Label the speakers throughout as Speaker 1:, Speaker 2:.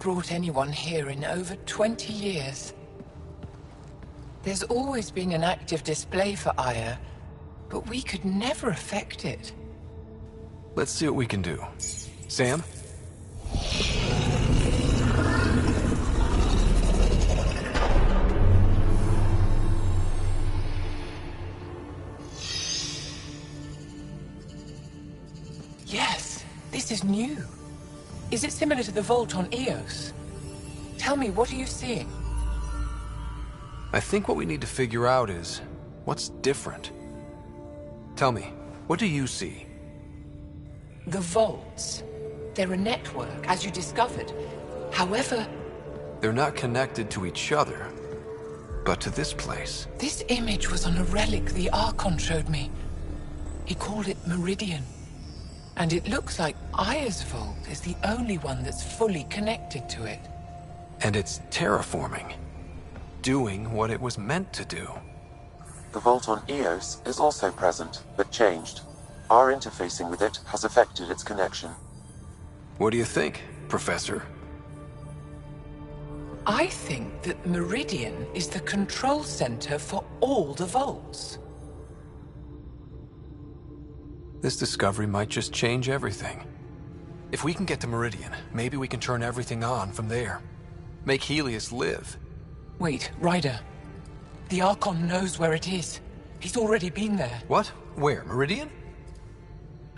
Speaker 1: brought anyone here in over 20 years. There's always been an active display for Aya, but we could never affect it.
Speaker 2: Let's see what we can do. Sam?
Speaker 1: Yes, this is new. Is it similar to the vault on Eos? Tell me, what are you seeing?
Speaker 2: I think what we need to figure out is, what's different? Tell me, what do you see?
Speaker 1: The vaults. They're a network, as you discovered. However...
Speaker 2: They're not connected to each other, but to this place.
Speaker 1: This image was on a relic the Archon showed me. He called it Meridian. And it looks like Aya's vault is the only one that's fully connected to it.
Speaker 2: And it's terraforming. Doing what it was meant to do.
Speaker 3: The vault on Eos is also present, but changed. Our interfacing with it has affected its connection.
Speaker 2: What do you think, Professor?
Speaker 1: I think that Meridian is the control center for all the vaults.
Speaker 2: This discovery might just change everything. If we can get to Meridian, maybe we can turn everything on from there. Make Helios live.
Speaker 1: Wait, Ryder. The Archon knows where it is. He's already been there.
Speaker 2: What? Where? Meridian?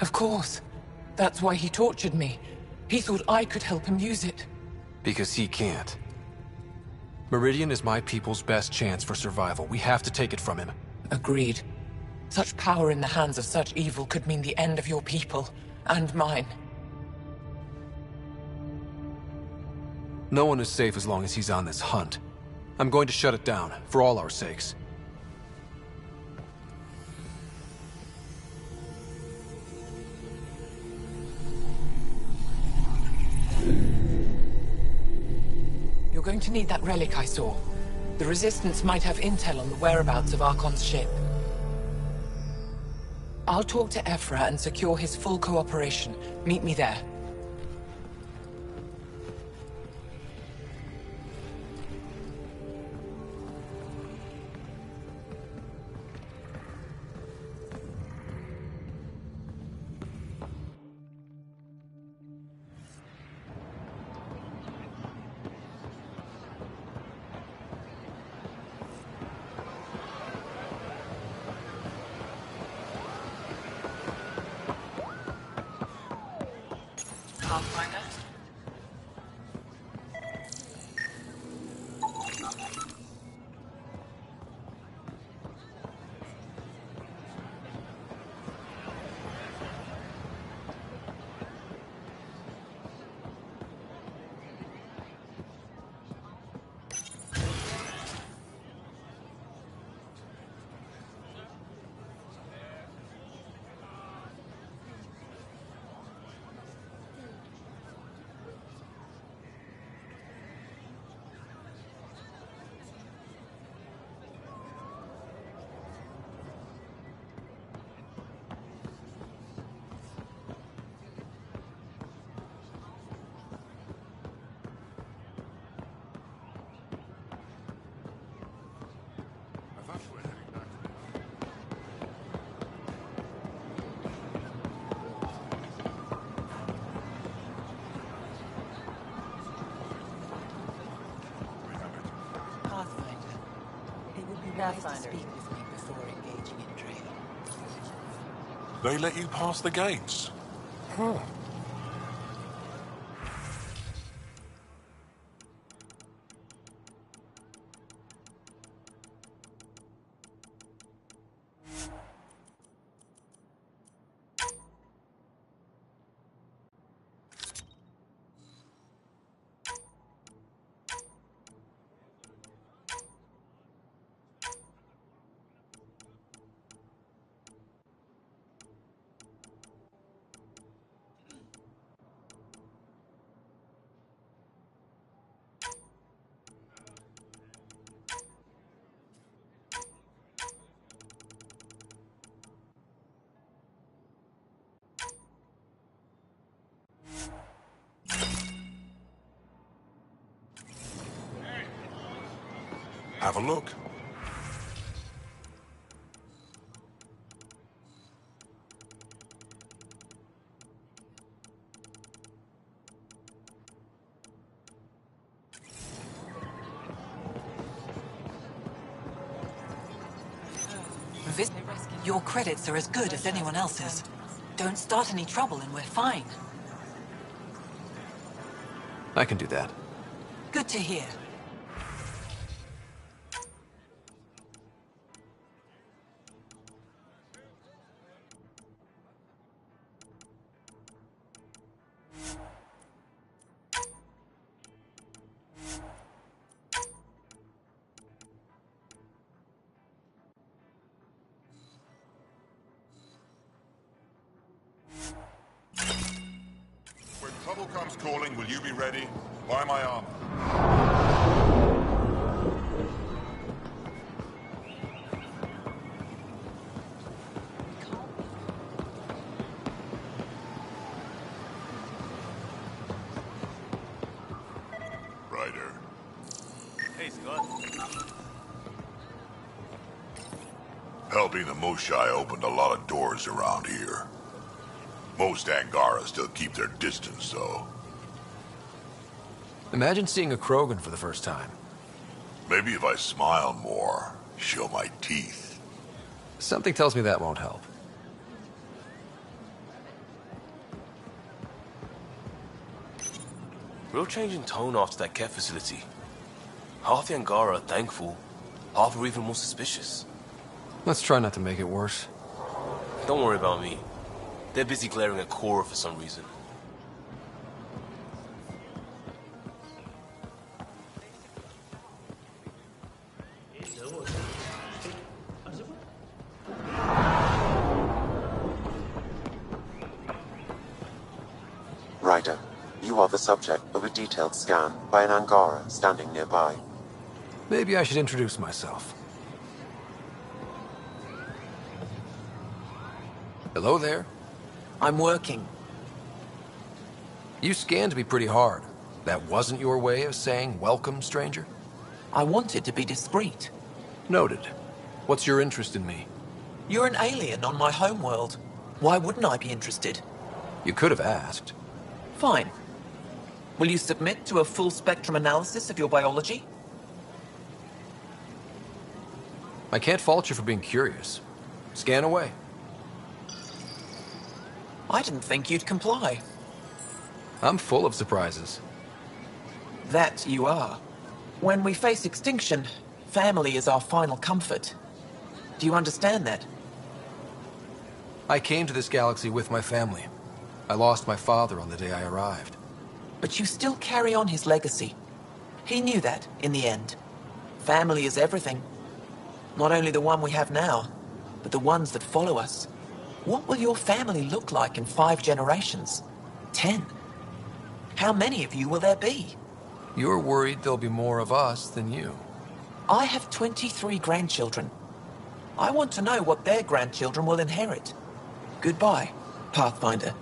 Speaker 1: Of course. That's why he tortured me. He thought I could help him use it.
Speaker 2: Because he can't. Meridian is my people's best chance for survival. We have to take it from him.
Speaker 1: Agreed. Such power in the hands of such evil could mean the end of your people, and mine.
Speaker 2: No one is safe as long as he's on this hunt. I'm going to shut it down, for all our sakes.
Speaker 1: You're going to need that relic I saw. The Resistance might have intel on the whereabouts of Archon's ship. I'll talk to Ephra and secure his full cooperation. Meet me there. Pathfinder? It would be nice to speak with me before engaging in trade.
Speaker 4: They let you pass the gates? Huh. Have a look.
Speaker 5: Your credits are as good as anyone else's. Don't start any trouble and we're fine.
Speaker 2: I can do that.
Speaker 5: Good to hear.
Speaker 4: When trouble comes calling, will you be ready? Buy my armor. Ryder.
Speaker 6: Hey, Scott.
Speaker 4: Helping the Moshai opened a lot of doors around here. Most Angara still keep their distance, though.
Speaker 2: Imagine seeing a Krogan for the first time.
Speaker 4: Maybe if I smile more, show my teeth.
Speaker 2: Something tells me that won't help.
Speaker 6: Real change in tone after that Ket facility. Half the Angara are thankful, half are even more suspicious.
Speaker 2: Let's try not to make it worse.
Speaker 6: Don't worry about me. They're busy glaring at Cora for some reason.
Speaker 3: Ryder, you are the subject of a detailed scan by an Angara standing nearby.
Speaker 2: Maybe I should introduce myself. Hello there.
Speaker 1: I'm working.
Speaker 2: You scanned me pretty hard. That wasn't your way of saying welcome, stranger?
Speaker 1: I wanted to be discreet.
Speaker 2: Noted. What's your interest in me?
Speaker 1: You're an alien on my homeworld. Why wouldn't I be interested?
Speaker 2: You could have asked.
Speaker 1: Fine. Will you submit to a full spectrum analysis of your biology?
Speaker 2: I can't fault you for being curious. Scan away.
Speaker 1: I didn't think you'd comply.
Speaker 2: I'm full of surprises.
Speaker 1: That you are. When we face extinction, family is our final comfort. Do you understand that?
Speaker 2: I came to this galaxy with my family. I lost my father on the day I arrived.
Speaker 1: But you still carry on his legacy. He knew that, in the end. Family is everything. Not only the one we have now, but the ones that follow us. What will your family look like in 5 generations? 10? How many of you will there be?
Speaker 2: You're worried there'll be more of us than you.
Speaker 1: I have 23 grandchildren. I want to know what their grandchildren will inherit. Goodbye, Pathfinder.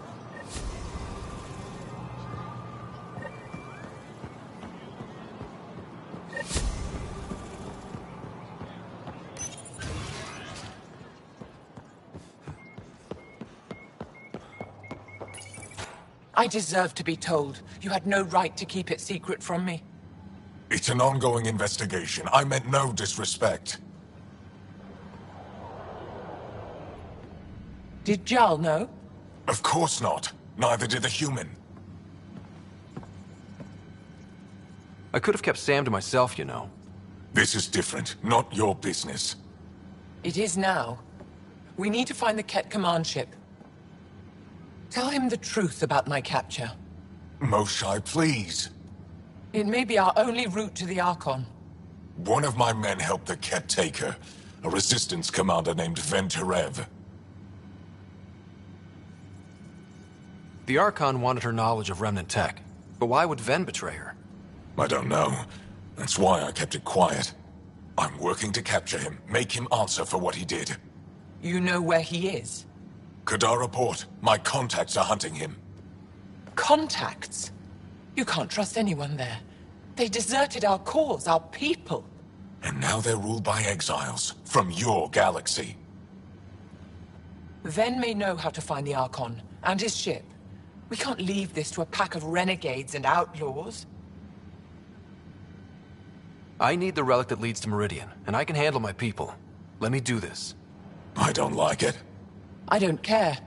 Speaker 1: I deserve to be told. You had no right to keep it secret from me.
Speaker 4: It's an ongoing investigation. I meant no disrespect.
Speaker 1: Did Jarl know?
Speaker 4: Of course not. Neither did the human.
Speaker 2: I could have kept Sam to myself, you know.
Speaker 4: This is different. Not your business.
Speaker 1: It is now. We need to find the Ket command ship. Tell him the truth about my capture.
Speaker 4: Moshai, please.
Speaker 1: It may be our only route to the Archon.
Speaker 4: One of my men helped the Ket taker, a resistance commander named Venterev.
Speaker 2: The Archon wanted her knowledge of Remnant tech, but why would Ven betray her?
Speaker 4: I don't know. That's why I kept it quiet. I'm working to capture him, make him answer for what he did.
Speaker 1: You know where he is?
Speaker 4: Kadara Port. My contacts are hunting him.
Speaker 1: Contacts? You can't trust anyone there. They deserted our cause, our people.
Speaker 7: And now they're ruled by exiles from your galaxy.
Speaker 1: Ven may know how to find the Archon and his ship. We can't leave this to a pack of renegades and outlaws.
Speaker 2: I need the relic that leads to Meridian, and I can handle my people. Let me do this.
Speaker 7: I don't like it.
Speaker 1: I don't care.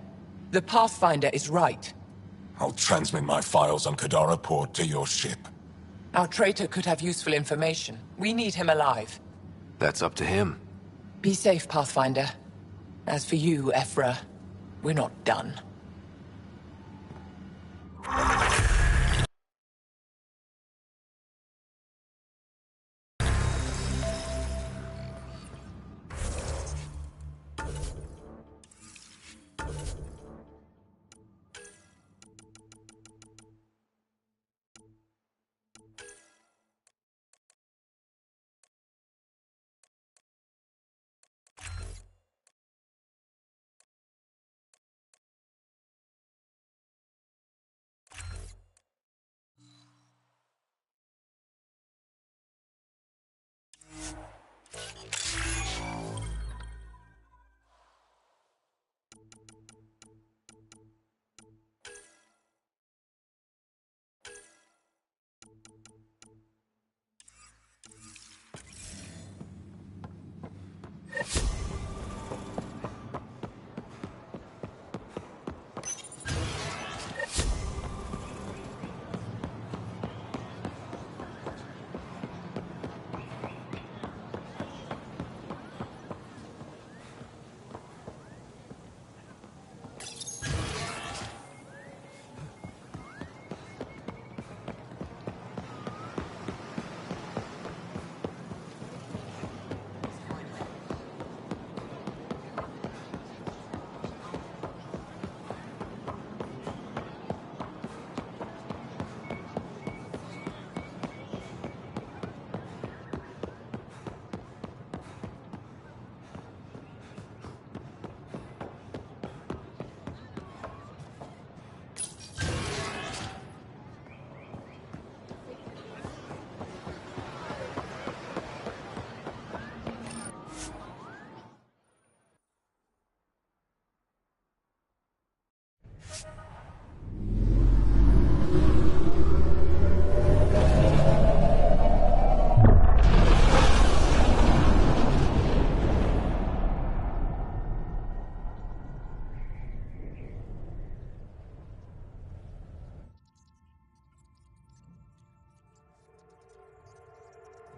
Speaker 1: The Pathfinder is right.
Speaker 7: I'll transmit my files on Kadara Port to your ship.
Speaker 1: Our traitor could have useful information. We need him alive.
Speaker 2: That's up to him.
Speaker 1: Be safe, Pathfinder. As for you, Ephra, we're not done.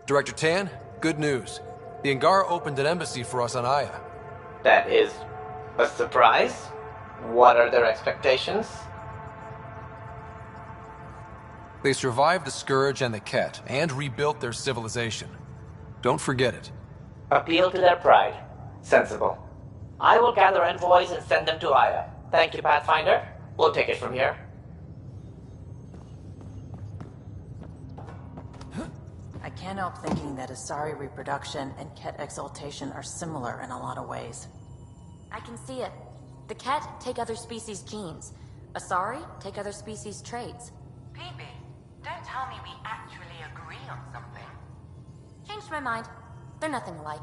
Speaker 2: Director Tan, good news. The Angara opened an embassy for us on Aya.
Speaker 8: That is a surprise? What are their expectations?
Speaker 2: They survived the Scourge and the Ket, and rebuilt their civilization. Don't forget it.
Speaker 8: Appeal to their pride. Sensible. I will gather envoys and send them to Aya. Thank you, Pathfinder. We'll take it from here.
Speaker 9: I can't help thinking that Asari reproduction and Ket exaltation are similar in a lot of ways.
Speaker 10: I can see it. The Ket take other species' genes. Asari take other species' traits.
Speaker 11: Peepee, don't tell me we actually agree on something.
Speaker 10: Changed my mind. They're nothing alike.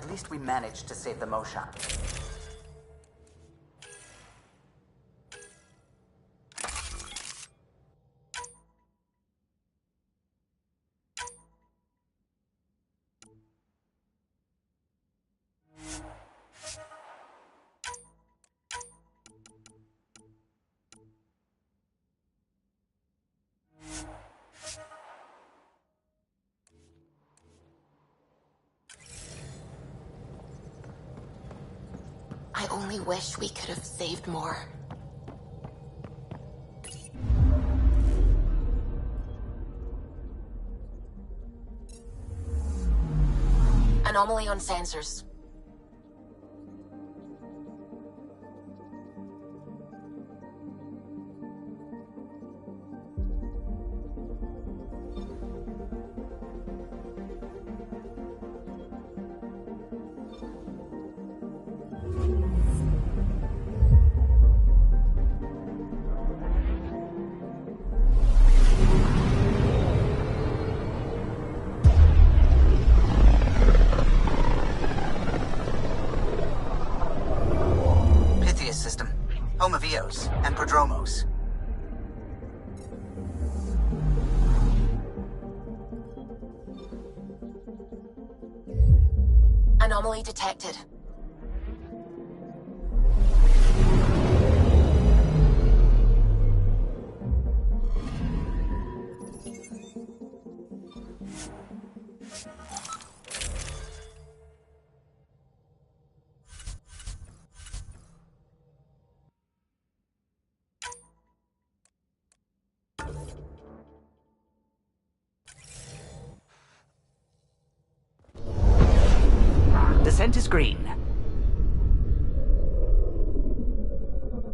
Speaker 12: At least we managed to save the Moshan.
Speaker 13: I only wish we could have saved more. Anomaly on sensors.
Speaker 12: System, home of Eos and Prodromos.
Speaker 13: Anomaly detected.
Speaker 12: Descent is green.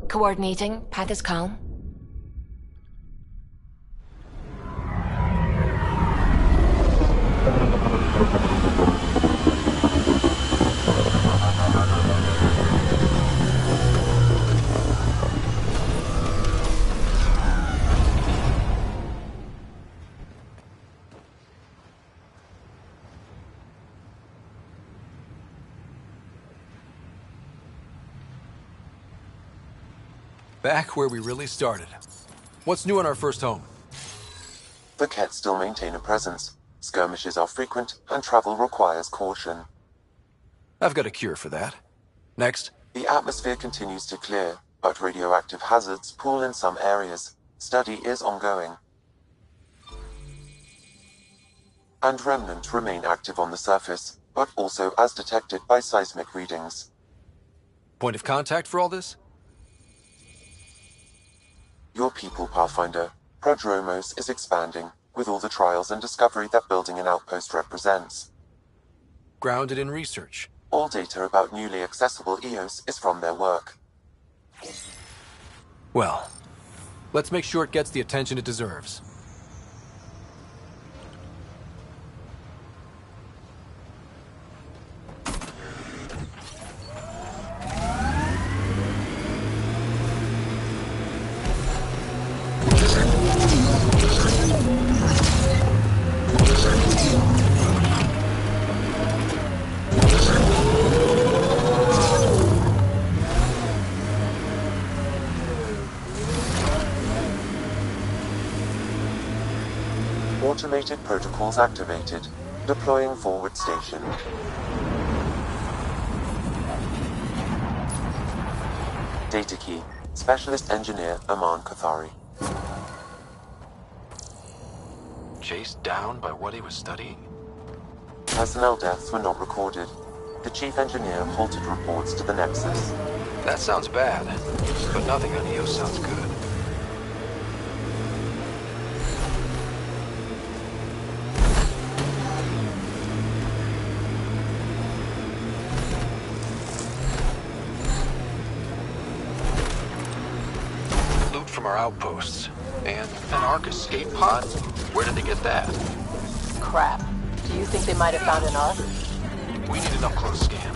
Speaker 13: Coordinating. Path is calm.
Speaker 2: Back where we really started. What's new on our first home?
Speaker 3: The Kett still maintain a presence. Skirmishes are frequent, and travel requires caution.
Speaker 2: I've got a cure for that. Next.
Speaker 3: The atmosphere continues to clear, but radioactive hazards pool in some areas. Study is ongoing. And remnants remain active on the surface, but also as detected by seismic readings.
Speaker 2: Point of contact for all this?
Speaker 3: Your people, Pathfinder. Prodromos is expanding, with all the trials and discovery that building an outpost represents.
Speaker 2: Grounded in research.
Speaker 3: All data about newly accessible Eos is from their work.
Speaker 2: Well, let's make sure it gets the attention it deserves.
Speaker 3: Automated protocols activated. Deploying forward station. Data key. Specialist Engineer Aman Kathari.
Speaker 2: Chased down by what he was studying?
Speaker 3: Personnel deaths were not recorded. The Chief Engineer halted reports to the Nexus.
Speaker 2: That sounds bad, but nothing on Eos sounds good. From our outposts. And an Ark escape pod? Where did they get that?
Speaker 9: Crap. Do you think they might have found an Ark?
Speaker 2: We need an up-close scan.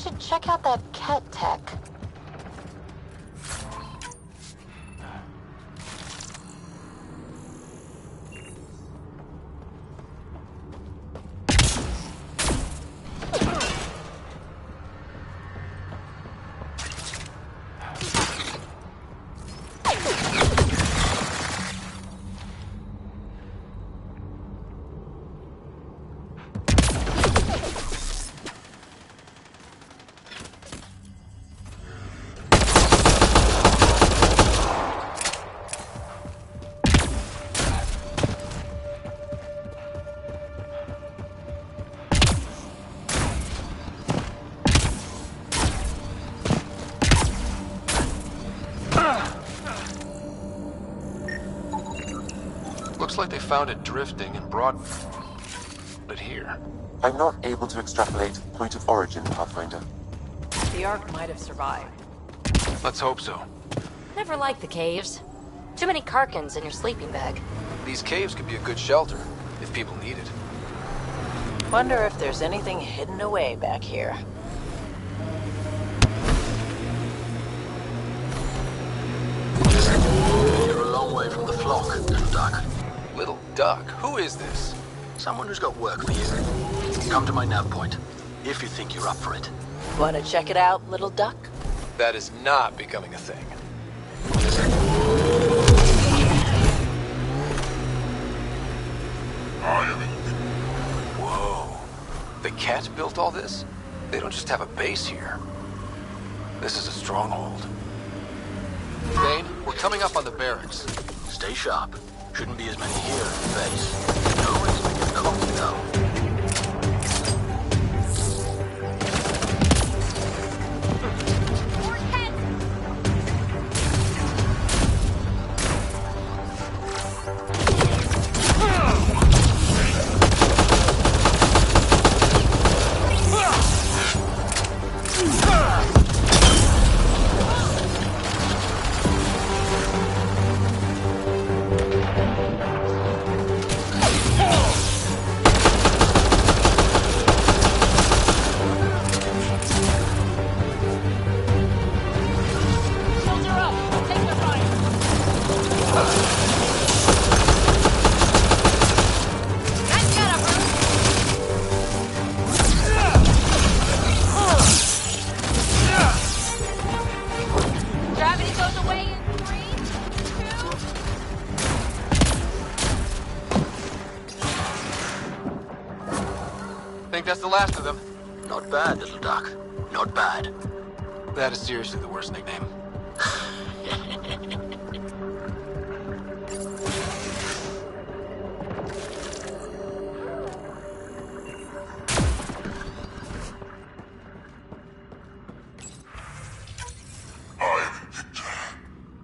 Speaker 13: should check out that cat tech.
Speaker 2: Looks like they found it drifting and brought it here.
Speaker 3: I'm not able to extrapolate point of origin, Pathfinder.
Speaker 9: The Ark might have survived.
Speaker 2: Let's hope so.
Speaker 10: Never liked the caves. Too many Karkins in your sleeping bag.
Speaker 2: These caves could be a good shelter, if people need it.
Speaker 9: Wonder if there's anything hidden away back here.
Speaker 14: You're a long way from the flock, little duck.
Speaker 2: Little duck? Who is this?
Speaker 14: Someone who's got work for you. Come to my nav point, if you think you're up for it.
Speaker 9: Wanna check it out, little duck?
Speaker 2: That is not becoming a thing. Whoa. The cat built all this? They don't just have a base here. This is a stronghold. Bane, we're coming up on the barracks.
Speaker 14: Stay sharp. Shouldn't be as many here at the base. No reason to get cocky, though.
Speaker 2: Think that's the last of them?
Speaker 14: Not bad, little duck. Not bad.
Speaker 2: That is seriously the worst nickname.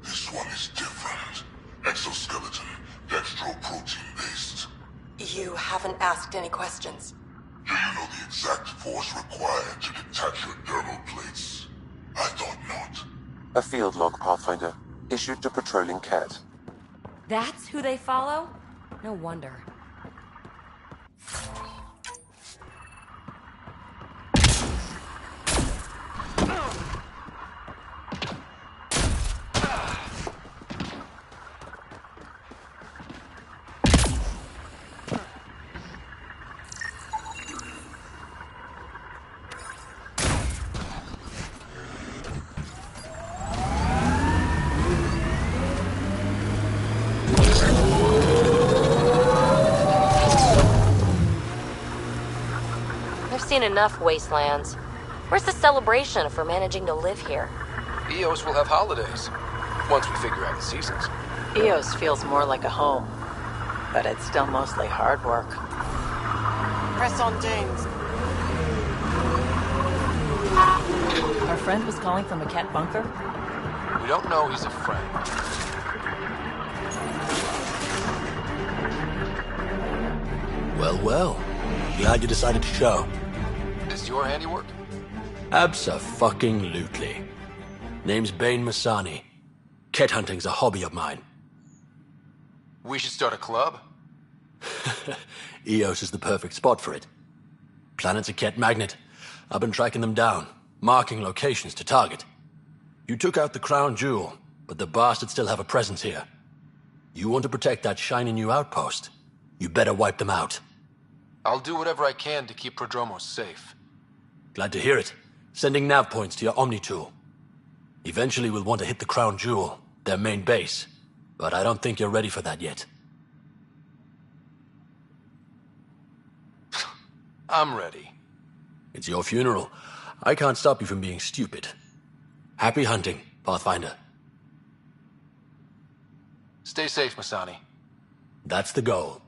Speaker 4: This one is different. Exoskeleton, dextroprotein-based.
Speaker 13: You haven't asked any questions.
Speaker 4: Do you know the exact force required to detach your dermal plates? I thought not.
Speaker 3: A field log, Pathfinder, issued to patrolling Ket.
Speaker 10: That's who they follow? No wonder. Seen enough wastelands. Where's the celebration for managing to live here?
Speaker 2: Eos will have holidays, once we figure out the seasons.
Speaker 9: Eos feels more like a home, but it's still mostly hard work.
Speaker 13: Press on James.
Speaker 9: Our friend was calling from a cat bunker?
Speaker 2: We don't know he's a friend.
Speaker 14: Well, well. Glad you decided to show.
Speaker 2: Is your handiwork?
Speaker 14: Abso-fucking-lutely. Name's Bane Masani. Ket hunting's a hobby of mine.
Speaker 2: We should start a club?
Speaker 14: Eos is the perfect spot for it. Planet's a Ket magnet. I've been tracking them down. marking locations to target. You took out the crown jewel, but the bastards still have a presence here. You want to protect that shiny new outpost? You better wipe them out.
Speaker 2: I'll do whatever I can to keep Prodromos safe.
Speaker 14: Glad to hear it. Sending nav points to your Omni tool. Eventually we'll want to hit the crown jewel, their main base. But I don't think you're ready for that yet.
Speaker 2: I'm ready.
Speaker 14: It's your funeral. I can't stop you from being stupid. Happy hunting, Pathfinder.
Speaker 2: Stay safe, Masani.
Speaker 14: That's the goal.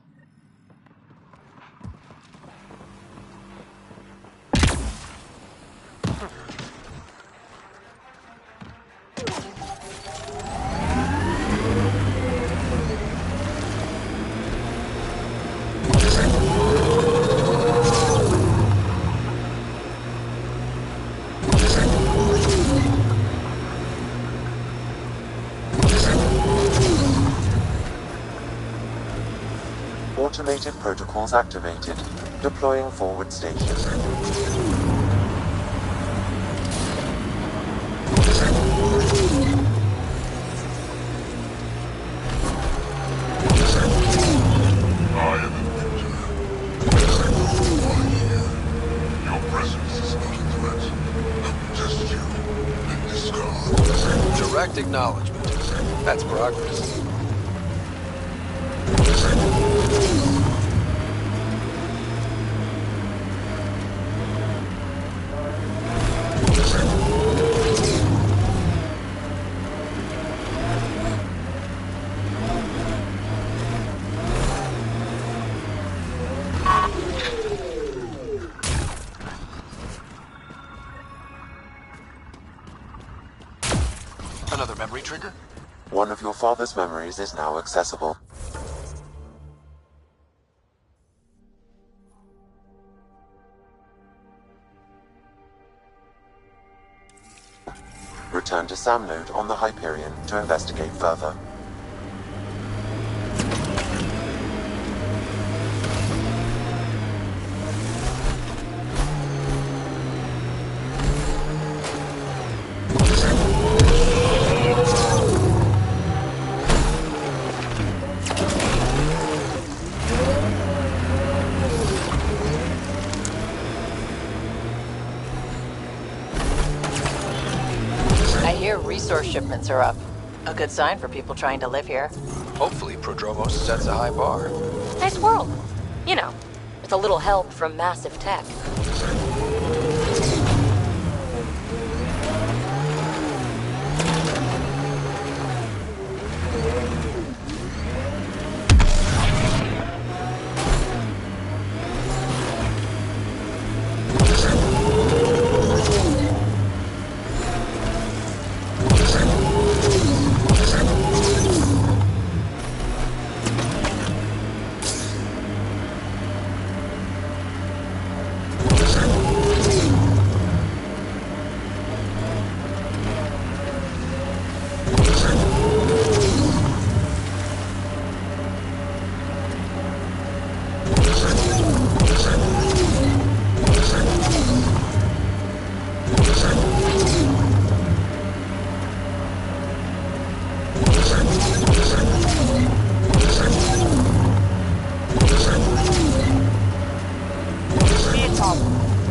Speaker 3: Automated protocols activated. Deploying forward station.
Speaker 4: I am Victor. Your presence is not a threat. Just you and this guard.
Speaker 2: Direct acknowledgement. That's progress. Another memory trigger?
Speaker 3: One of your father's memories is now accessible. Return to SAM node on the Hyperion to investigate further.
Speaker 9: Resource shipments are up. A good sign for people trying to live here.
Speaker 2: Hopefully Prodromos sets a high bar.
Speaker 10: Nice world. You know, with a little help from massive tech.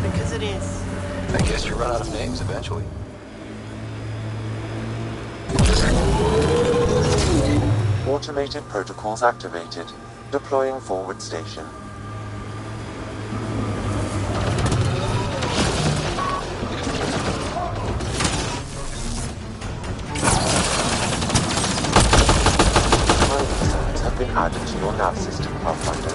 Speaker 13: Because it is.
Speaker 2: I guess you run out of names eventually.
Speaker 3: Automated protocols activated. Deploying forward station. Mining zones have been added to your nav system, Pathfinder.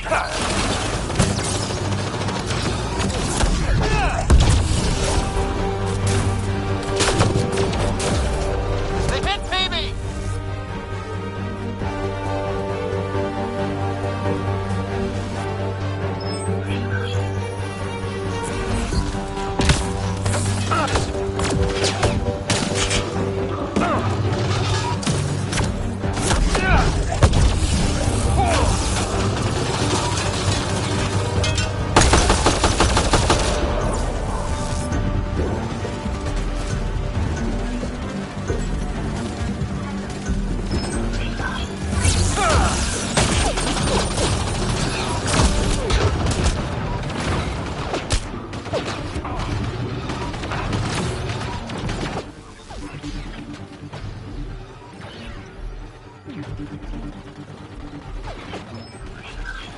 Speaker 2: They hit Phoebe!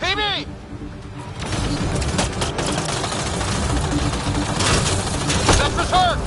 Speaker 2: Phoebe! Let's return!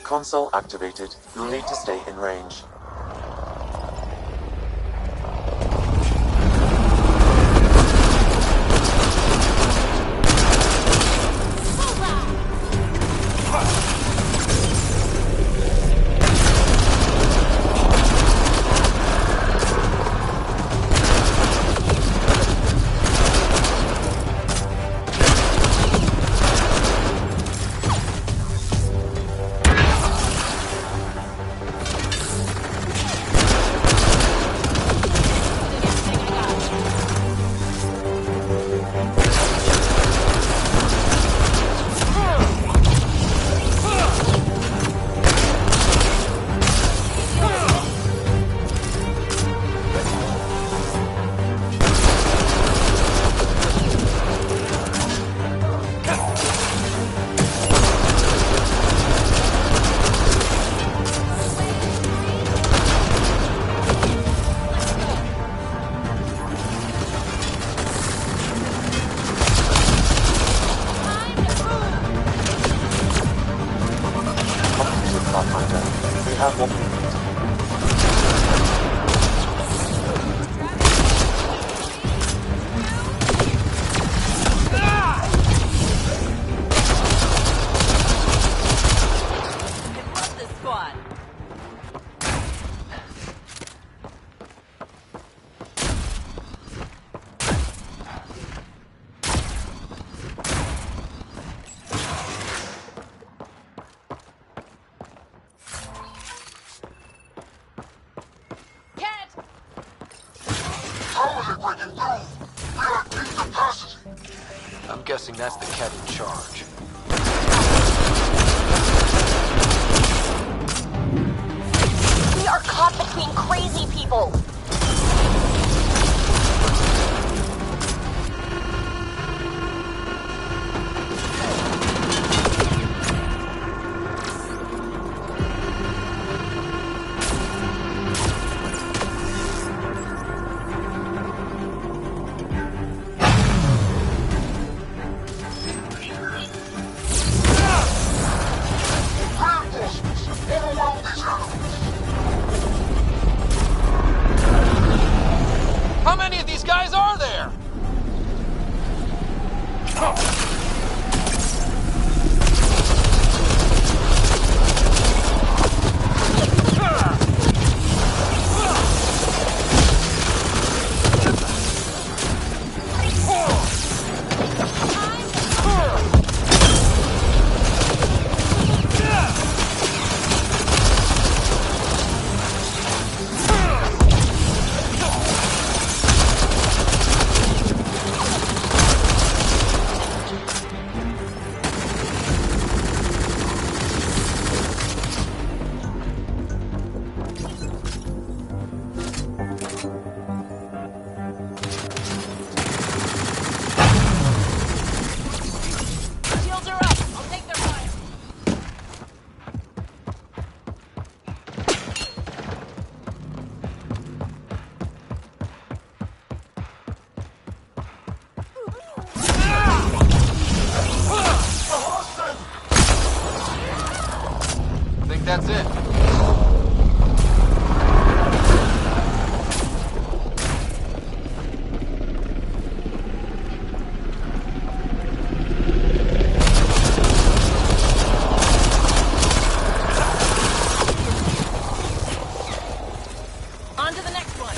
Speaker 3: Console activated. You'll need to stay in range. Pathfinder. We have what we need.
Speaker 2: I'm guessing that's the cat in charge.
Speaker 10: We are caught between crazy people.
Speaker 2: How many of these guys are there? That's it.
Speaker 9: On to the next one.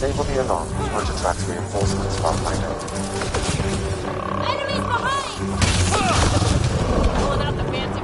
Speaker 3: Disable the alarm. Roger tracks reinforcements, Pathfinder.
Speaker 9: Enemies behind! Pulling out the fancy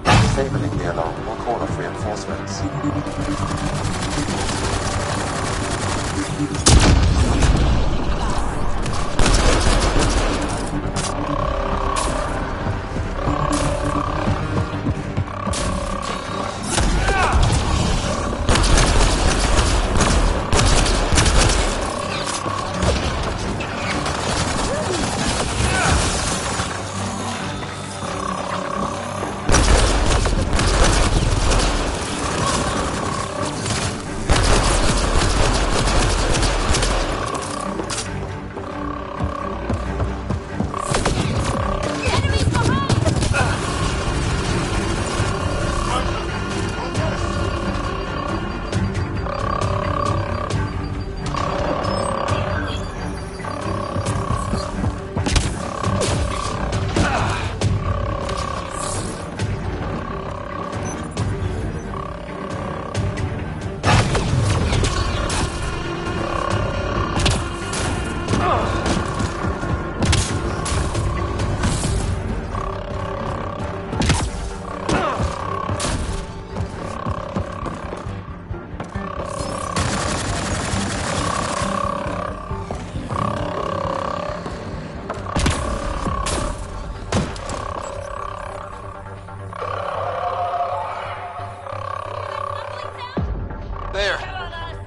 Speaker 3: Disabling the alarm will call off reinforcements.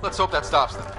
Speaker 2: Let's hope that stops them.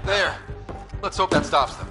Speaker 2: There. Let's hope that stops them.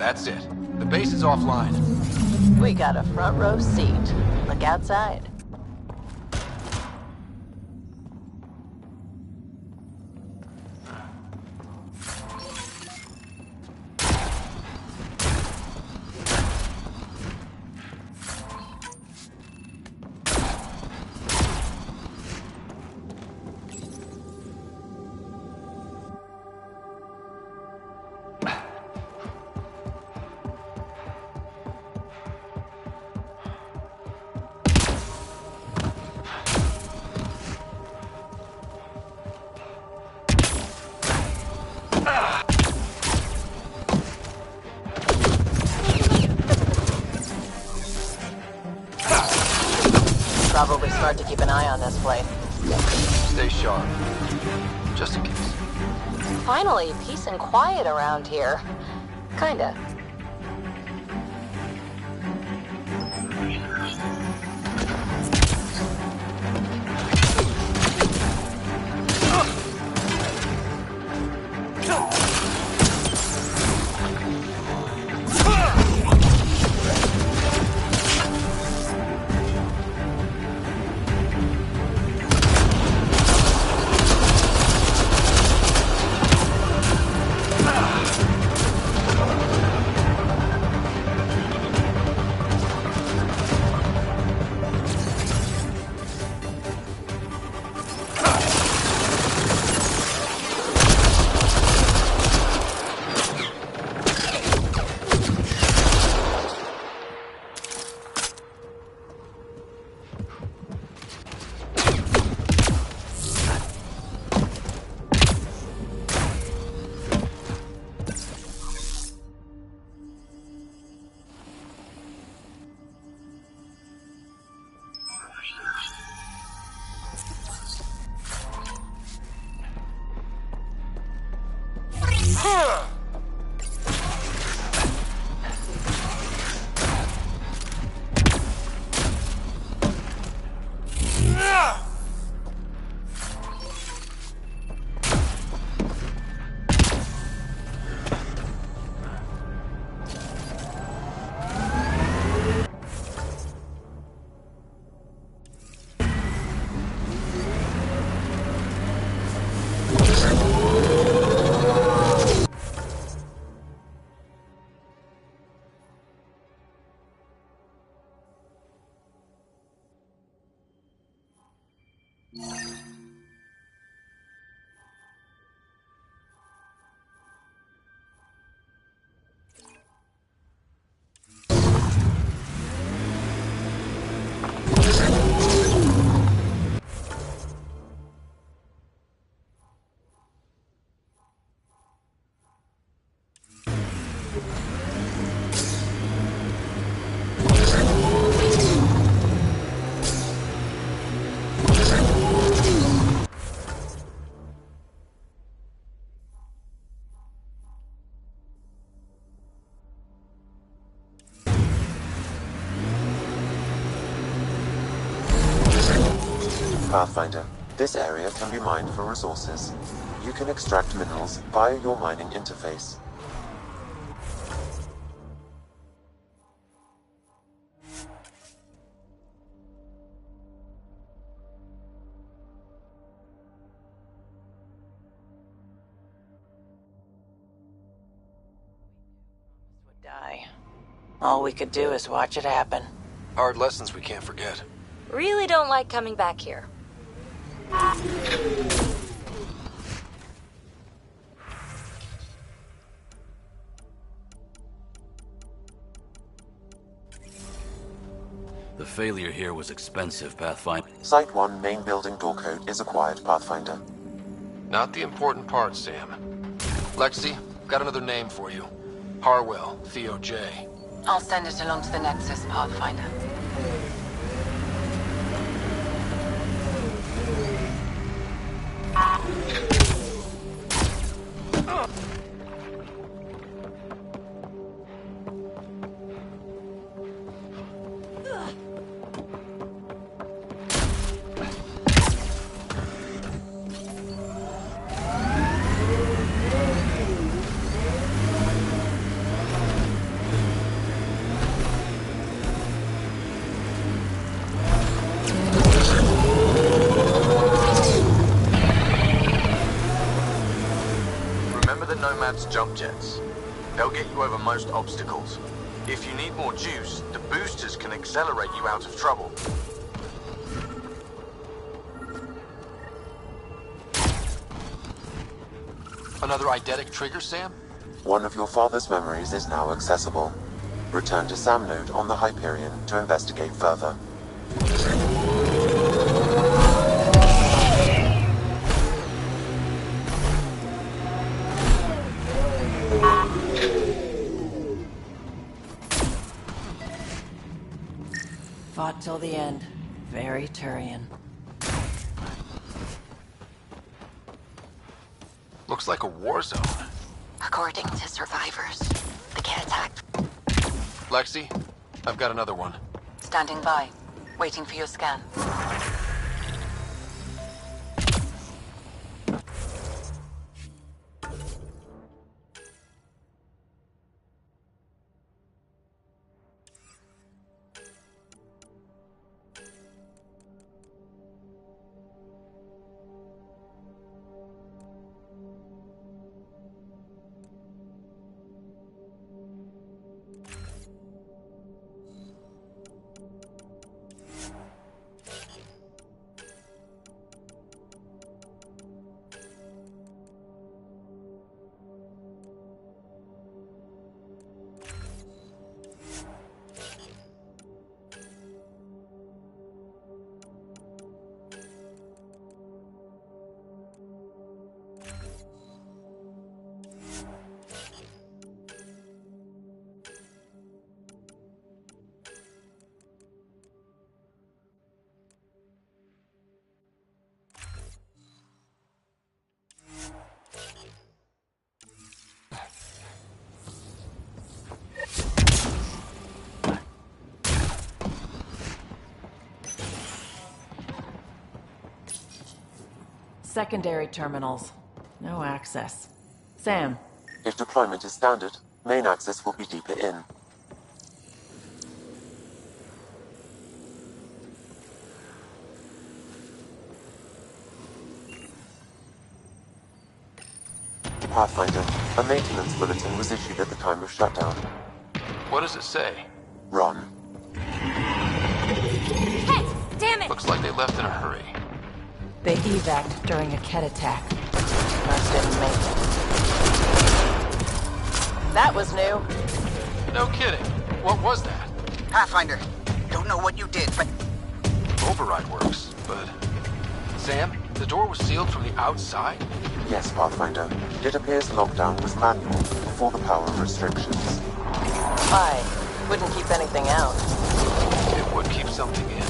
Speaker 2: That's it. The base is offline.
Speaker 9: We got a front row seat. Look outside. Probably smart to keep an eye on this place.
Speaker 2: Stay sharp. Just in case.
Speaker 9: Finally, peace and quiet around here. Kinda.
Speaker 3: Pathfinder, this area can be mined for resources. You can extract minerals via your mining interface.
Speaker 9: Would die. All we could do is watch it happen.
Speaker 2: Hard lessons we can't forget.
Speaker 10: Really don't like coming back here.
Speaker 14: The failure here was expensive, Pathfinder.
Speaker 3: Site 1 main building door code is acquired, Pathfinder.
Speaker 2: Not the important part, Sam. Lexi, got another name for you. Harwell, Theo J.
Speaker 15: I'll send it along to the Nexus, Pathfinder.
Speaker 2: advanced jump jets. They'll get you over most obstacles. If you need more juice, the boosters can accelerate you out of trouble. Another eidetic trigger, Sam?
Speaker 3: One of your father's memories is now accessible. Return to Sam Node on the Hyperion to investigate further.
Speaker 9: Fought till the end. Very Turian.
Speaker 2: Looks like a war zone.
Speaker 15: According to survivors, the cat attacked.
Speaker 2: Lexi, I've got another one.
Speaker 15: Standing by, waiting for your scan.
Speaker 9: Secondary terminals. No access. Sam.
Speaker 3: If deployment is standard, main access will be deeper in. Pathfinder, a maintenance bulletin was issued at the time of shutdown.
Speaker 2: What does it say?
Speaker 3: Run.
Speaker 10: Hey, damn it!
Speaker 2: Looks like they left in a hurry.
Speaker 9: They evac'd during a Ket attack. Ours didn't make it. That was new.
Speaker 2: No kidding. What was that?
Speaker 12: Pathfinder, don't know what you did, but...
Speaker 2: Override works, but... Sam, the door was sealed from the outside?
Speaker 3: Yes, Pathfinder. It appears lockdown was manual before the power restrictions.
Speaker 9: I wouldn't keep anything out.
Speaker 2: It would keep something in.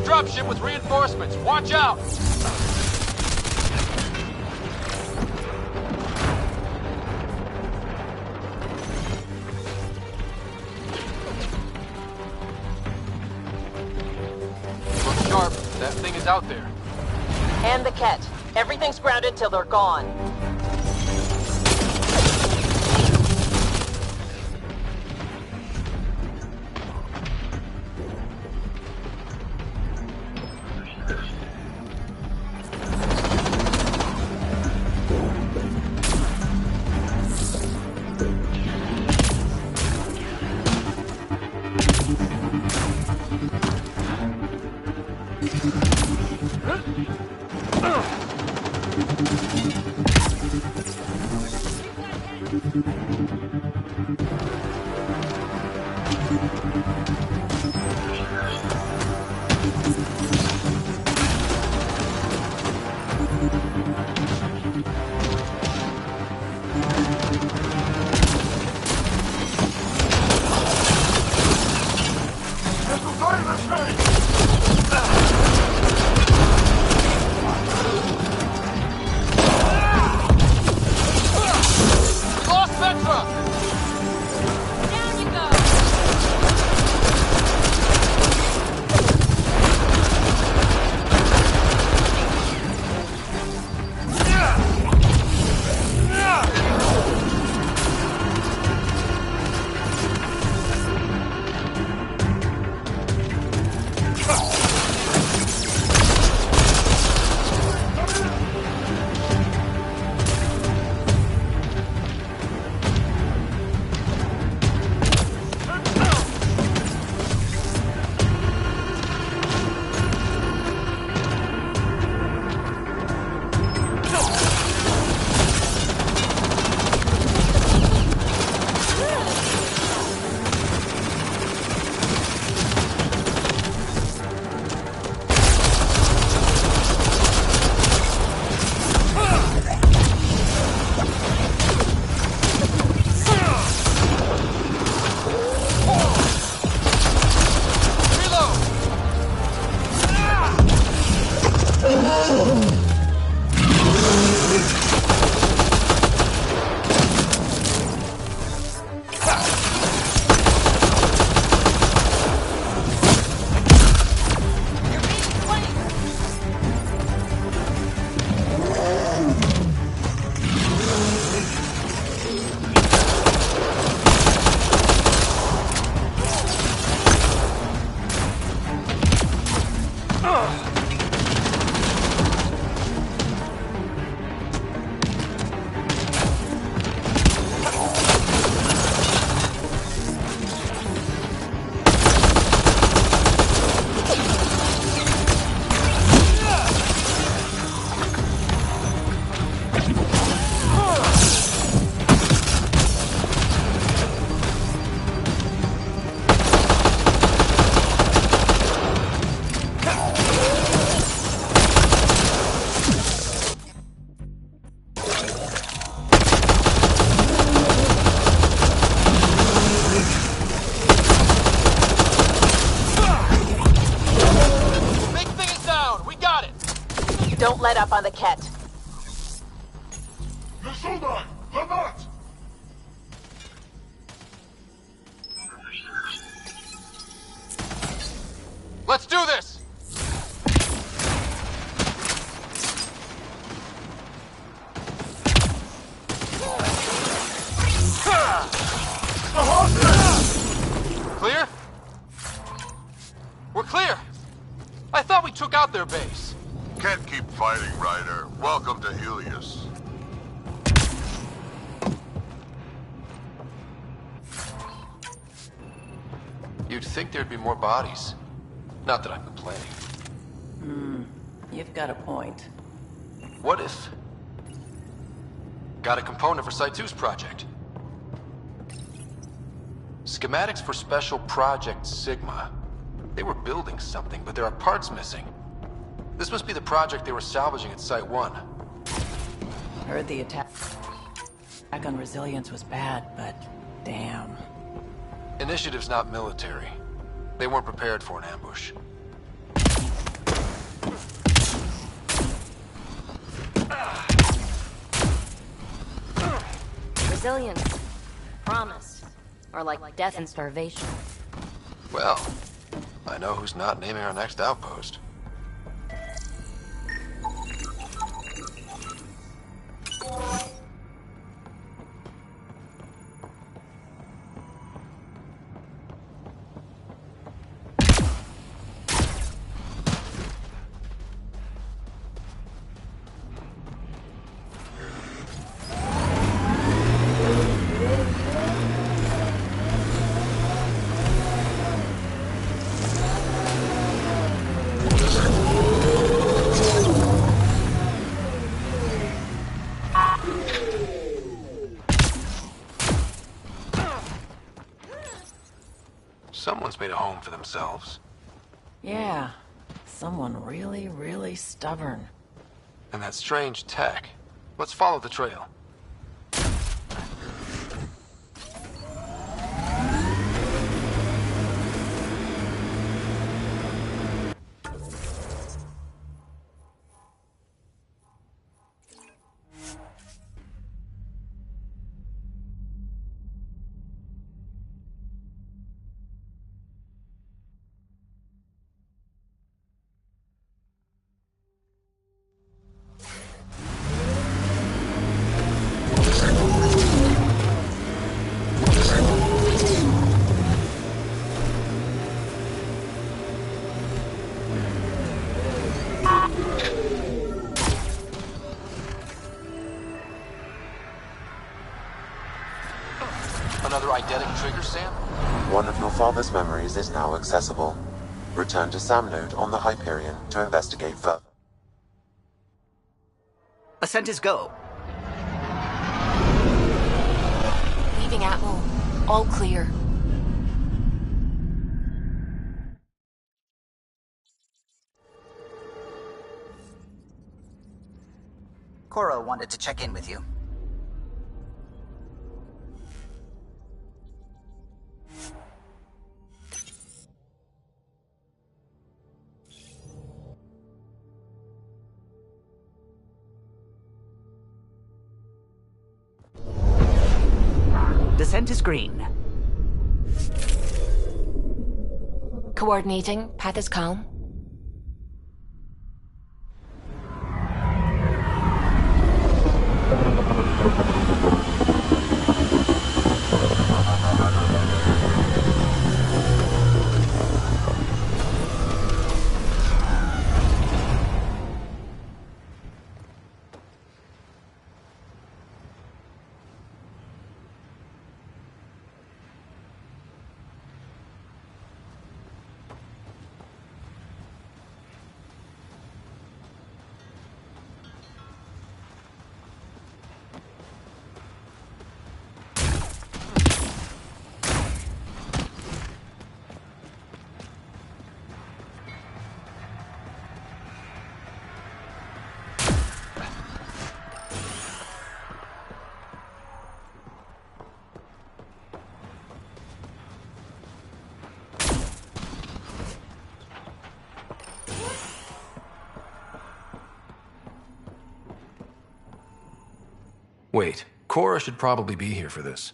Speaker 2: Dropship with reinforcements. Watch out! Look sharp. That thing is out there.
Speaker 9: And the Ket. Everything's grounded till they're gone.
Speaker 2: Lost Petra!
Speaker 9: up on the Ket.
Speaker 2: Let's do this! Clear? We're clear! I thought we took out their base.
Speaker 4: Can't keep fighting, Ryder. Welcome to Helios.
Speaker 2: You'd think there'd be more bodies. Not that I'm complaining.
Speaker 9: You've got a point.
Speaker 2: What if... Got a component for Site 2's project. Schematics for Special Project Sigma. They were building something, but there are parts missing. This must be the project they were salvaging at Site 1.
Speaker 9: Heard the attack on Resilience was bad, but damn.
Speaker 2: Initiative's not military. They weren't prepared for an ambush.
Speaker 10: Resilience. Promise. Or like death and starvation.
Speaker 2: Well, I know who's not naming our next outpost. Someone's made a home for themselves.
Speaker 9: Yeah, someone really, really stubborn.
Speaker 2: And that strange tech. Let's follow the trail. Another eidetic trigger, Sam?
Speaker 3: One of your father's memories is now accessible. Return to Sam Node on the Hyperion to investigate further.
Speaker 12: Ascent is go.
Speaker 10: Leaving Atmo. All clear.
Speaker 12: Cora wanted to check in with you. Descent is green.
Speaker 10: Coordinating. Path is calm.
Speaker 2: Wait, Cora should probably be here for this.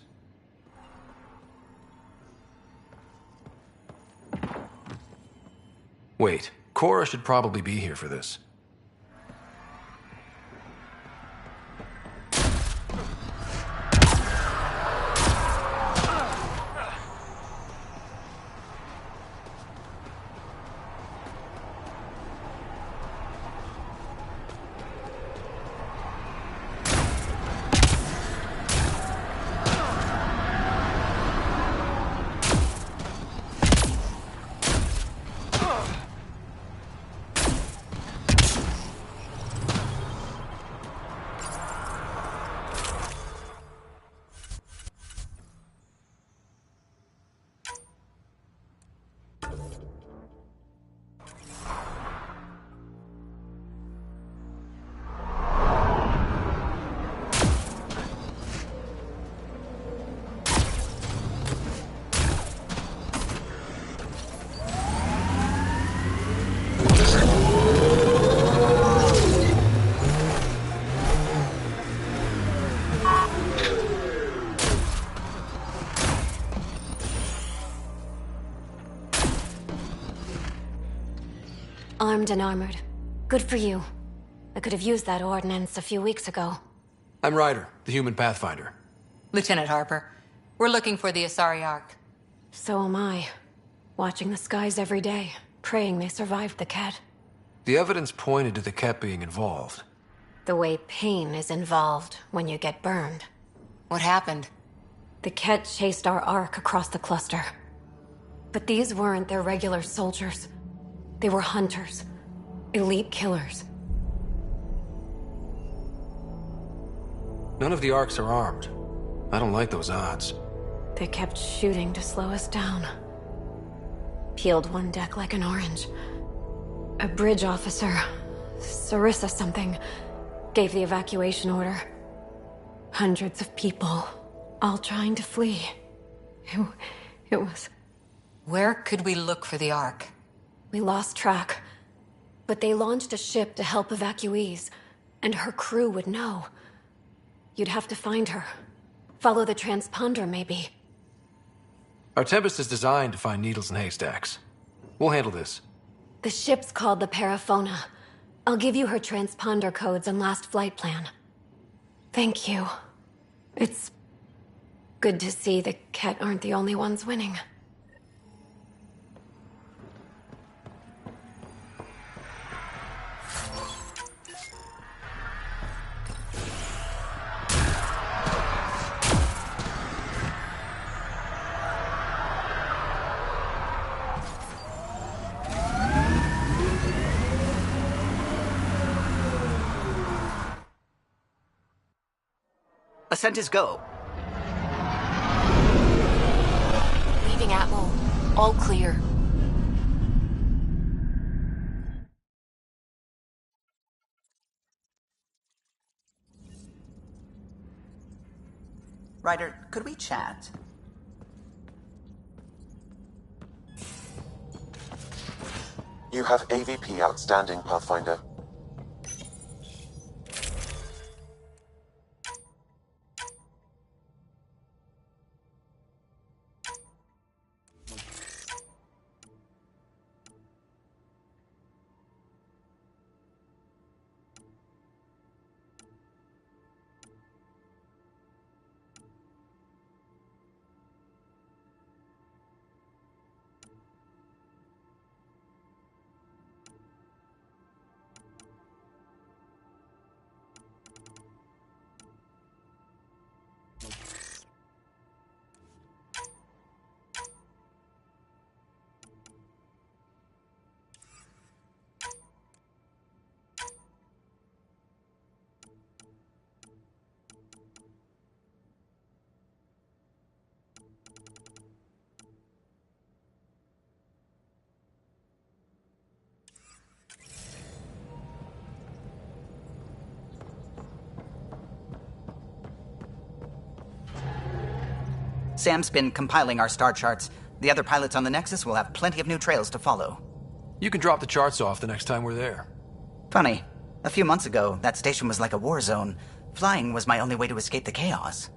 Speaker 2: Wait, Cora should probably be here for this.
Speaker 10: Armed and armored. Good for you. I could have used that ordnance a few weeks ago.
Speaker 2: I'm Ryder, the human pathfinder.
Speaker 5: Lieutenant Harper, we're looking for the Asari Ark.
Speaker 10: So am I. Watching the skies every day, praying they survived the Ket.
Speaker 2: The evidence pointed to the Ket being involved.
Speaker 10: The way pain is involved when you get burned.
Speaker 5: What happened?
Speaker 10: The Ket chased our Ark across the cluster. But these weren't their regular soldiers. They were hunters. Elite killers.
Speaker 2: None of the Arks are armed. I don't like those odds.
Speaker 10: They kept shooting to slow us down. Peeled one deck like an orange. A bridge officer, Sarissa something, gave the evacuation order. Hundreds of people, all trying to flee. It was...
Speaker 5: Where could we look for the Ark?
Speaker 10: We lost track. But they launched a ship to help evacuees, and her crew would know. You'd have to find her. Follow the transponder, maybe.
Speaker 2: Our Tempest is designed to find needles in haystacks. We'll handle this.
Speaker 10: The ship's called the Paraphona. I'll give you her transponder codes and last flight plan. Thank you. It's good to see the Ket aren't the only ones winning.
Speaker 12: Ascent is go.
Speaker 15: Leaving Atmo. All clear.
Speaker 12: Ryder, could we chat?
Speaker 3: You have AVP outstanding, Pathfinder.
Speaker 12: Sam's been compiling our star charts. The other pilots on the Nexus will have plenty of new trails to follow.
Speaker 2: You can drop the charts off the next time we're there.
Speaker 12: Funny. A few months ago, that station was like a war zone. Flying was my only way to escape the chaos.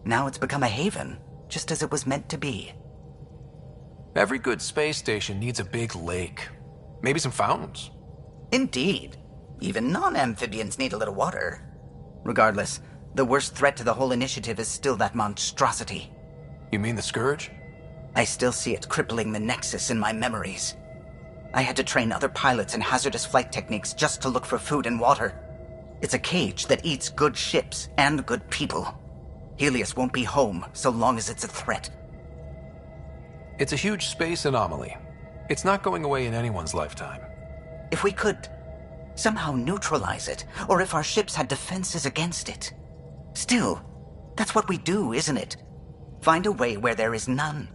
Speaker 12: Now it's become a haven, just as it was meant to be.
Speaker 2: Every good space station needs a big lake. Maybe some fountains.
Speaker 12: Indeed. Even non-amphibians need a little water. Regardless, the worst threat to the whole initiative is still that monstrosity.
Speaker 2: You mean the Scourge?
Speaker 12: I still see it crippling the Nexus in my memories. I had to train other pilots in hazardous flight techniques just to look for food and water. It's a cage that eats good ships and good people. Helios won't be home so long as it's a threat.
Speaker 2: It's a huge space anomaly. It's not going away in anyone's lifetime.
Speaker 12: If we could somehow neutralize it, or if our ships had defenses against it. Still, that's what we do, isn't it? Find a way where there is none.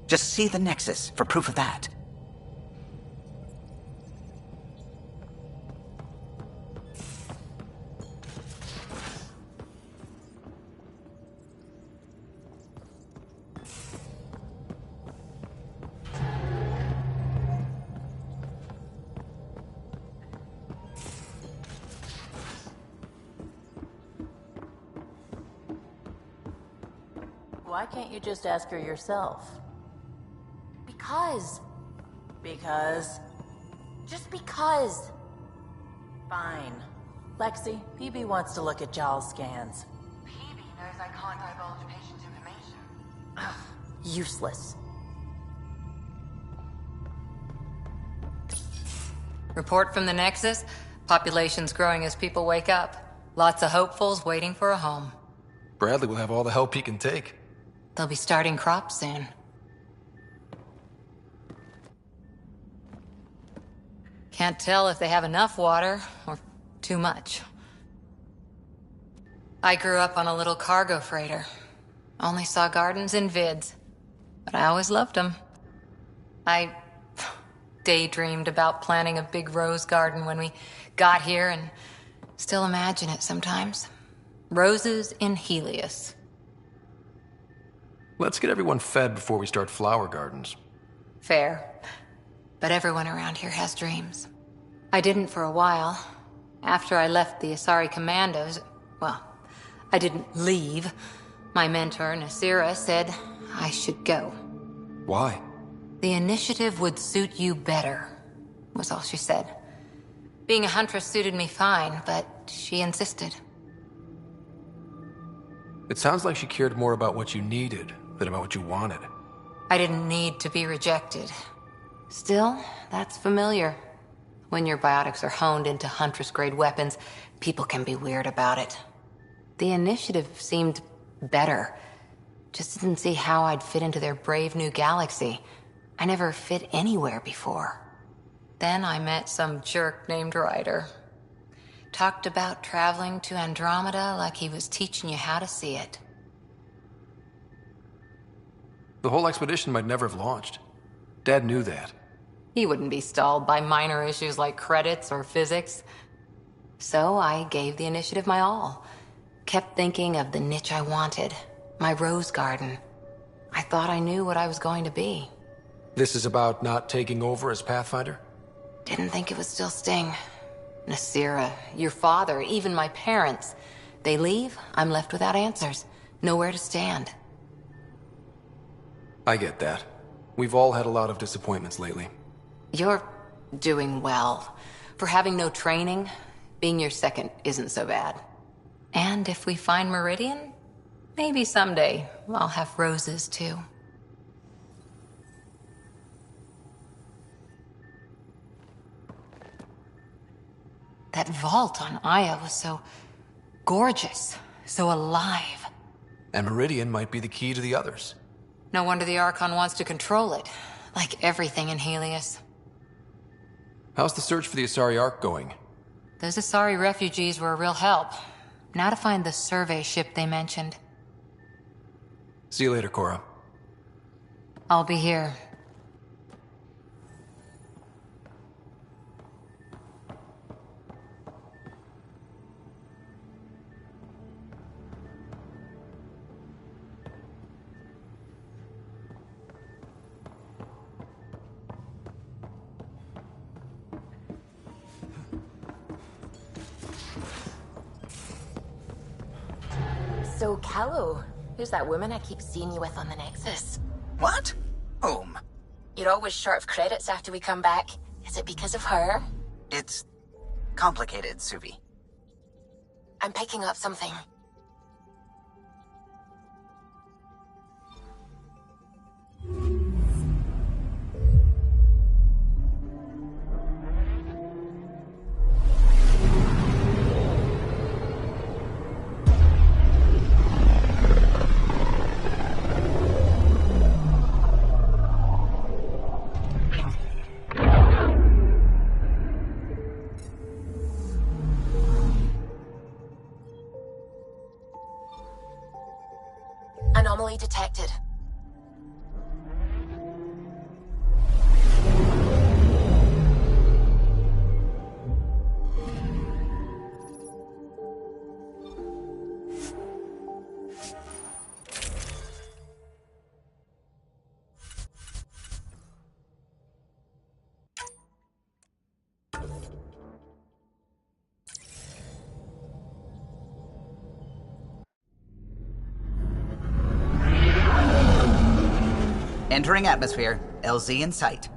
Speaker 12: Just see the Nexus for proof of that.
Speaker 9: Why can't you just ask her yourself?
Speaker 11: Because.
Speaker 9: Because?
Speaker 11: Just because.
Speaker 9: Fine. Lexi, PB wants to look at Giles' scans.
Speaker 11: PB knows I can't divulge patient information.
Speaker 9: Ugh, useless.
Speaker 16: Report from the Nexus. Population's growing as people wake up. Lots of hopefuls waiting for a home.
Speaker 2: Bradley will have all the help he can take.
Speaker 16: They'll be starting crops soon. Can't tell if they have enough water or too much. I grew up on a little cargo freighter. Only saw gardens in vids, but I always loved them. I daydreamed about planting a big rose garden when we got here and still imagine it sometimes. Roses in Helios.
Speaker 2: Let's get everyone fed before we start flower gardens.
Speaker 16: Fair. But everyone around here has dreams. I didn't for a while. After I left the Asari Commandos, well, I didn't leave. My mentor, Nasira, said I should go.
Speaker 2: Why?
Speaker 16: The initiative would suit you better, was all she said. Being a huntress suited me fine, but she insisted.
Speaker 2: It sounds like she cared more about what you needed than about what you wanted.
Speaker 16: I didn't need to be rejected. Still, that's familiar. When your biotics are honed into Huntress-grade weapons, people can be weird about it. The initiative seemed better. Just didn't see how I'd fit into their brave new galaxy. I never fit anywhere before. Then I met some jerk named Ryder. Talked about traveling to Andromeda like he was teaching you how to see it.
Speaker 2: The whole expedition might never have launched. Dad knew that.
Speaker 16: He wouldn't be stalled by minor issues like credits or physics. So I gave the initiative my all. Kept thinking of the niche I wanted. My rose garden. I thought I knew what I was going to be.
Speaker 2: This is about not taking over as Pathfinder?
Speaker 16: Didn't think it would still sting. Nasira, your father, even my parents. They leave, I'm left without answers. Nowhere to stand.
Speaker 2: I get that. We've all had a lot of disappointments lately.
Speaker 16: You're doing well. For having no training, being your second isn't so bad. And if we find Meridian, maybe someday I'll have roses too. That vault on Aya was so gorgeous, so alive.
Speaker 2: And Meridian might be the key to the others.
Speaker 16: No wonder the Archon wants to control it, like everything in Helios.
Speaker 2: How's the search for the Asari Ark going?
Speaker 16: Those Asari refugees were a real help. Now to find the survey ship they mentioned.
Speaker 2: See you later, Cora.
Speaker 16: I'll be here.
Speaker 15: So, Callow, who's that woman I keep seeing you with on the Nexus?
Speaker 12: What? Whom?
Speaker 15: You're always short of credits after we come back. Is it because of her?
Speaker 12: It's complicated, Suvi.
Speaker 15: I'm picking up something. Anomaly detected.
Speaker 12: Entering atmosphere. LZ in sight.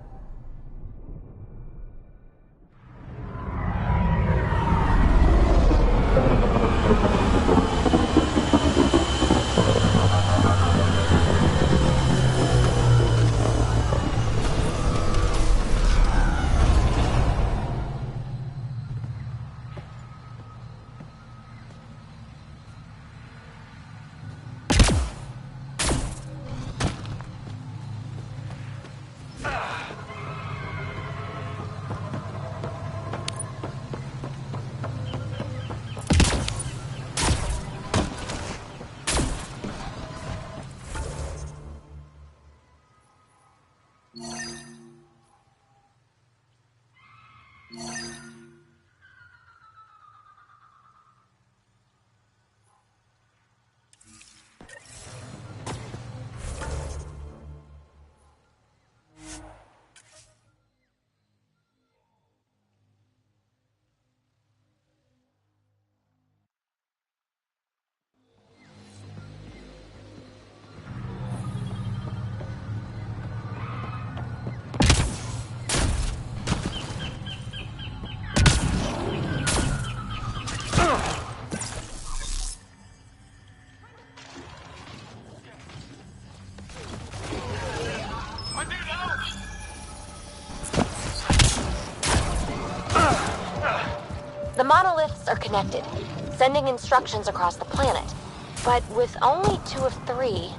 Speaker 15: The monoliths are connected, sending instructions across the planet. But with only 2 of 3,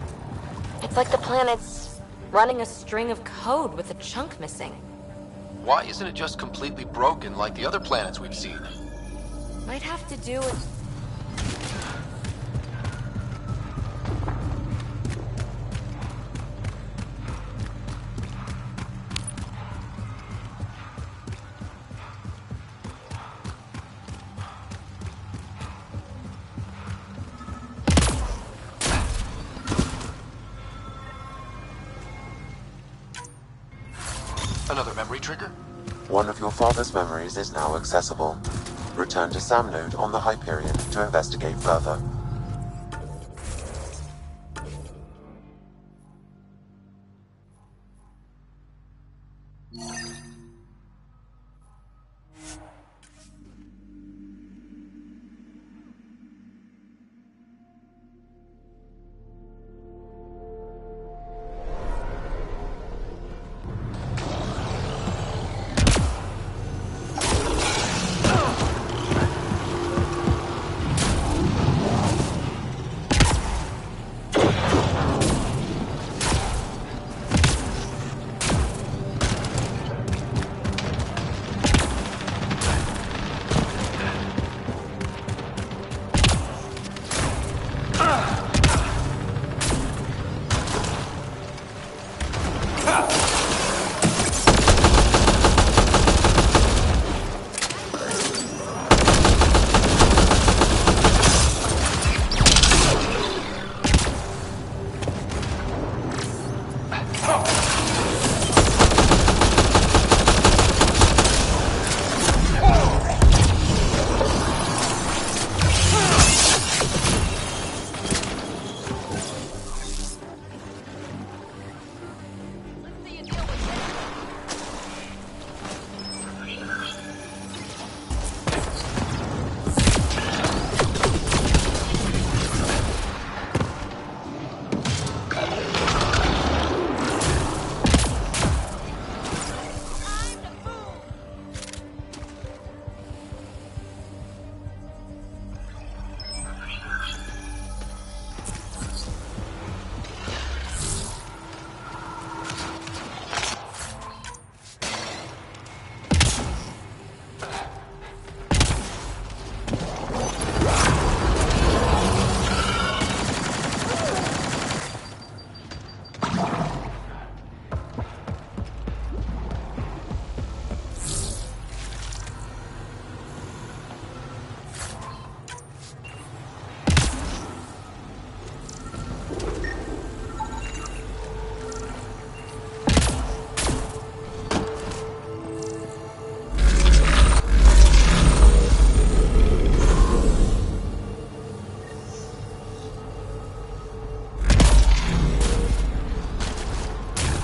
Speaker 15: it's like the planet's
Speaker 10: running a string of code with a chunk missing.
Speaker 2: Why isn't it just completely broken like the other planets we've seen?
Speaker 10: Might have to do with...
Speaker 2: Another memory trigger?
Speaker 3: One of your father's memories is now accessible. Return to Sam Node on the Hyperion to investigate further.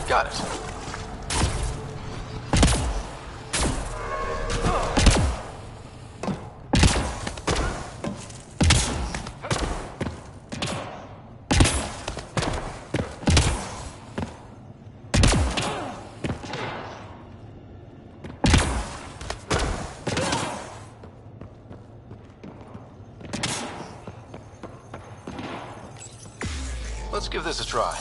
Speaker 2: Got it. Let's give this a try.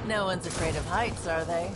Speaker 9: No one's afraid of heights, are they?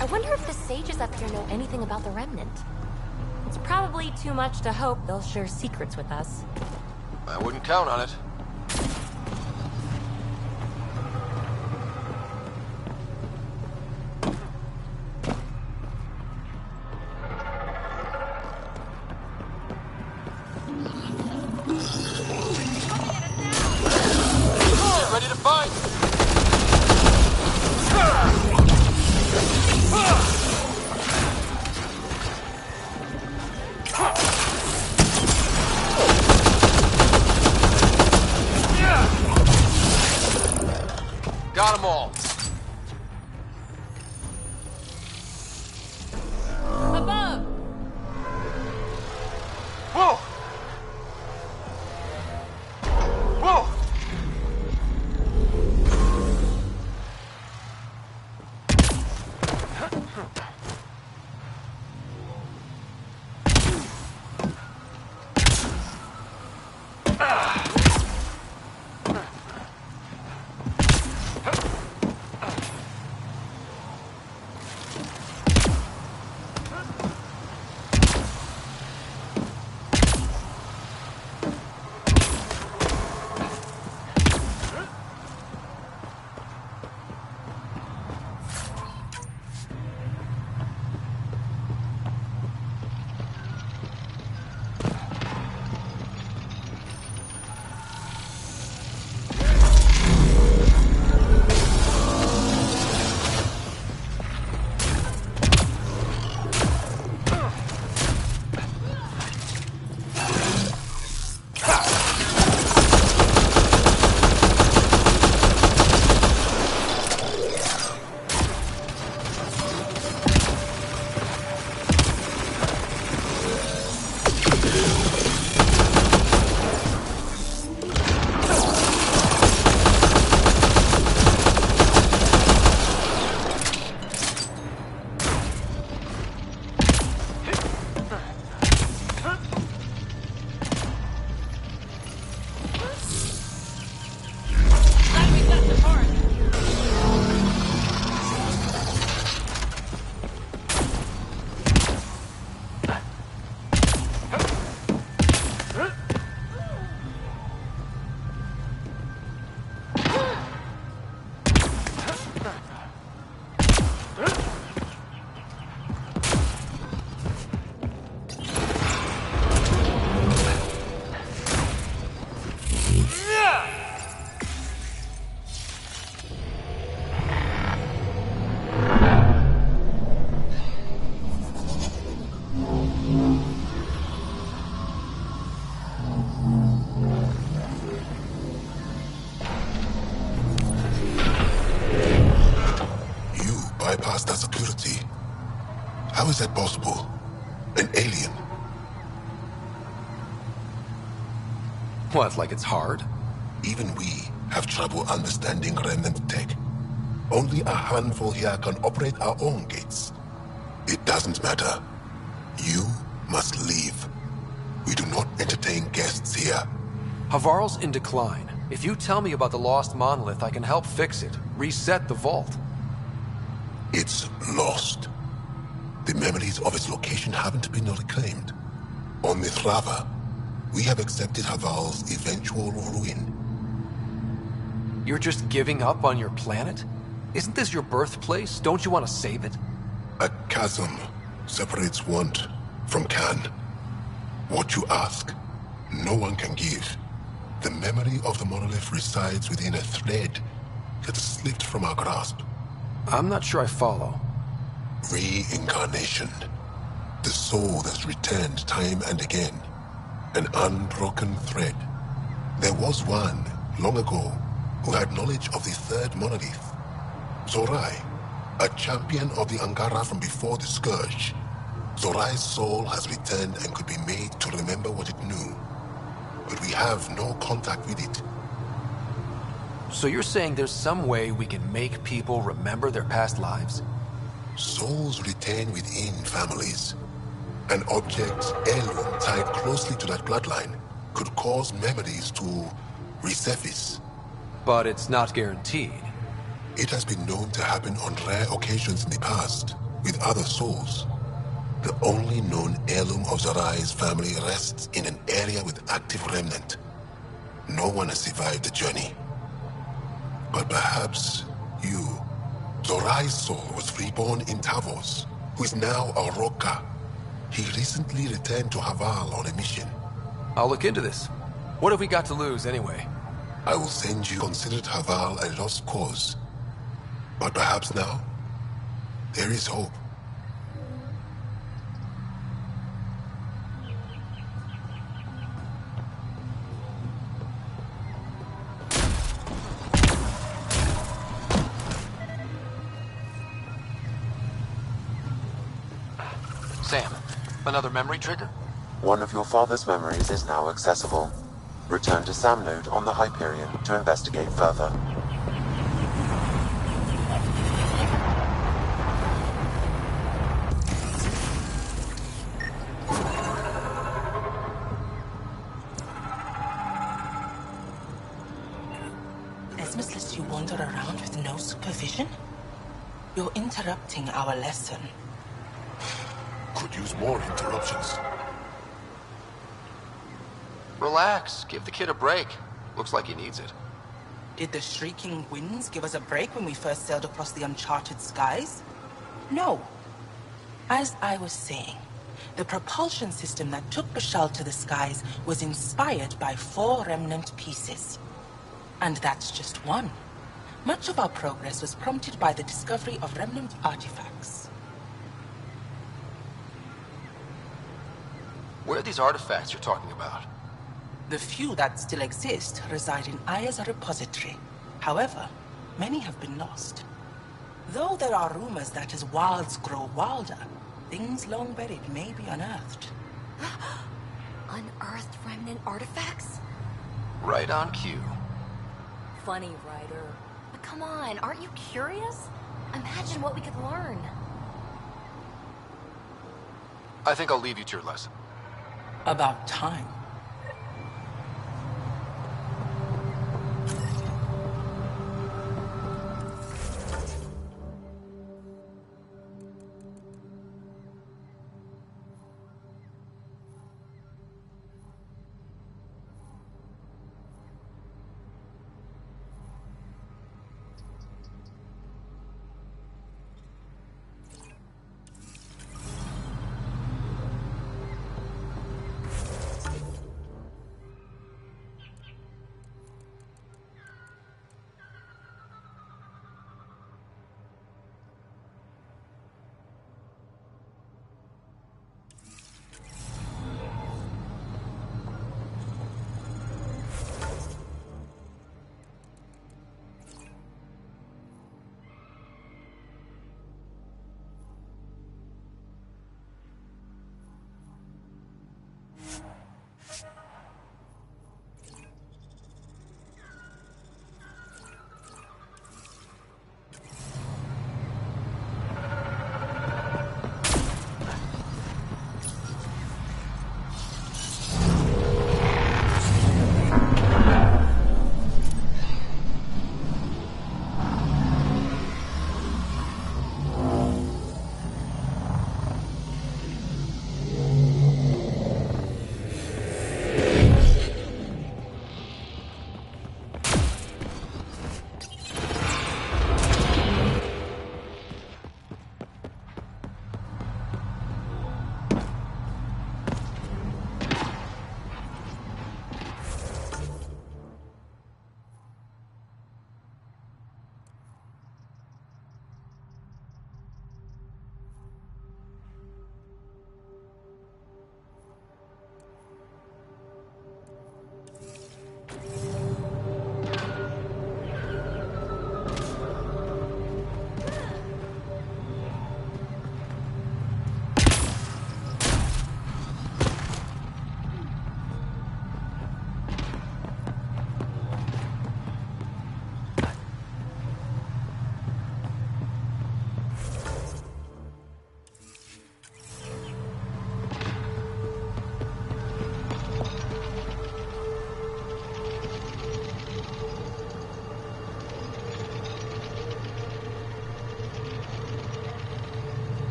Speaker 15: I wonder if the sages up here know anything about the Remnant. It's probably too much to hope they'll share secrets with us.
Speaker 2: I wouldn't count on it. Get ready to fight! Got them all.
Speaker 9: Above!
Speaker 2: Whoa! Whoa!
Speaker 4: Bypass that security. How is that possible? An alien?
Speaker 17: What, like it's hard?
Speaker 18: Even we have trouble understanding remnant tech. Only a handful here can operate our own gates. It doesn't matter. You must leave. We do not entertain guests here.
Speaker 17: Havarl's in decline. If you tell me about the lost monolith, I can help fix it. Reset the vault.
Speaker 18: It's lost. The memories of its location haven't been reclaimed. On Mithrava, we have accepted Havarl's eventual ruin.
Speaker 17: You're just giving up on your planet? Isn't this your birthplace? Don't you want to save it?
Speaker 18: A chasm separates want from can. What you ask, no one can give. The memory of the monolith resides within a thread that slipped from our grasp.
Speaker 17: I'm not sure I follow.
Speaker 18: Reincarnation. The soul that's returned time and again. An unbroken thread. There was one, long ago, who had knowledge of the third monolith. Zorai, a champion of the Angara from before the Scourge. Zorai's soul has returned and could be made to remember what it knew. But we have no contact with it.
Speaker 17: So you're saying there's some way we can make people remember their past lives?
Speaker 18: Souls retain within families. An object, heirloom tied closely to that bloodline could cause memories to resurface.
Speaker 17: But it's not guaranteed.
Speaker 18: It has been known to happen on rare occasions in the past, with other souls. The only known heirloom of Zorai's family rests in an area with active remnant. No one has survived the journey. But perhaps you. Zorai's soul was reborn in Tavos, who is now a Roka. He recently returned to Havarl on a mission.
Speaker 17: I'll look into this. What have we got to lose, anyway?
Speaker 18: I will send you. Considered Havarl a lost cause. But perhaps now, there is hope.
Speaker 2: Sam, another memory trigger?
Speaker 3: One of your father's memories is now accessible. Return to Sam Node on the Hyperion to investigate further.
Speaker 13: Esmus lets you wander around with no supervision? You're interrupting our lesson.
Speaker 18: Could use more interruptions.
Speaker 2: Relax. Give the kid a break. Looks like he needs it.
Speaker 13: Did the shrieking winds give us a break when we first sailed across the uncharted skies? No. As I was saying, the propulsion system that took Bashal to the skies was inspired by 4 remnant pieces. And that's just one. Much of our progress was prompted by the discovery of remnant artifacts.
Speaker 2: Where are these artifacts you're talking about?
Speaker 13: The few that still exist reside in Aya's repository. However, many have been lost. Though there are rumors that as wilds grow wilder, things long buried may be unearthed.
Speaker 10: Unearthed remnant artifacts?
Speaker 2: Right on cue.
Speaker 10: Funny, Ryder. But come on, aren't you curious? Imagine what we could learn.
Speaker 2: I think I'll leave you to your lesson.
Speaker 13: About time.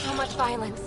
Speaker 15: So much violence.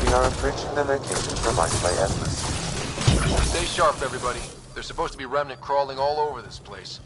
Speaker 3: We are approaching the location provided by Atlas.
Speaker 2: Stay sharp, everybody. There's supposed to be remnant crawling all over this place.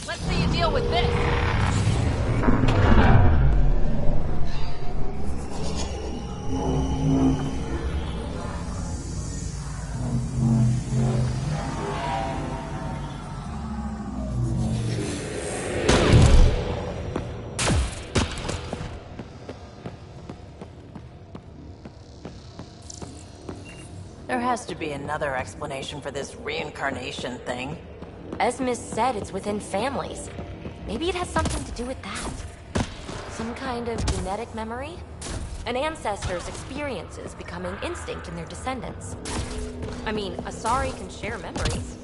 Speaker 9: Let's see you deal with this. There has to be another explanation for this reincarnation thing.
Speaker 15: As Miss said, it's within families. Maybe it has something to do with that. Some kind of genetic memory? An ancestor's experiences becoming instinct in their descendants. I mean, Asari can share memories.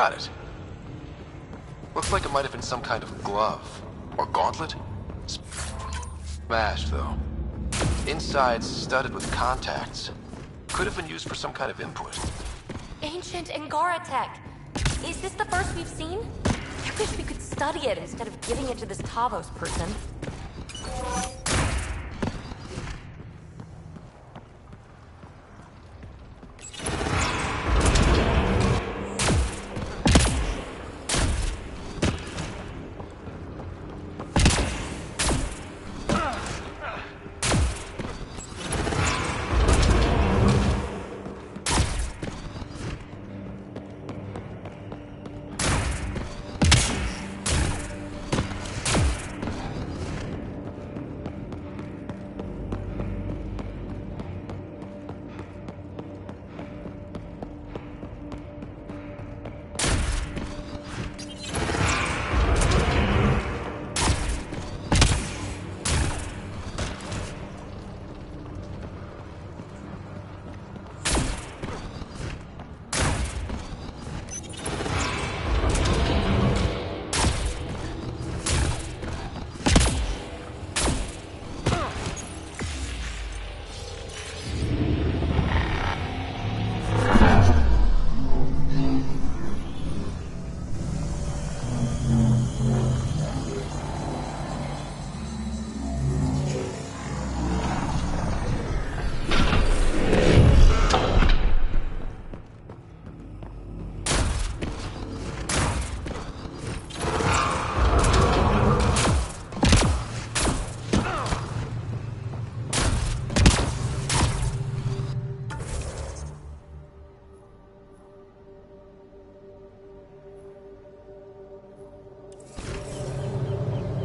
Speaker 2: Got it. Looks like it might have been some kind of glove. Or gauntlet? Smashed, though. Inside's studded with contacts. Could have been used for some kind of input.
Speaker 15: Ancient Angara tech. Is this the first we've seen? I wish we could study it instead of giving it to this Tavos person.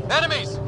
Speaker 2: Enemies!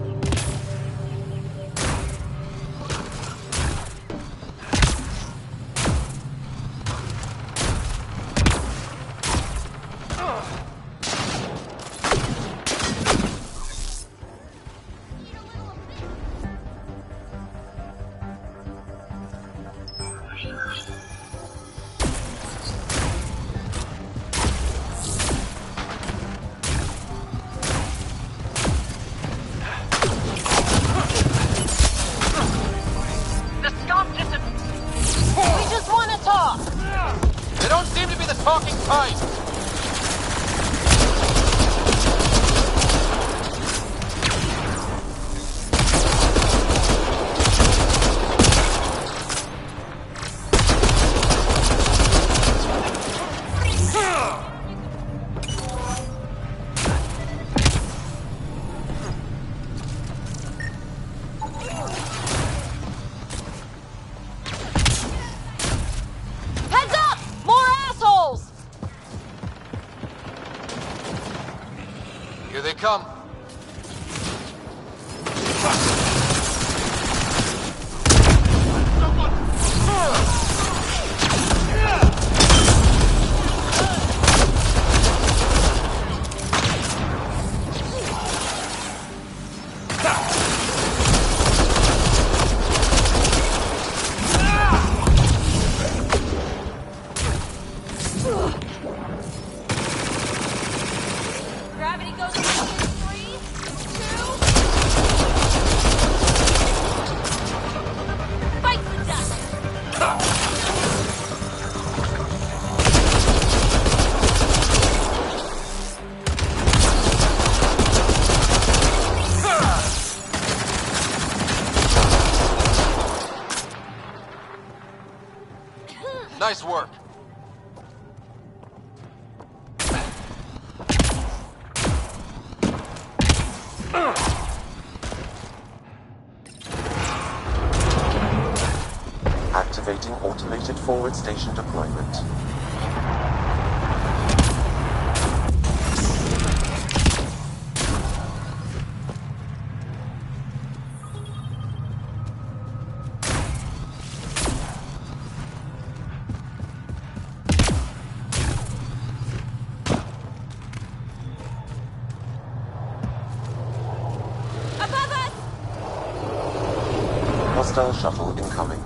Speaker 2: They don't seem to be the talking type. Here they come.
Speaker 15: Gravity goes in 3, 2. Fight the dust.
Speaker 2: Nice work.
Speaker 3: Activating automated forward station deployment.
Speaker 15: Above us!
Speaker 3: Hostile shuttle incoming.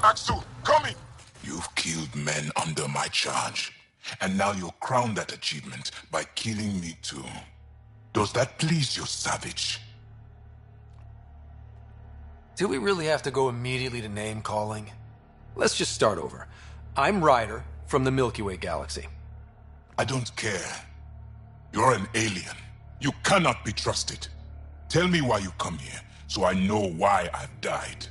Speaker 18: Axel, coming! You've killed men under my charge. And now you'll crown that achievement by killing me too. Does that please you, savage?
Speaker 17: Do we really have to go immediately to name-calling? Let's just start over. I'm Ryder from the Milky Way galaxy.
Speaker 18: I don't care. You're an alien. You cannot be trusted. Tell me why you come here, so I know why I've died.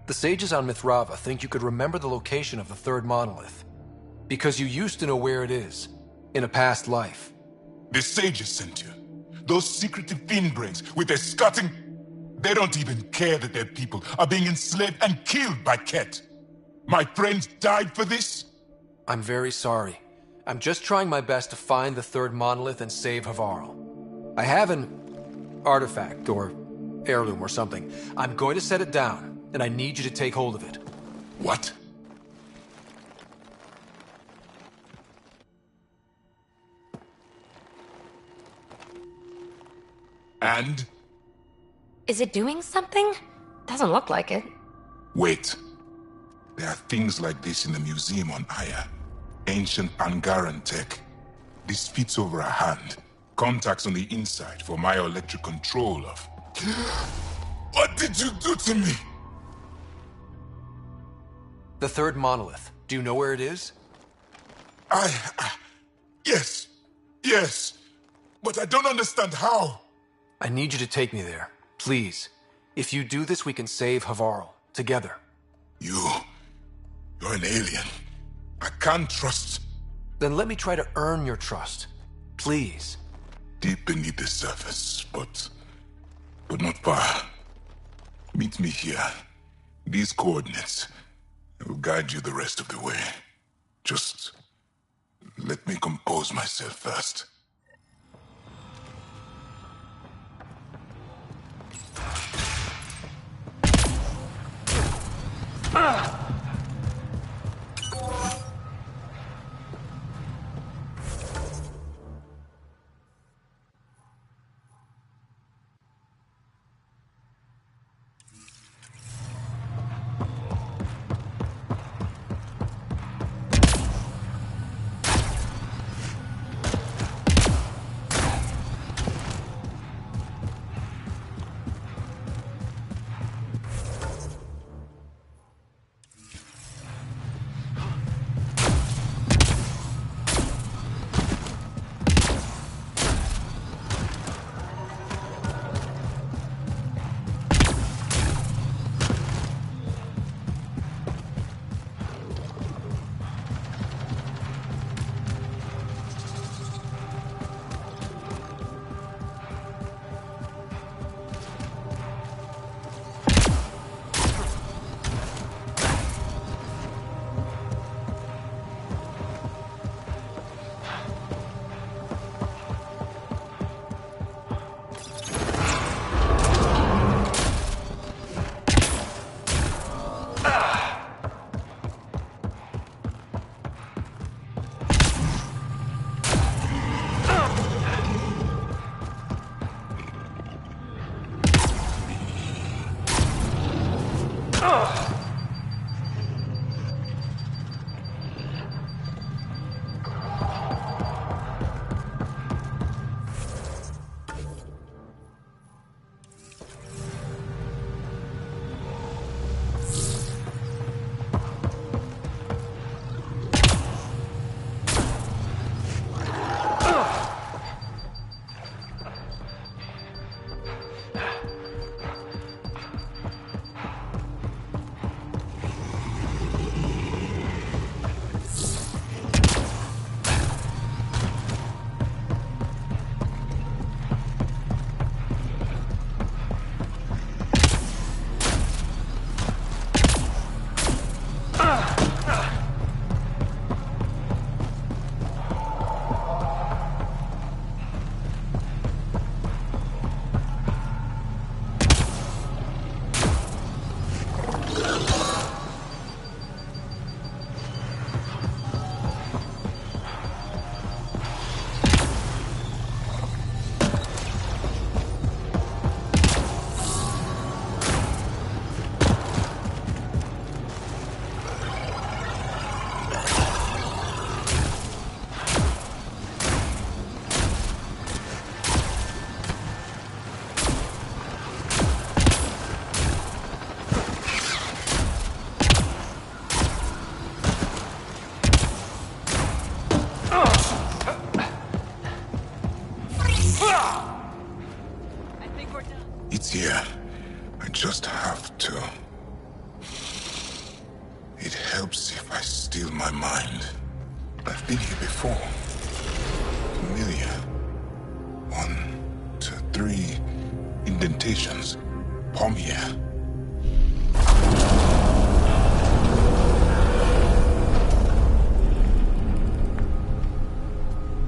Speaker 17: The sages on Mithrava think you could remember the location of the third monolith. Because you used to know where it is, in a past life.
Speaker 18: The sages sent you. Those secretive fiend-brains with their scutting... They don't even care that their people are being enslaved and killed by Ket. My friends died for this?
Speaker 17: I'm very sorry. I'm just trying my best to find the third monolith and save Havarl. I have an artifact, or heirloom or something. I'm going to set it down, and I need you to take hold of it.
Speaker 18: What? And?
Speaker 15: Is it doing something? Doesn't look like it.
Speaker 18: Wait. There are things like this in the museum on Aya. Ancient Angaran tech. This fits over a hand. Contacts on the inside for myoelectric control of... What did you do to me?
Speaker 17: The third monolith. Do you know where it is?
Speaker 18: Yes. Yes. But I don't understand how.
Speaker 17: I need you to take me there. Please. If you do this, we can save Havarl. Together.
Speaker 18: You're an alien. I can't trust...
Speaker 17: Then let me try to earn your trust. Please.
Speaker 18: Deep beneath the surface, but not far. Meet me here. These coordinates. I will guide you the rest of the way. Just let me compose myself first. It's here. I just have to. It helps if I steal my mind. I've been here before. Familiar. 1, 2, 3 indentations. Palm here.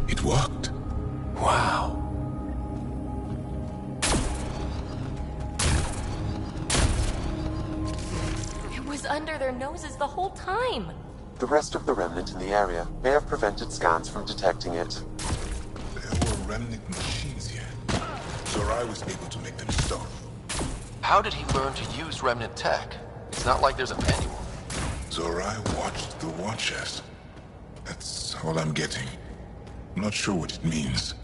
Speaker 18: It worked.
Speaker 6: Wow.
Speaker 15: It was under their noses the whole time.
Speaker 3: The rest of the remnant in the area may have prevented scans from detecting it.
Speaker 18: There were remnant machines here. Zorai was able to make them stop.
Speaker 2: How did he learn to use remnant tech? It's not like there's a manual.
Speaker 18: Zorai watched the Watchers. That's all I'm getting. I'm not sure what it means.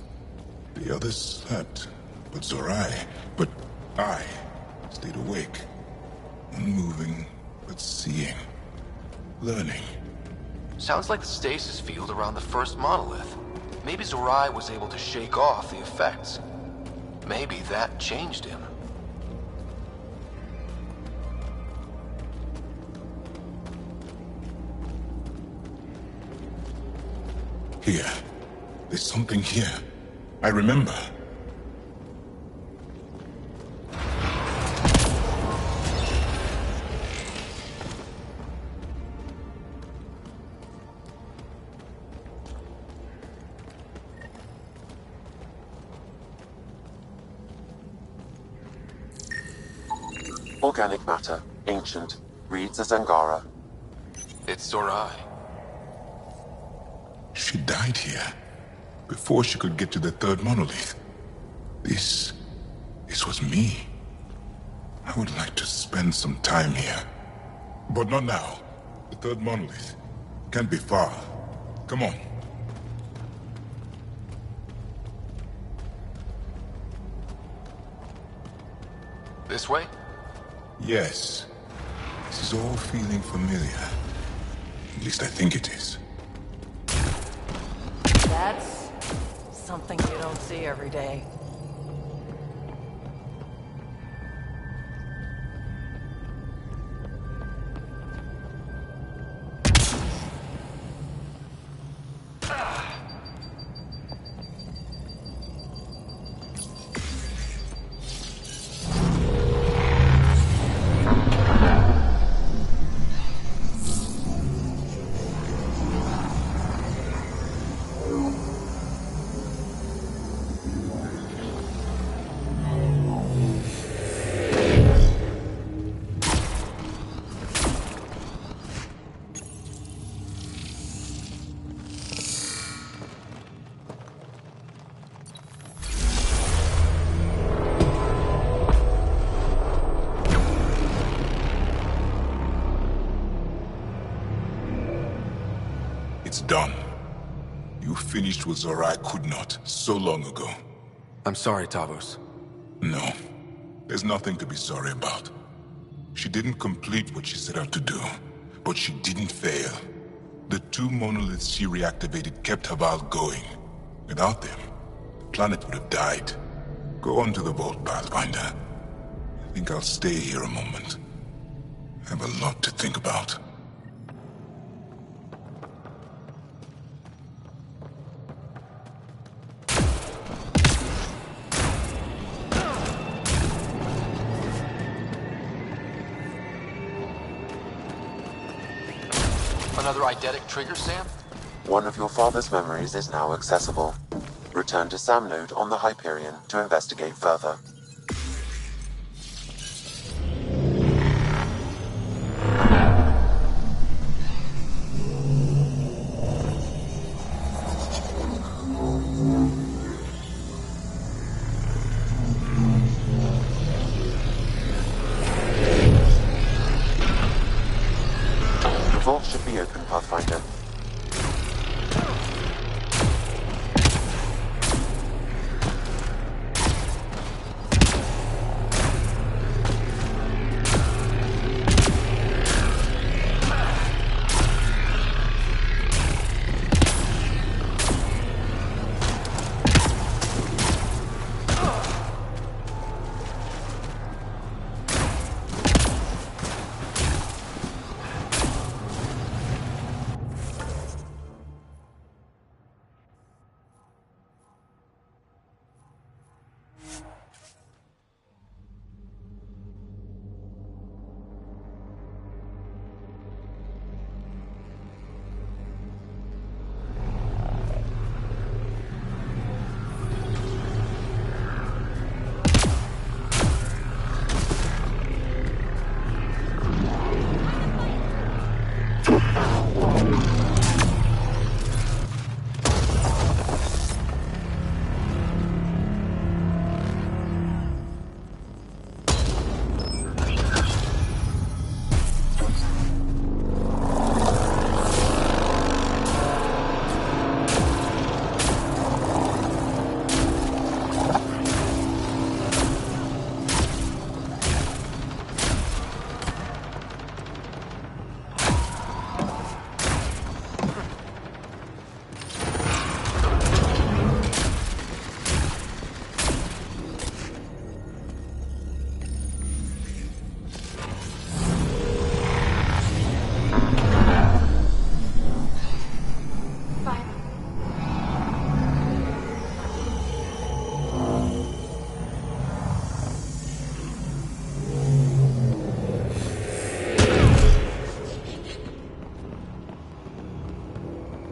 Speaker 18: The others slept, but I stayed awake. Unmoving, but seeing. Learning.
Speaker 2: Sounds like the stasis field around the first monolith. Maybe Zorai was able to shake off the effects. Maybe that changed him.
Speaker 18: Here. There's something here. I remember.
Speaker 3: Organic matter, ancient, reads as Angara.
Speaker 2: It's Zorai.
Speaker 18: She died here. Before she could get to the third monolith. This was me. I would like to spend some time here. But not now. The third monolith. Can't be far. Come on.
Speaker 2: This way?
Speaker 18: Yes. This is all feeling familiar. At least I think it is.
Speaker 9: That's something you don't see every day.
Speaker 7: done. You finished what Zorai could not so long ago.
Speaker 17: I'm sorry, Tavos.
Speaker 7: No, there's nothing to be sorry about. She didn't complete what she set out to do, but she didn't fail. The 2 monoliths she reactivated kept Haval going. Without them, the planet would have died. Go on to the vault, Pathfinder. I think I'll stay here a moment. I have a lot to think about.
Speaker 2: Another eidetic trigger, Sam?
Speaker 3: One of your father's memories is now accessible. Return to Sam Node on the Hyperion to investigate further. The vault should be open, Pathfinder.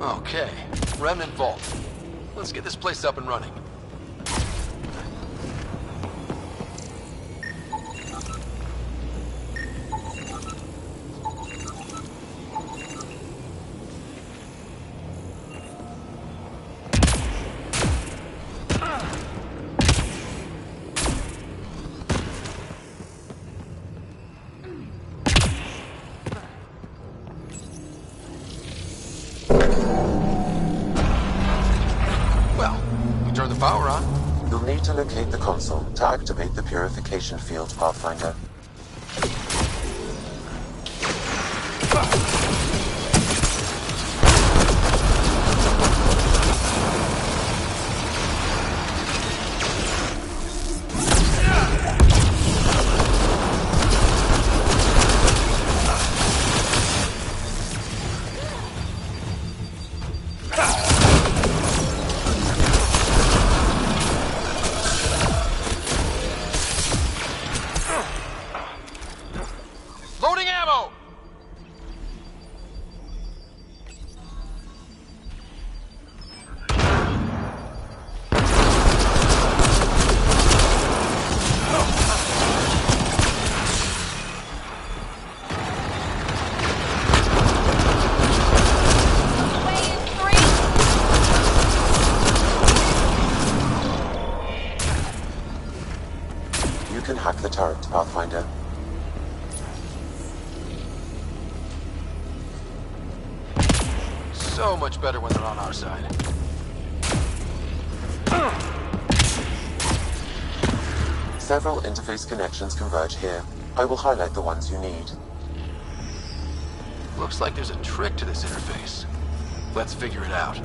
Speaker 2: Okay, Remnant Vault. Let's get this place up and running. Turn the power on.
Speaker 3: You'll need to locate the console to activate the purification field, Pathfinder.
Speaker 2: Loading ammo!
Speaker 3: You can hack the turret, Pathfinder.
Speaker 17: so much better when they're on our side.
Speaker 3: Several interface connections converge here. I will highlight the ones you need.
Speaker 17: Looks like there's a trick to this interface. Let's figure it out.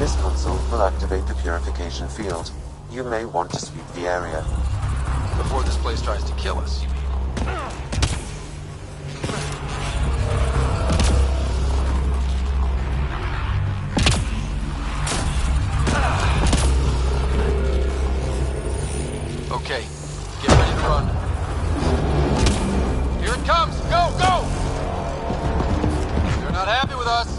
Speaker 3: This console will activate the purification field. You may want to sweep the area.
Speaker 17: Before this place tries to kill us, you mean? Okay, get ready to run. Here it comes! Go, go! They're not happy with us.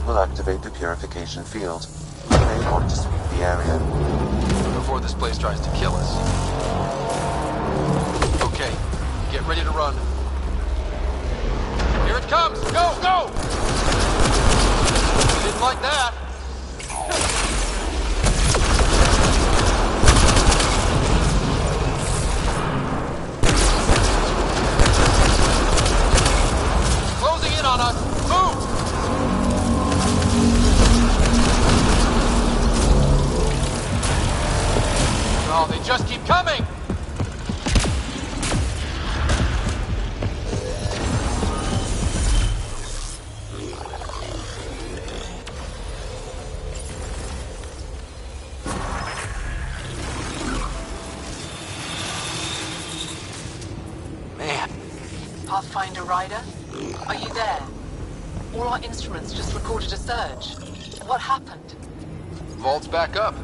Speaker 3: Will activate the purification field. You may want to sweep the area.
Speaker 17: Before this place tries to kill us. Okay, get ready to run. Here it comes! Go, go! Didn't like that. Closing in on us! Move! Oh, they just keep coming! Man.
Speaker 5: Pathfinder Rider,
Speaker 9: Are you there? All our instruments just recorded a surge. What happened?
Speaker 2: Vault's back up.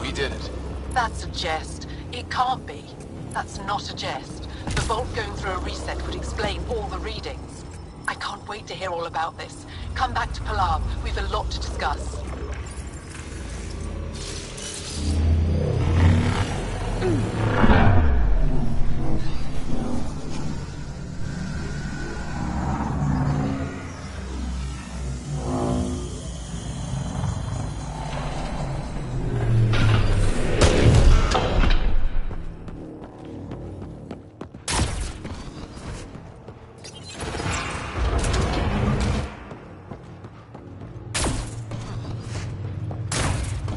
Speaker 2: We did it.
Speaker 9: That's a jest. It can't be. That's not a jest. The vault going through a reset would explain all the readings. I can't wait to hear all about this. Come back to Palam. We've a lot to discuss.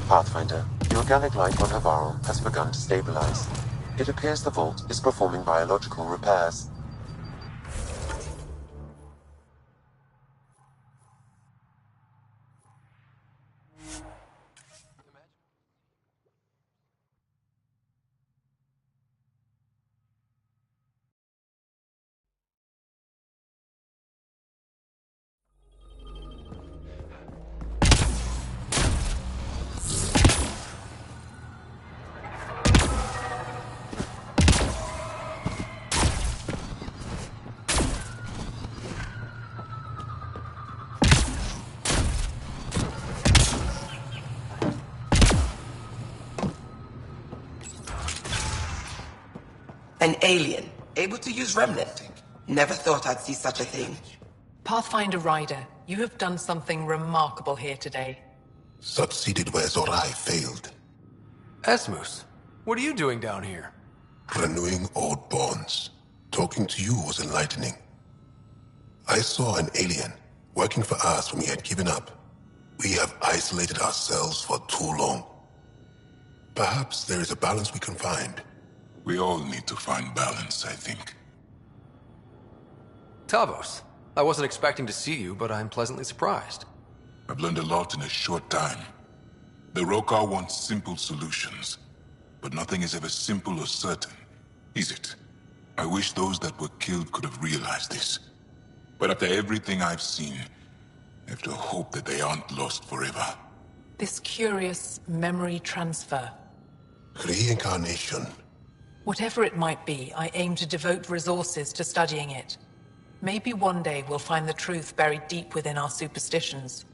Speaker 3: Pathfinder, the organic life on Havarl has begun to stabilize. It appears the vault is performing biological repairs.
Speaker 19: An alien, able to use Remnant. Never thought I'd see such a thing.
Speaker 9: Pathfinder Ryder, you have done something remarkable here today.
Speaker 18: Succeeded where Zorai failed.
Speaker 17: Esmus, what are you doing down here?
Speaker 18: Renewing old bonds. Talking to you was enlightening. I saw an alien working for us when we had given up. We have isolated ourselves for too long. Perhaps there is a balance we can find.
Speaker 7: We all need to find balance, I think.
Speaker 17: Tavos, I wasn't expecting to see you, but I'm pleasantly surprised.
Speaker 7: I've learned a lot in a short time. The Rokar want simple solutions, but nothing is ever simple or certain, is it? I wish those that were killed could have realized this. But after everything I've seen, I have to hope that they aren't lost forever.
Speaker 9: This curious memory transfer.
Speaker 18: Reincarnation.
Speaker 9: Whatever it might be, I aim to devote resources to studying it. Maybe one day we'll find the truth buried deep within our superstitions.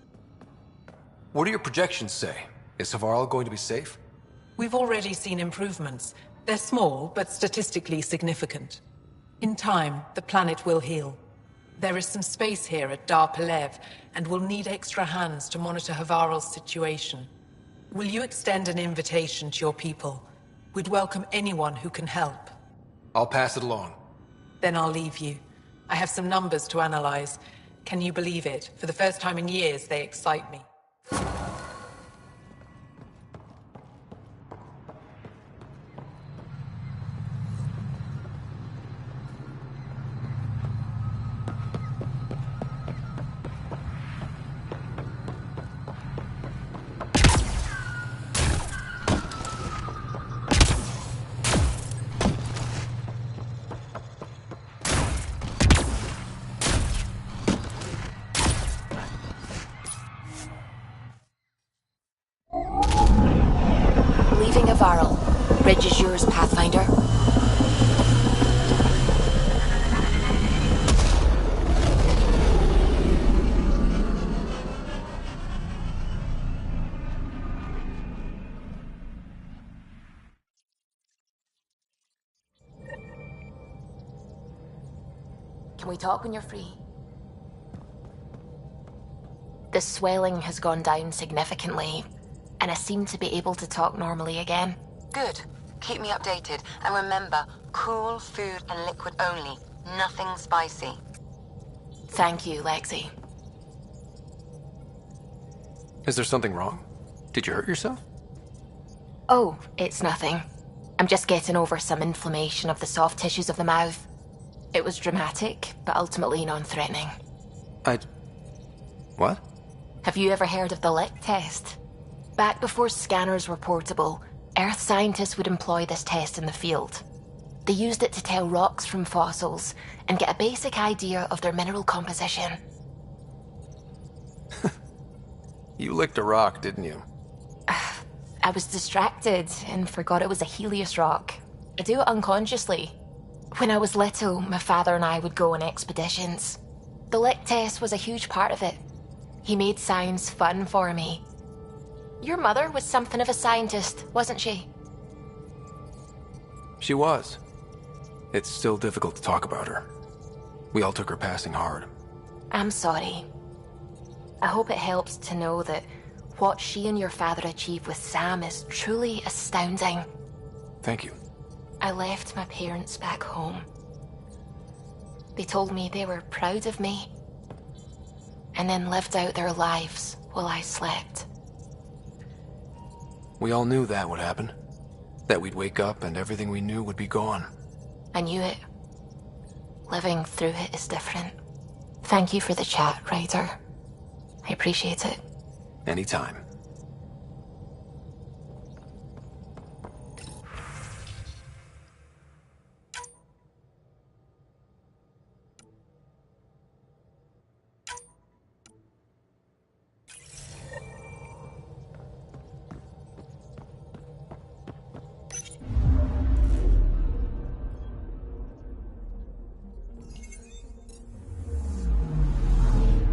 Speaker 17: What do your projections say? Is Havarl going to be safe?
Speaker 9: We've already seen improvements. They're small, but statistically significant. In time, the planet will heal. There is some space here at Dar Pelev, and we'll need extra hands to monitor Havarl's situation. Will you extend an invitation to your people? We'd welcome anyone who can help.
Speaker 17: I'll pass it along.
Speaker 9: Then I'll leave you. I have some numbers to analyze. Can you believe it? For the first time in years, they excite me.
Speaker 15: Havarl. Bridge is yours, Pathfinder. Can we talk when you're free? The swelling has gone down significantly, and I seem to be able to talk normally again.
Speaker 11: Good. Keep me updated. And remember, cool food and liquid only. Nothing spicy.
Speaker 15: Thank you, Lexi.
Speaker 17: Is there something wrong? Did you hurt yourself?
Speaker 15: Oh, it's nothing. I'm just getting over some inflammation of the soft tissues of the mouth. It was dramatic, but ultimately non-threatening.
Speaker 17: What?
Speaker 15: Have you ever heard of the lick test? Back before scanners were portable, Earth scientists would employ this test in the field. They used it to tell rocks from fossils and get a basic idea of their mineral composition.
Speaker 17: You licked a rock, didn't you?
Speaker 15: I was distracted and forgot it was a Helios rock. I do it unconsciously. When I was little, my father and I would go on expeditions. The lick test was a huge part of it. He made science fun for me. Your mother was something of a scientist, wasn't she?
Speaker 17: She was. It's still difficult to talk about her. We all took her passing hard.
Speaker 15: I'm sorry. I hope it helps to know that what she and your father achieved with Sam is truly astounding.
Speaker 17: Thank you.
Speaker 15: I left my parents back home. They told me they were proud of me, and then lived out their lives while I slept.
Speaker 17: We all knew that would happen. That we'd wake up and everything we knew would be gone.
Speaker 15: I knew it. Living through it is different. Thank you for the chat, Ryder. I appreciate it.
Speaker 17: Anytime.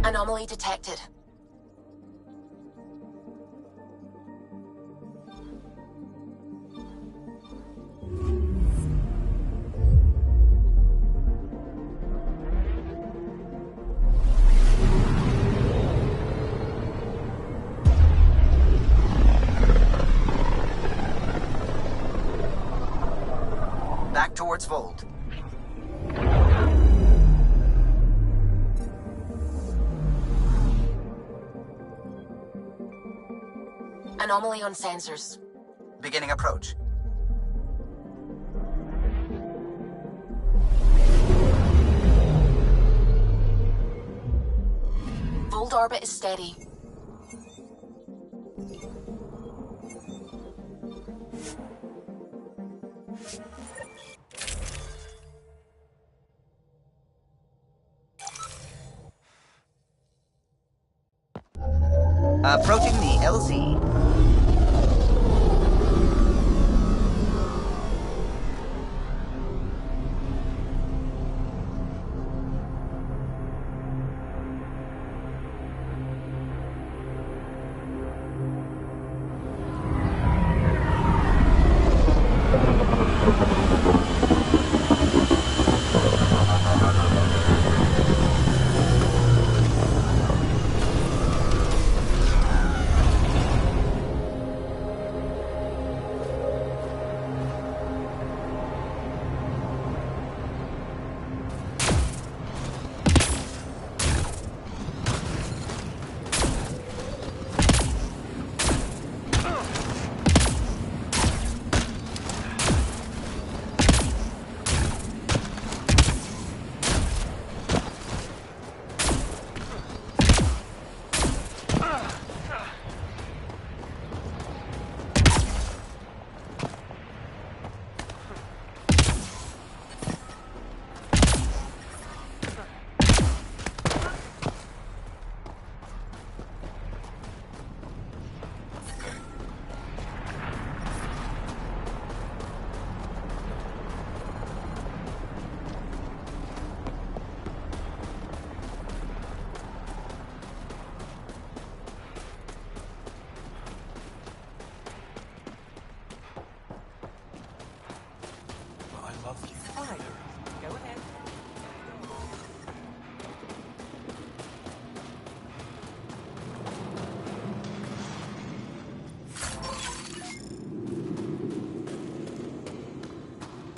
Speaker 15: Anomaly detected.
Speaker 12: Back towards Vold.
Speaker 15: Anomaly on sensors.
Speaker 12: Beginning approach.
Speaker 15: Vold orbit is steady.
Speaker 12: Approaching the LZ.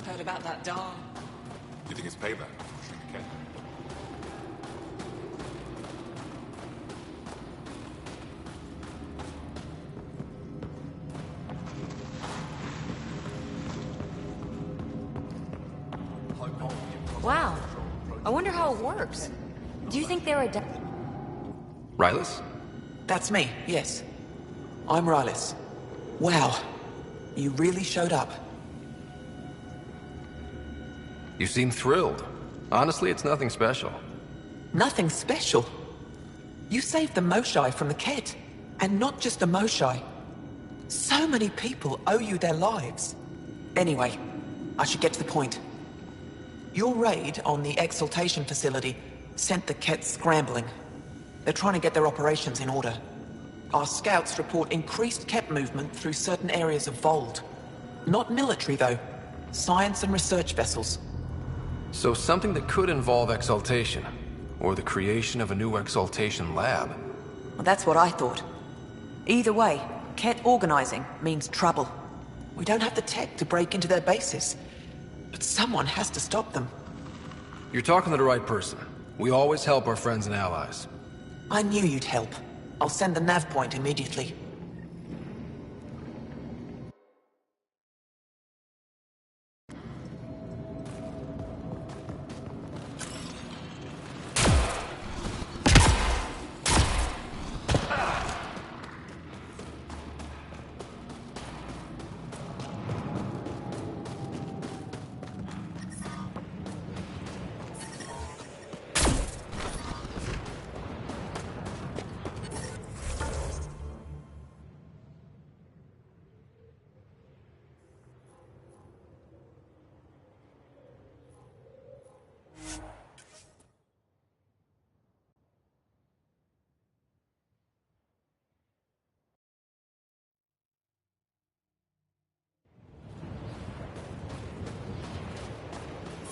Speaker 5: Heard about that doll.
Speaker 7: You think it's payback? Okay.
Speaker 15: Wow. I wonder how it works. Do you think they're a...
Speaker 17: Rylus?
Speaker 1: That's me, yes. I'm Rylus. Wow. You really showed up.
Speaker 17: You seem thrilled. Honestly, it's nothing special.
Speaker 1: Nothing special? You saved the Moshai from the Ket. And not just the Moshai. So many people owe you their lives. Anyway, I should get to the point. Your raid on the exaltation facility sent the Ket scrambling. They're trying to get their operations in order. Our scouts report increased Ket movement through certain areas of Vold. Not military, though. Science and research vessels.
Speaker 17: So something that could involve exaltation, or the creation of a new exaltation lab.
Speaker 1: Well, that's what I thought. Either way, Ket organizing means trouble. We don't have the tech to break into their bases, but someone has to stop them.
Speaker 17: You're talking to the right person. We always help our friends and allies.
Speaker 1: I knew you'd help. I'll send the nav point immediately.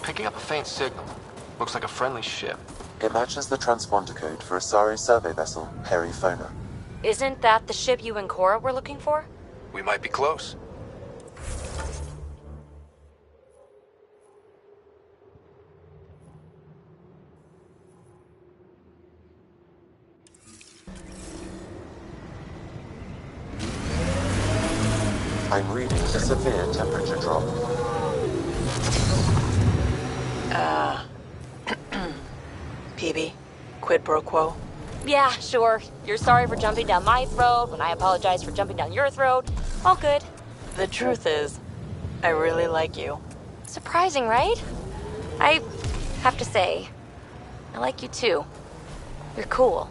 Speaker 2: Picking up a faint signal. Looks like a friendly ship.
Speaker 3: It matches the transponder code for a Asari survey vessel, Perifona.
Speaker 15: Isn't that the ship you and Cora were looking for?
Speaker 2: We might be close.
Speaker 3: I'm reading a severe temperature drop.
Speaker 5: PB, quid pro quo.
Speaker 15: Yeah, sure. You're sorry for jumping down my throat when I apologize for jumping down your throat. All good.
Speaker 5: The truth is, I really like you.
Speaker 15: Surprising, right? I have to say, I like you too. You're cool.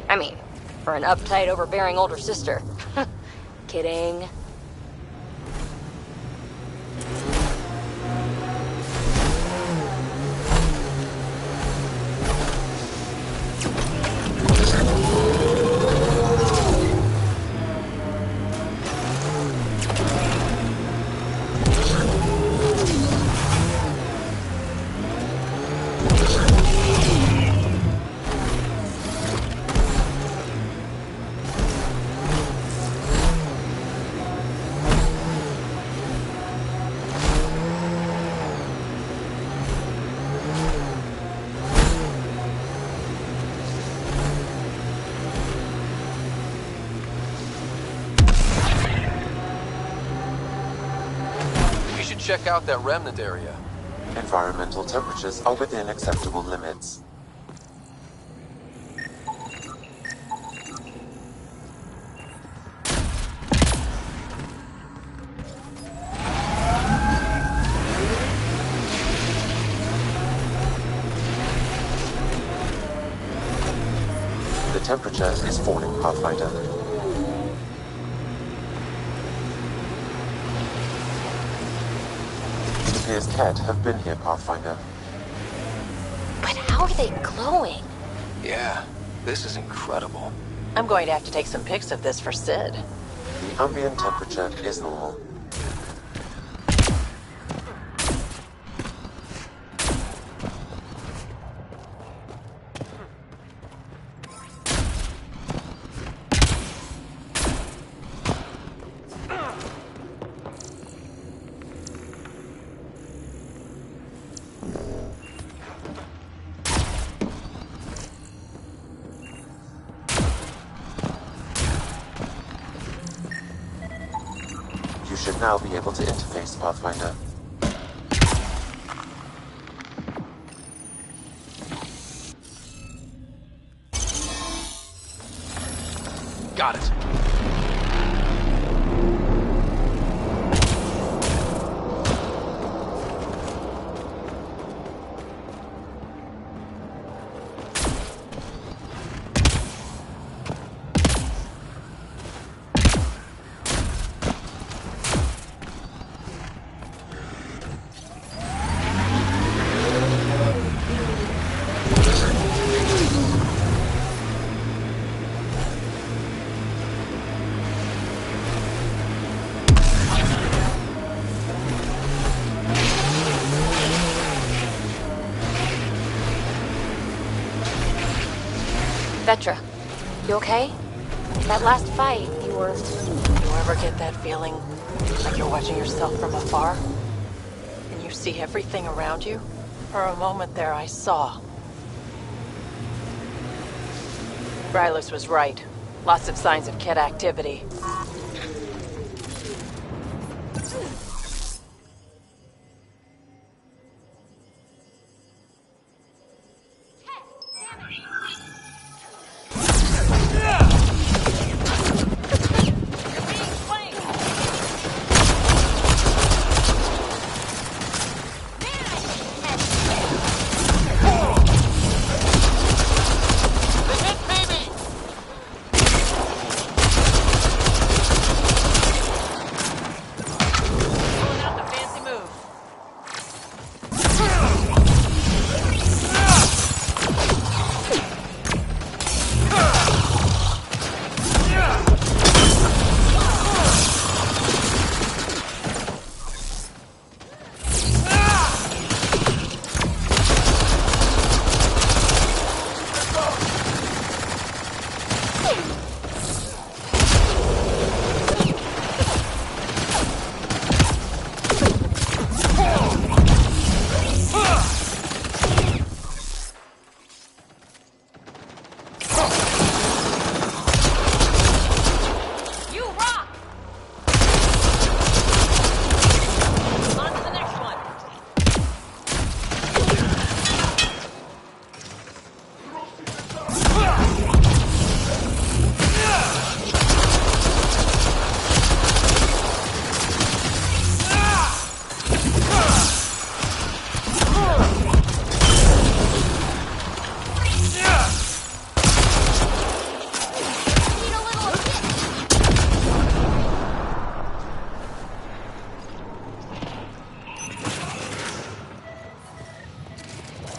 Speaker 15: I mean, for an uptight, overbearing older sister. Kidding.
Speaker 17: Check out that remnant area.
Speaker 3: Environmental temperatures are within acceptable limits. The temperature is falling, Pathfinder. His Ket have been here, Pathfinder.
Speaker 15: But how are they glowing?
Speaker 2: Yeah, this is incredible.
Speaker 5: I'm going to have to take some pics of this for Sid.
Speaker 3: The ambient temperature is normal. You should now be able to interface, Pathfinder.
Speaker 2: Got it.
Speaker 15: Vetra, you okay? That last fight, you were...
Speaker 9: You ever get that feeling like you're watching yourself from afar? And you see everything around you? For a moment there, I saw. Rylas was right. Lots of signs of Ket activity.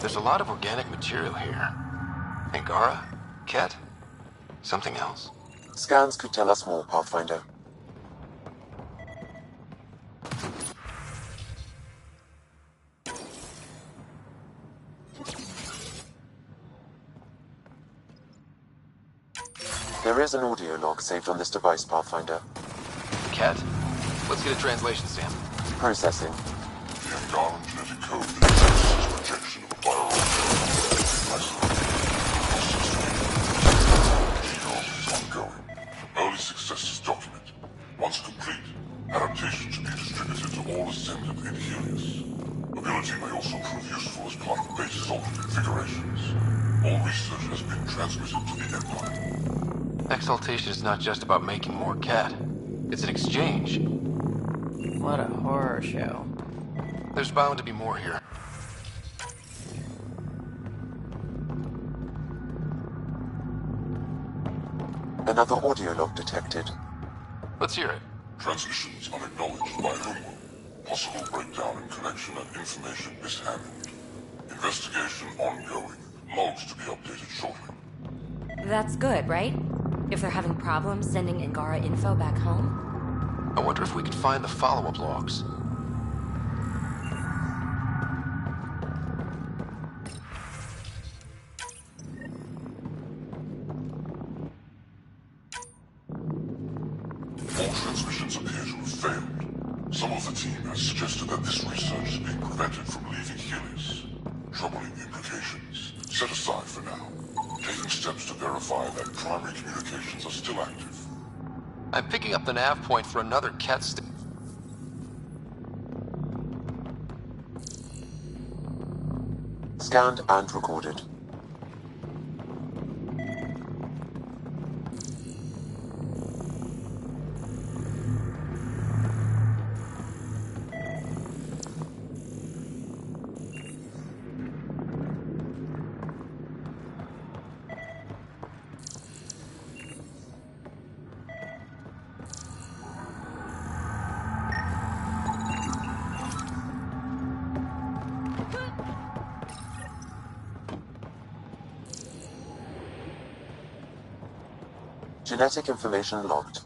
Speaker 2: There's a lot of organic material here. Angara? Ket? Something else?
Speaker 3: Scans could tell us more, Pathfinder. There is an audio log saved on this device, Pathfinder.
Speaker 2: Ket? Let's get a translation, Sam.
Speaker 3: Processing.
Speaker 4: The Angaran genetic code is projection of a bioreactor. Genome is ongoing. Early successes documented. Once complete, adaptation should be distributed to all ascendant in Helios. Ability may also prove useful as part of the base's alternate configurations. All research has been transmitted to the Empire.
Speaker 2: Exaltation is not just about making more Ket. It's an exchange.
Speaker 9: What a horror show.
Speaker 2: There's bound to be more here.
Speaker 3: Another audio log detected.
Speaker 2: Let's hear it.
Speaker 4: Transmissions unacknowledged by Homeworld. Possible breakdown in connection and information mishandled. Investigation ongoing. Logs to be updated shortly.
Speaker 15: That's good, right? If they're having problems sending Angara info back home?
Speaker 2: I wonder if we could find the follow-up logs.
Speaker 4: All transmissions appear to have failed. Some of the team has suggested that this research is being prevented from leaving Helios. Troubling implications. Set aside for now. Taking steps to verify that primary communications are still active.
Speaker 2: I'm picking up the nav point for another Ket
Speaker 3: Scanned and recorded. Genetic information logged.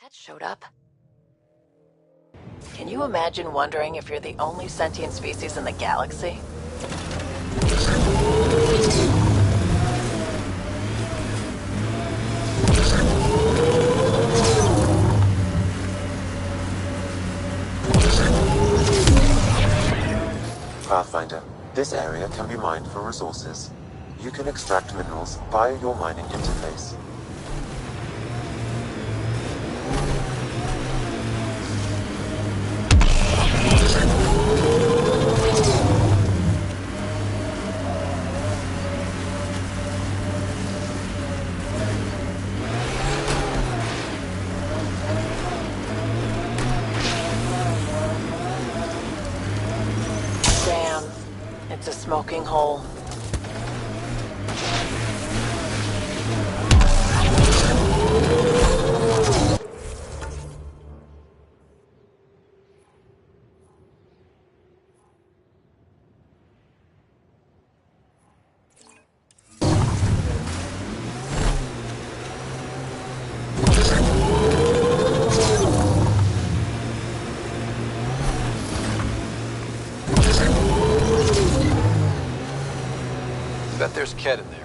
Speaker 5: Cat showed up. Can you imagine wondering if you're the only sentient species in the galaxy?
Speaker 3: Pathfinder, this area can be mined for resources. You can extract minerals via your mining interface.
Speaker 5: Damn, it's a smoking hole.
Speaker 2: Bet there's Ket in there.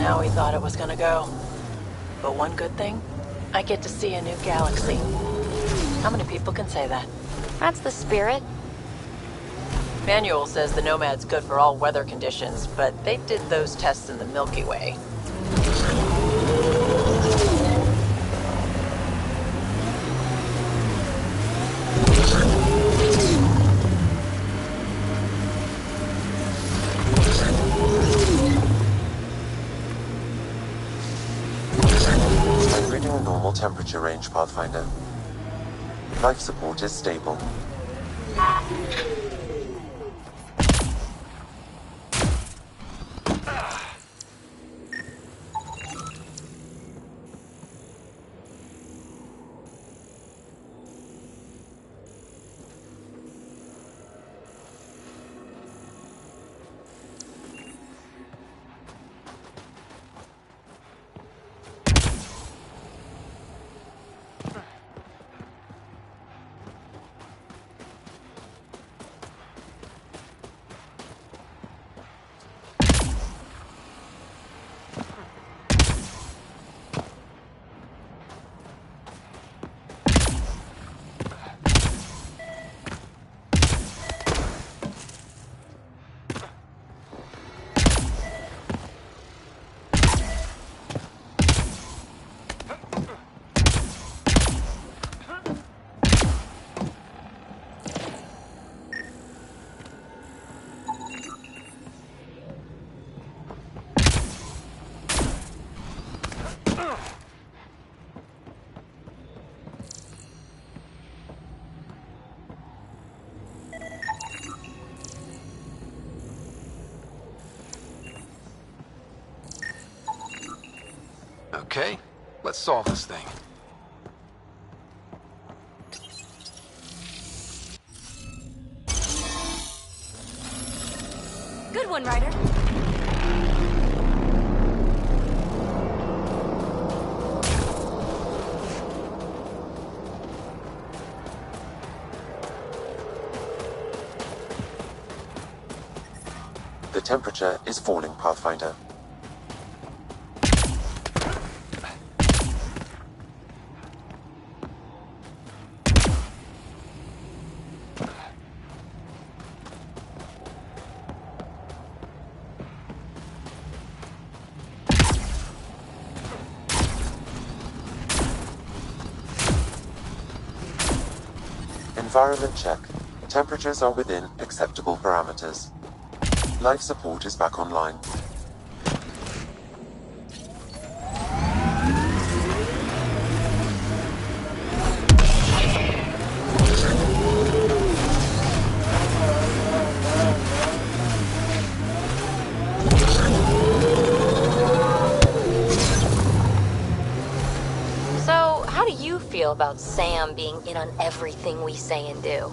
Speaker 5: How we thought it was gonna go. But one good thing, I get to see a new galaxy. How many people can say that?
Speaker 15: That's the spirit.
Speaker 5: Manual says the Nomad's good for all weather conditions, but they did those tests in the Milky Way.
Speaker 3: A normal temperature range, Pathfinder. Life support is stable.
Speaker 17: Okay, let's solve this thing.
Speaker 15: Good one, Ryder.
Speaker 3: The temperature is falling, Pathfinder. Environment check. Temperatures are within acceptable parameters. Life support is back online.
Speaker 15: So, how do you feel about Sam being in on everything we say and do?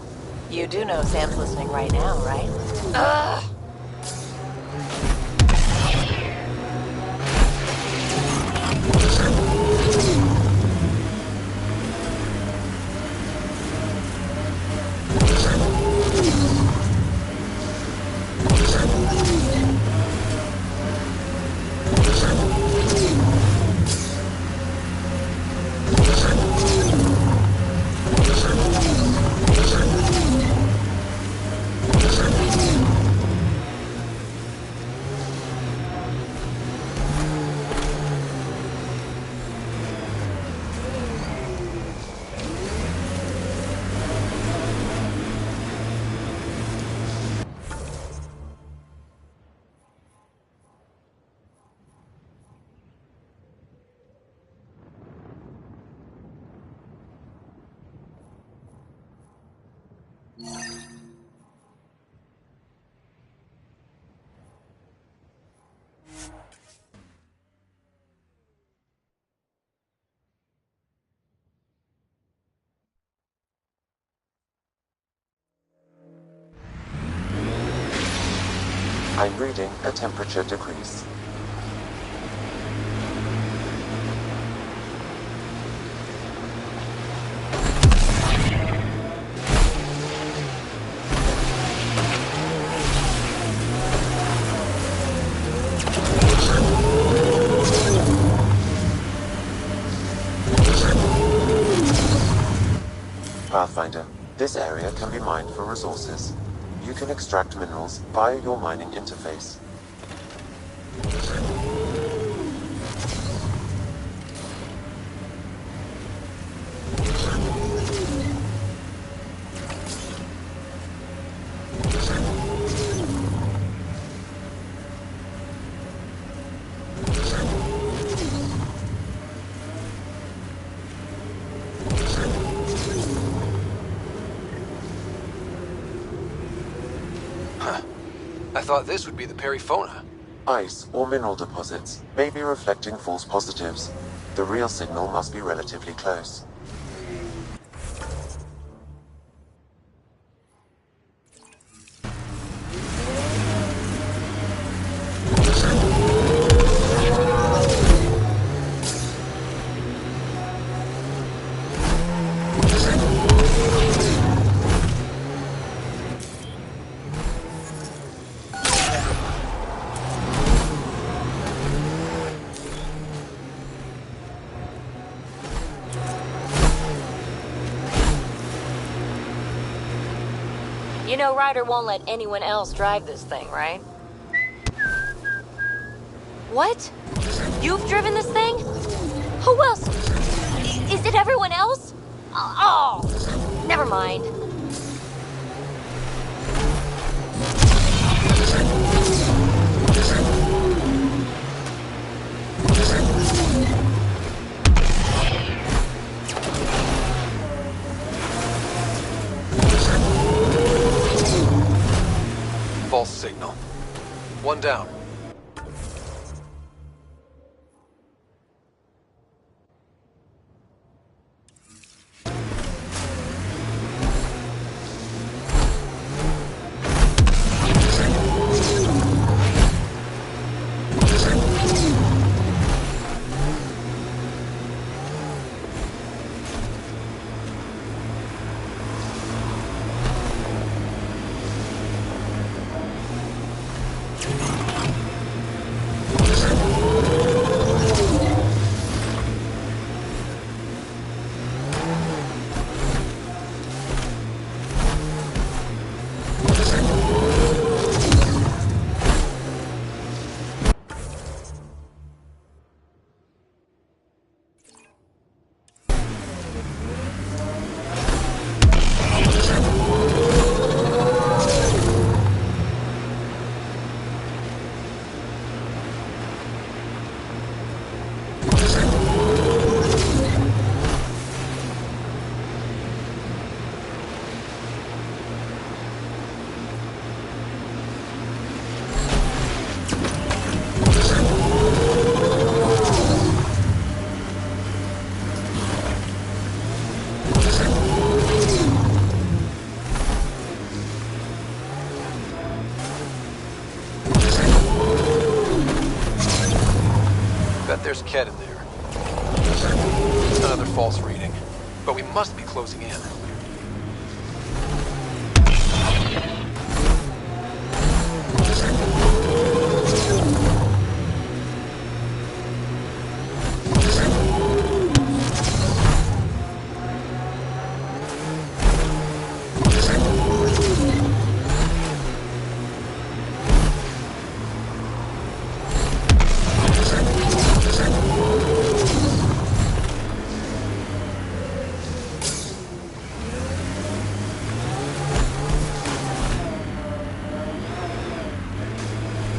Speaker 5: You do know Sam's listening right now, right?
Speaker 15: Ugh!
Speaker 3: I'm reading a temperature decrease. Pathfinder, this area can be mined for resources. You can extract minerals via your mining interface.
Speaker 17: I thought this would be the Periphona.
Speaker 3: Ice or mineral deposits may be reflecting false positives. The real signal must be relatively close.
Speaker 15: You know Ryder won't let anyone else drive this thing, right? What? You've driven this thing? Who else? Is it everyone else? Oh, never mind.
Speaker 17: False signal. One down. there's Ket in there. Another false reading. But we must be closing in.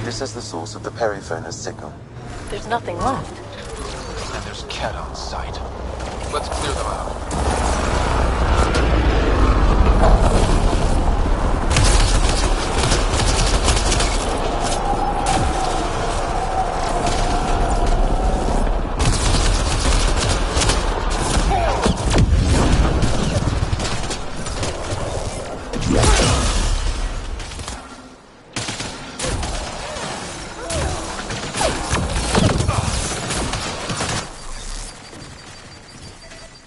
Speaker 3: This is the source of the periphoner's signal.
Speaker 5: There's nothing left.
Speaker 17: And there's Ket on site. Let's clear them out.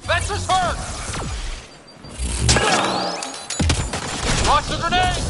Speaker 17: Venture's hurt! Launch the grenade!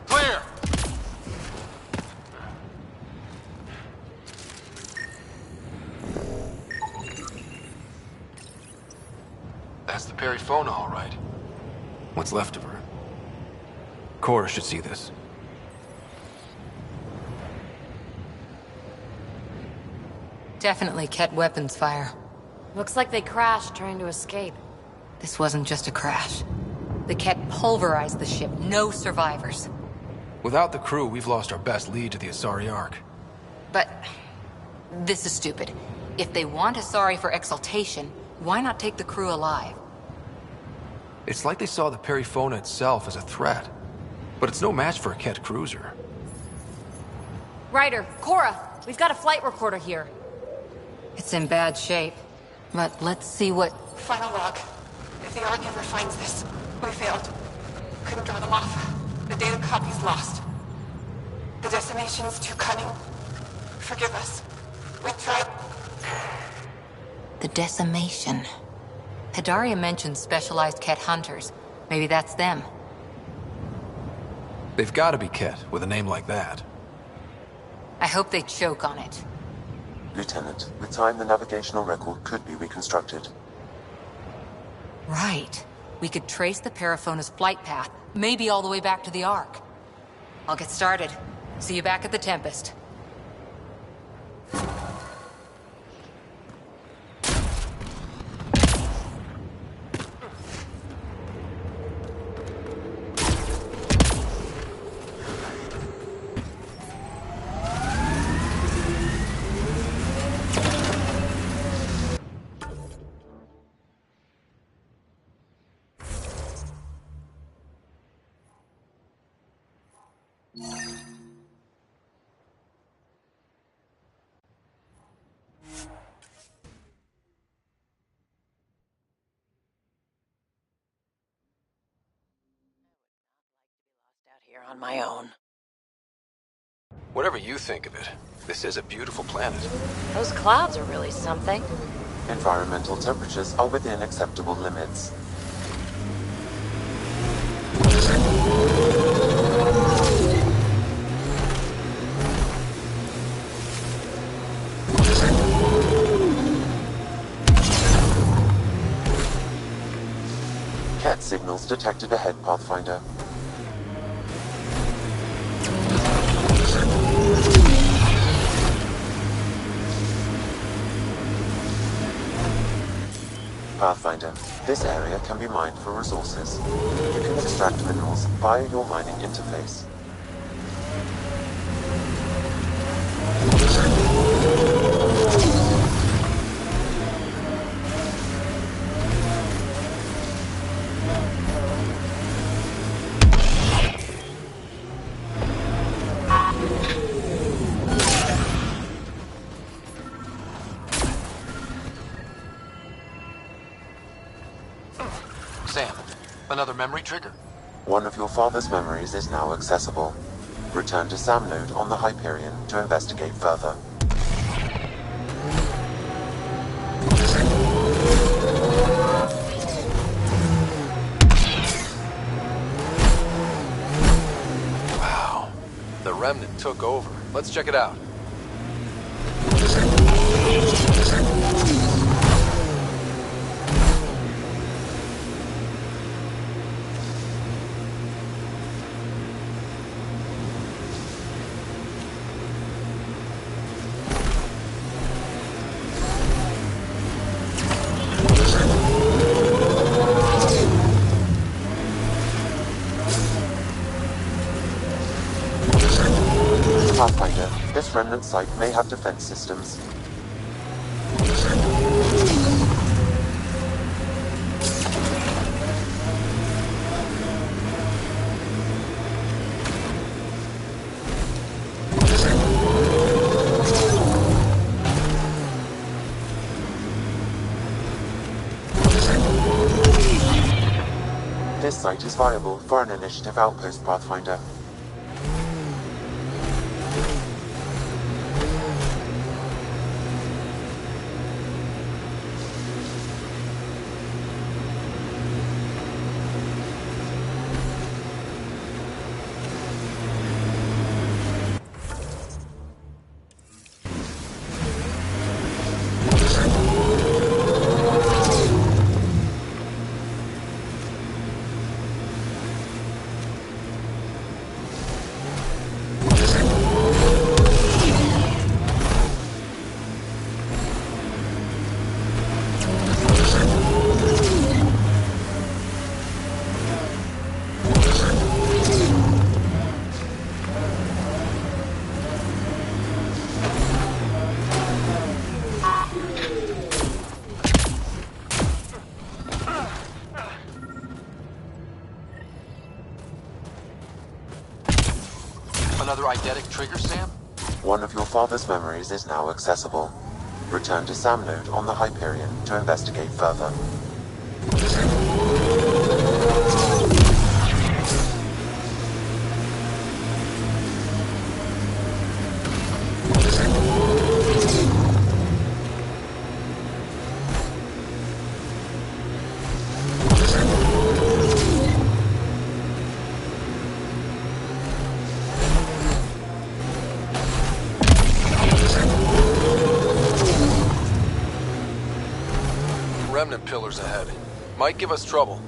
Speaker 17: Clear! That's the perifona, all right. What's left of her? Cora should see this.
Speaker 16: Definitely Ket weapons fire.
Speaker 15: Looks like they crashed trying to escape.
Speaker 16: This wasn't just a crash. The Ket pulverized the ship. No survivors.
Speaker 17: Without the crew, we've lost our best lead to the Asari Ark.
Speaker 16: But this is stupid. If they want Asari for exaltation, why not take the crew alive?
Speaker 17: It's like they saw the perifona itself as a threat. But it's no match for a Ket cruiser.
Speaker 15: Ryder, Cora, we've got a flight recorder here.
Speaker 16: It's in bad shape. But let's see what...
Speaker 13: Final log. If the Ark ever finds this, we failed. Couldn't draw them off. The data copy's lost. The decimation's too cunning. Forgive us. We tried.
Speaker 16: The decimation. Hidaria mentioned specialized Ket hunters. Maybe that's them.
Speaker 17: They've got to be Ket with a name like that.
Speaker 16: I hope they choke on it.
Speaker 3: Lieutenant, with time the navigational record could be reconstructed.
Speaker 16: Right. We could trace the perifona's flight path, maybe all the way back to the Ark. I'll get started. See you back at the Tempest.
Speaker 5: Here on my own.
Speaker 17: Whatever you think of it, this is a beautiful planet.
Speaker 15: Those clouds are really something.
Speaker 3: Environmental temperatures are within acceptable limits. Cat signals detected ahead, Pathfinder. Pathfinder, this area can be mined for resources. You can extract minerals via your mining interface.
Speaker 2: Sam, another memory trigger?
Speaker 3: One of your father's memories is now accessible. Return to Sam Node on the Hyperion to investigate further.
Speaker 2: Wow. The remnant took over. Let's check it out.
Speaker 3: Pathfinder, this remnant site may have defense systems. This site is viable for an initiative outpost, Pathfinder.
Speaker 2: Another eidetic trigger, Sam?
Speaker 3: One of your father's memories is now accessible. Return to Sam Node on the Hyperion to investigate further.
Speaker 2: Remnant pillars ahead. Might give us trouble.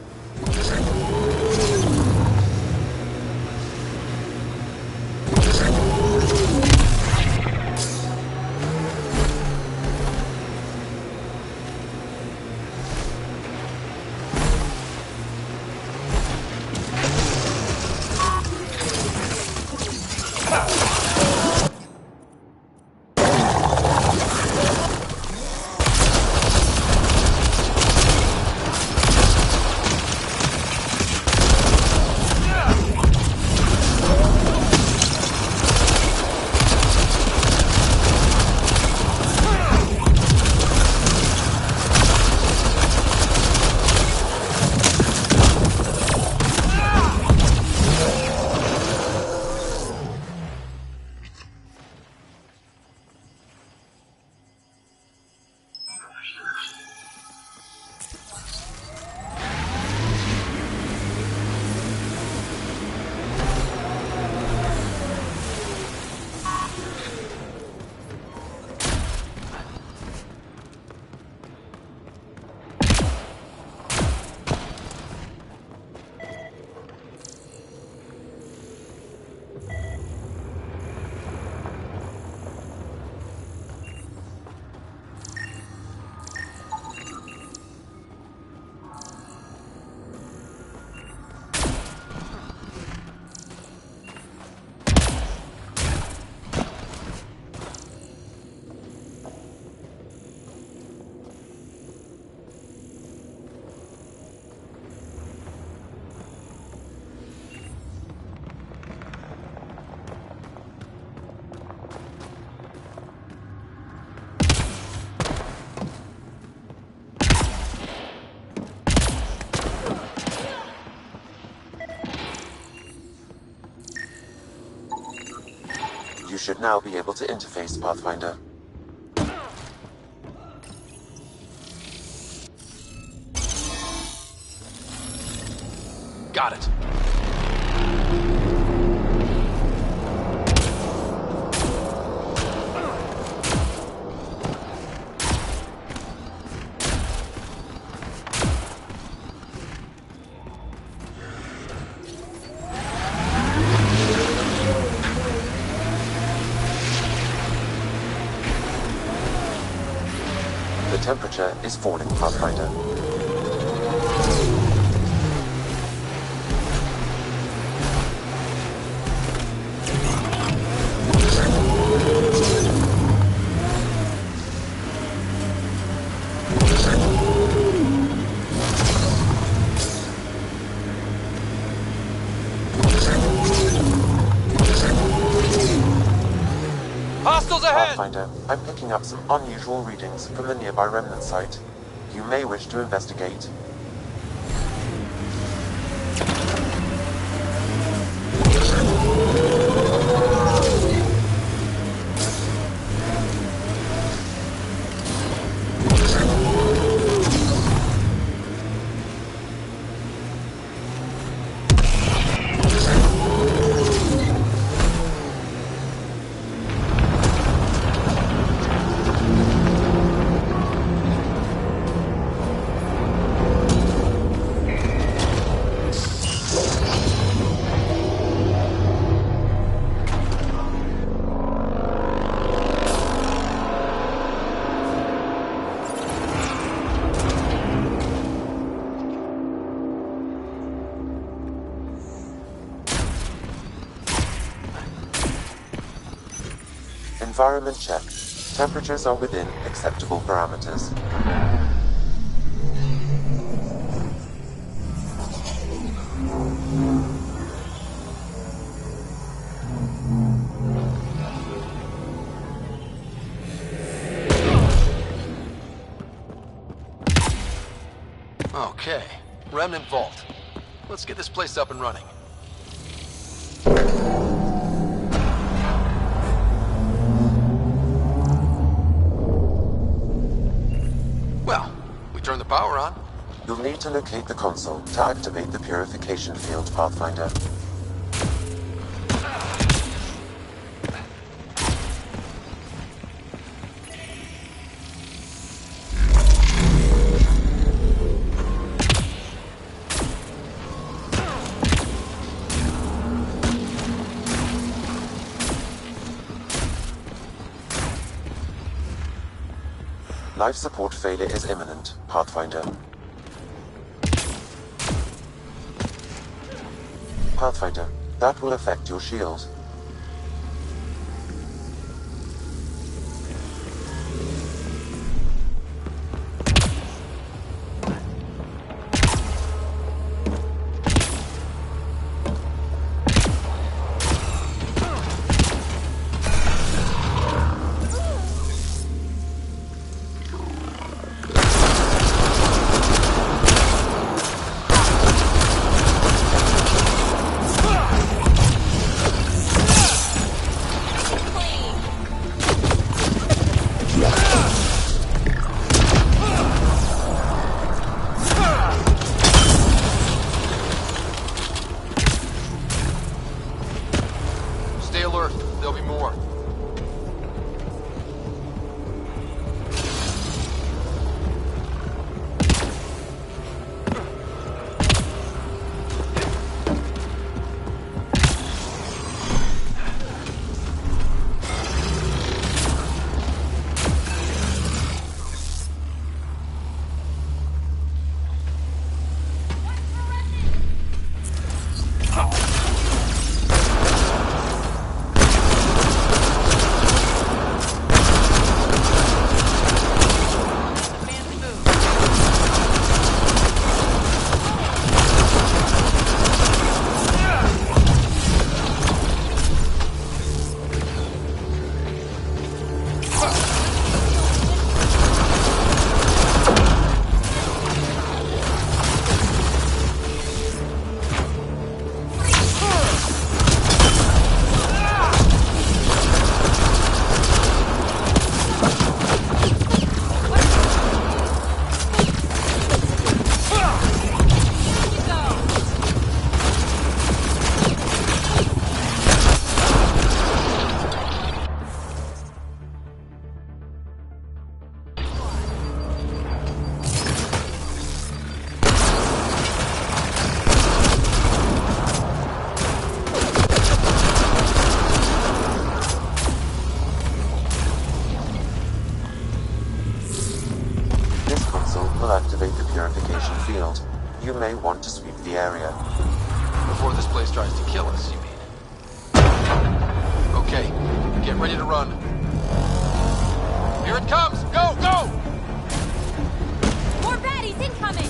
Speaker 3: should now be able to interface, Pathfinder.
Speaker 17: Got it.
Speaker 3: The temperature is falling, Pathfinder.
Speaker 17: Hostiles ahead!
Speaker 3: Pathfinder, I'm picking up some unusual readings from the nearby remnant site. You may wish to investigate. Environment check. Temperatures are within acceptable parameters.
Speaker 17: Okay, Remnant Vault. Let's get this place up and running. Well, we turn the power on.
Speaker 3: You'll need to locate the console to activate the purification field, Pathfinder. Life support failure is imminent, Pathfinder. Pathfinder, that will affect your shield.
Speaker 17: Stay alert. There'll be more.
Speaker 2: tries to kill us, you mean? Okay, get ready to run. Here it comes! Go, go!
Speaker 15: More baddies incoming!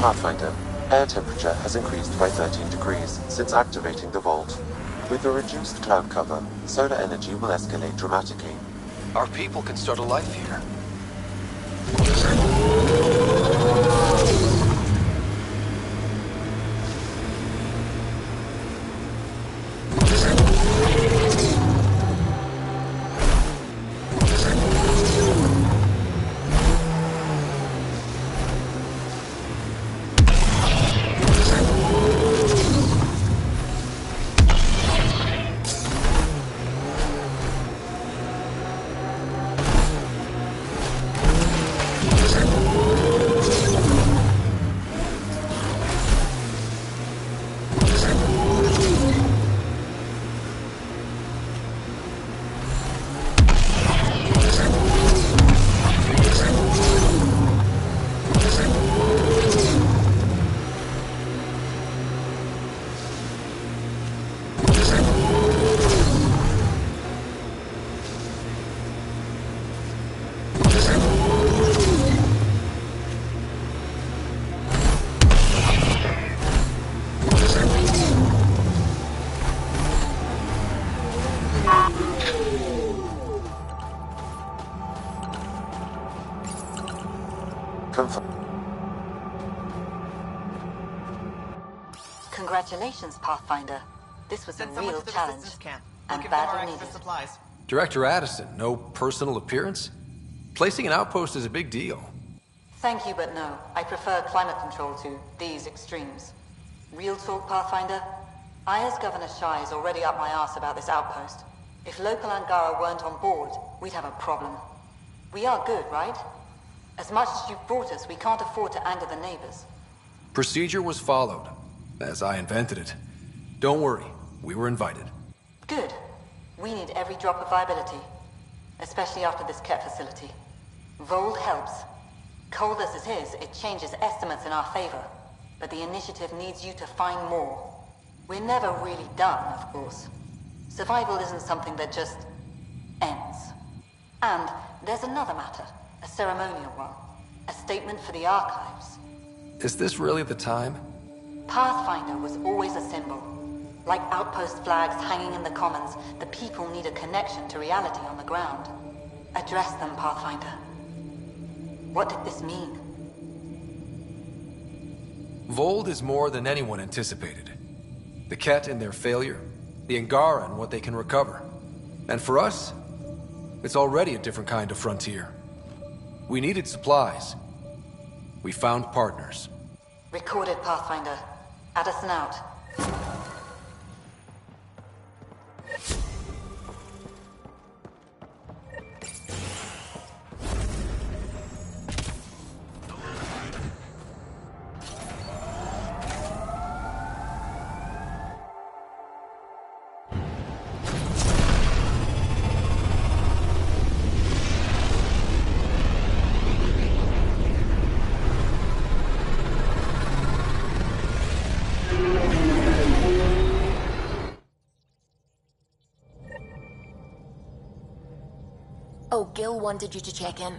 Speaker 3: Pathfinder, air temperature has increased by 13 degrees since activating the vault. With the reduced cloud cover, solar energy will escalate dramatically.
Speaker 2: Our people can start a life here.
Speaker 11: Congratulations, Pathfinder. This was a real challenge. And badly needed.
Speaker 17: Director Addison, no personal appearance? Placing an outpost is a big deal.
Speaker 11: Thank you, but no. I prefer climate control to these extremes. Real talk, Pathfinder? I, as Governor Shai, is already up my ass about this outpost. If local Angara weren't on board, we'd have a problem. We are good, right? As much as you've brought us, we can't afford to anger the neighbors.
Speaker 17: Procedure was followed, as I invented it. Don't worry, we were invited.
Speaker 11: Good. We need every drop of viability, especially after this Ket facility. Vold helps. Cold as it is, it changes estimates in our favor, but the initiative needs you to find more. We're never really done, of course. Survival isn't something that just ends. And there's another matter, a ceremonial one. A statement for the archives.
Speaker 17: Is this really the time?
Speaker 11: Pathfinder was always a symbol. Like outpost flags hanging in the commons, the people need a connection to reality on the ground. Address them, Pathfinder. What did this mean?
Speaker 17: Vold is more than anyone anticipated. The Ket and their failure, the Angara and what they can recover. And for us, it's already a different kind of frontier. We needed supplies. We found partners.
Speaker 11: Recorded, Pathfinder. Addison out.
Speaker 15: Oh, Gil wanted you to check in.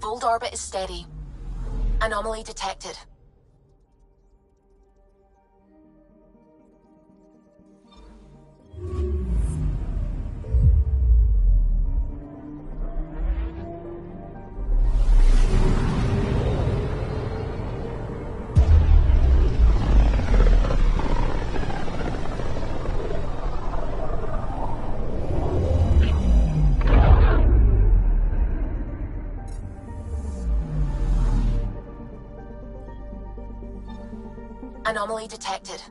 Speaker 15: Vold orbit is steady. Anomaly detected. Anomaly detected.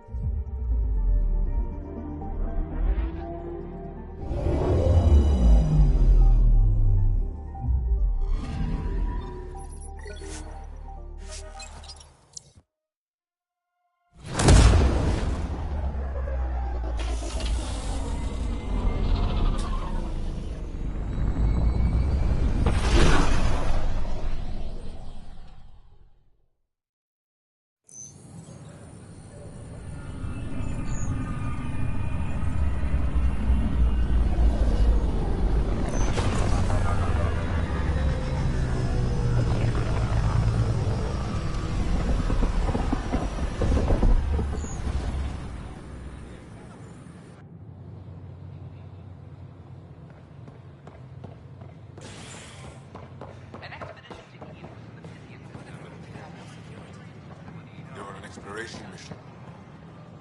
Speaker 7: Exploration mission.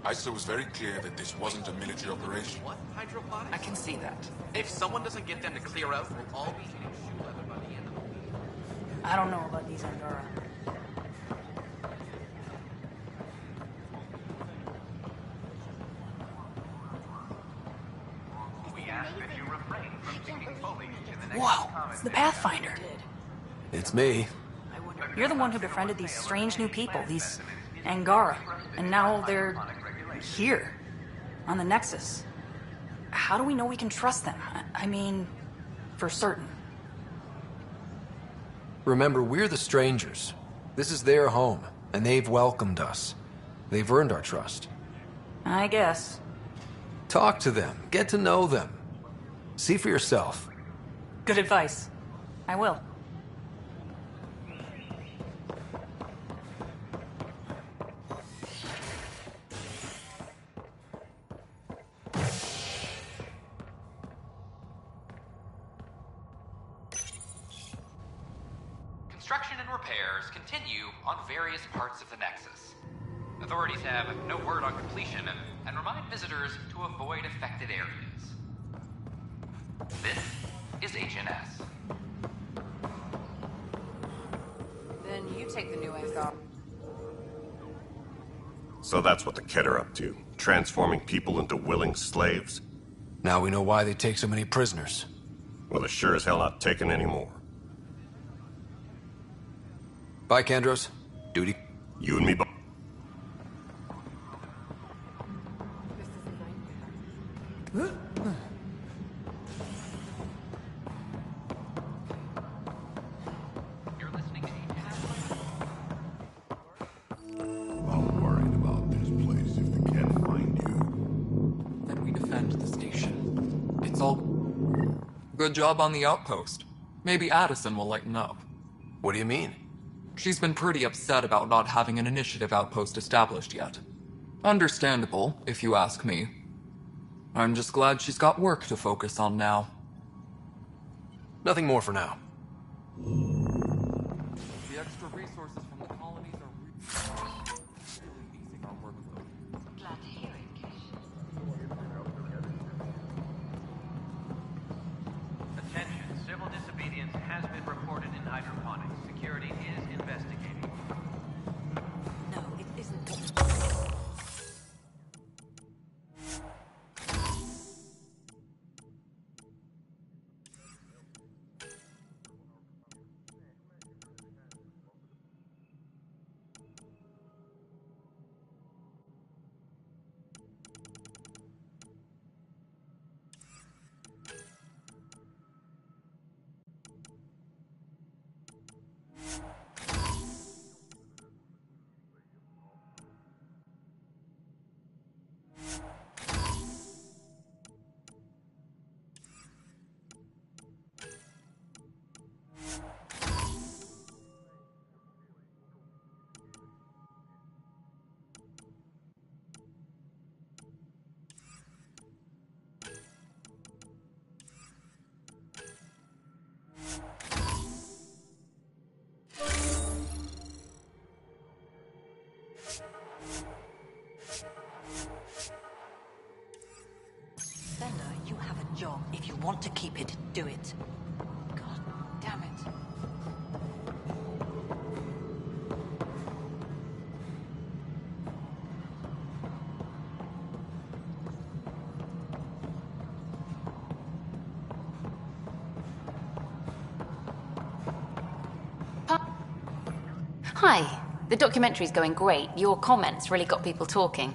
Speaker 7: ISO was very clear that this wasn't a military operation.
Speaker 20: What? Hydroponics? I can see that. If someone doesn't get them to clear out, we'll all be eating shoe leather by the end of the week.
Speaker 21: I don't know about these Angara. Whoa, it's the Pathfinder.
Speaker 17: It's me.
Speaker 21: You're the one who befriended these strange new people, these Angara, and now they're here, on the Nexus. How do we know we can trust them? I mean, for certain.
Speaker 17: Remember, we're the strangers. This is their home, and they've welcomed us. They've earned our trust.
Speaker 21: I guess.
Speaker 17: Talk to them. Get to know them. See for yourself.
Speaker 21: Good advice. I will.
Speaker 22: Construction and repairs continue on various parts of the Nexus. Authorities have no word on completion and remind visitors to avoid affected areas. This is HNS.
Speaker 16: Then you take the new Angara.
Speaker 23: So that's what the Ket are up to, transforming people into willing slaves?
Speaker 17: Now we know why they take so many prisoners.
Speaker 23: Well, they're sure as hell not taking any more.
Speaker 17: Bye, Kandros. Duty.
Speaker 23: You and me both.
Speaker 4: I'm worried about this place if the Ket find you.
Speaker 20: Then we defend.
Speaker 8: It's all... Good job on the outpost. Maybe Addison will lighten up.
Speaker 17: What do you mean?
Speaker 8: She's been pretty upset about not having an initiative outpost established yet. Understandable, if you ask me. I'm just glad she's got work to focus on now.
Speaker 17: Nothing more for now.
Speaker 8: The extra resources from the colonies are really easing our workload.
Speaker 11: Glad to hear it, Kish.
Speaker 10: Attention, civil disobedience has been reported in hydroponics. Security is investigating.
Speaker 11: No, it isn't. You have a job. If you want to keep it, do it. God damn it.
Speaker 15: Hi. The documentary's going great. Your comments really got people talking.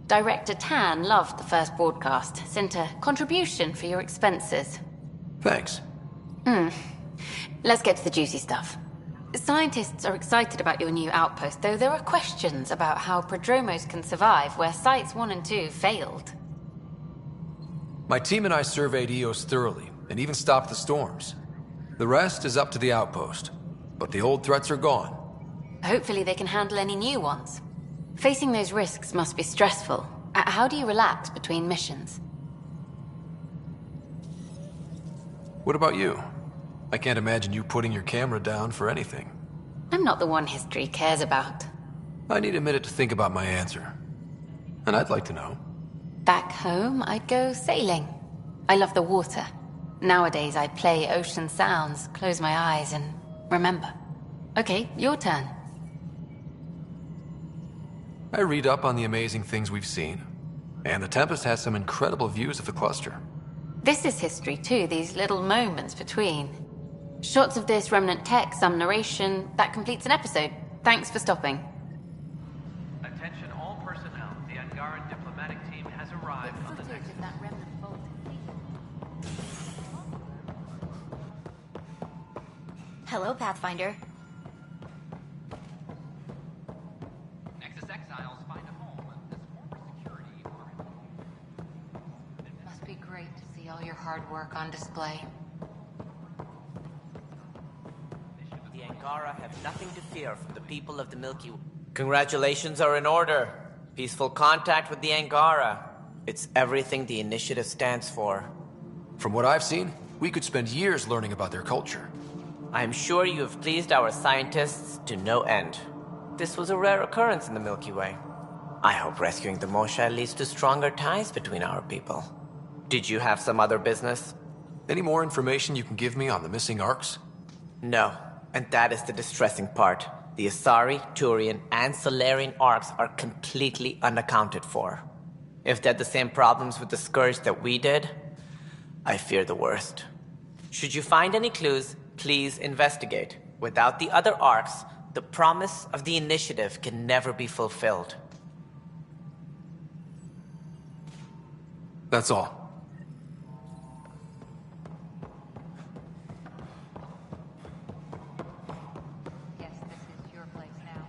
Speaker 15: Director Tan loved the first broadcast. Sent a contribution for your expenses.
Speaker 17: Thanks.
Speaker 15: Let's get to the juicy stuff. Scientists are excited about your new outpost, though there are questions about how prodromos can survive where Sites 1 and 2 failed.
Speaker 17: My team and I surveyed Eos thoroughly, and even stopped the storms. The rest is up to the outpost, but the old threats are gone.
Speaker 15: Hopefully they can handle any new ones. Facing those risks must be stressful. How do you relax between missions?
Speaker 17: What about you? I can't imagine you putting your camera down for anything.
Speaker 15: I'm not the one history cares about.
Speaker 17: I need a minute to think about my answer. And I'd like to know.
Speaker 15: Back home, I'd go sailing. I love the water. Nowadays, I play ocean sounds, close my eyes, and remember. Okay, your turn.
Speaker 17: I read up on the amazing things we've seen. And the Tempest has some incredible views of the cluster.
Speaker 15: This is history too, these little moments between. Shots of this remnant tech, some narration. That completes an episode. Thanks for stopping.
Speaker 10: Attention all personnel. The Angaran diplomatic team has arrived on the next...
Speaker 15: Hello, Pathfinder.
Speaker 22: Nexus exiles find a home as former security are...
Speaker 16: Must be great to see all your hard work on display.
Speaker 14: The Angara have nothing to fear from the people of the Milky Way. Congratulations are in order. Peaceful contact with the Angara. It's everything the initiative stands for.
Speaker 17: From what I've seen, we could spend years learning about their culture.
Speaker 14: I'm sure you have pleased our scientists to no end. This was a rare occurrence in the Milky Way. I hope rescuing the Moshae leads to stronger ties between our people. Did you have some other business?
Speaker 17: Any more information you can give me on the missing arcs?
Speaker 14: No, and that is the distressing part. The Asari, Turian, and Solarian arcs are completely unaccounted for. If they had the same problems with the Scourge that we did, I fear the worst. Should you find any clues, please investigate. Without the other arcs, the promise of the initiative can never be fulfilled.
Speaker 17: That's all.
Speaker 16: Yes, this is your place now.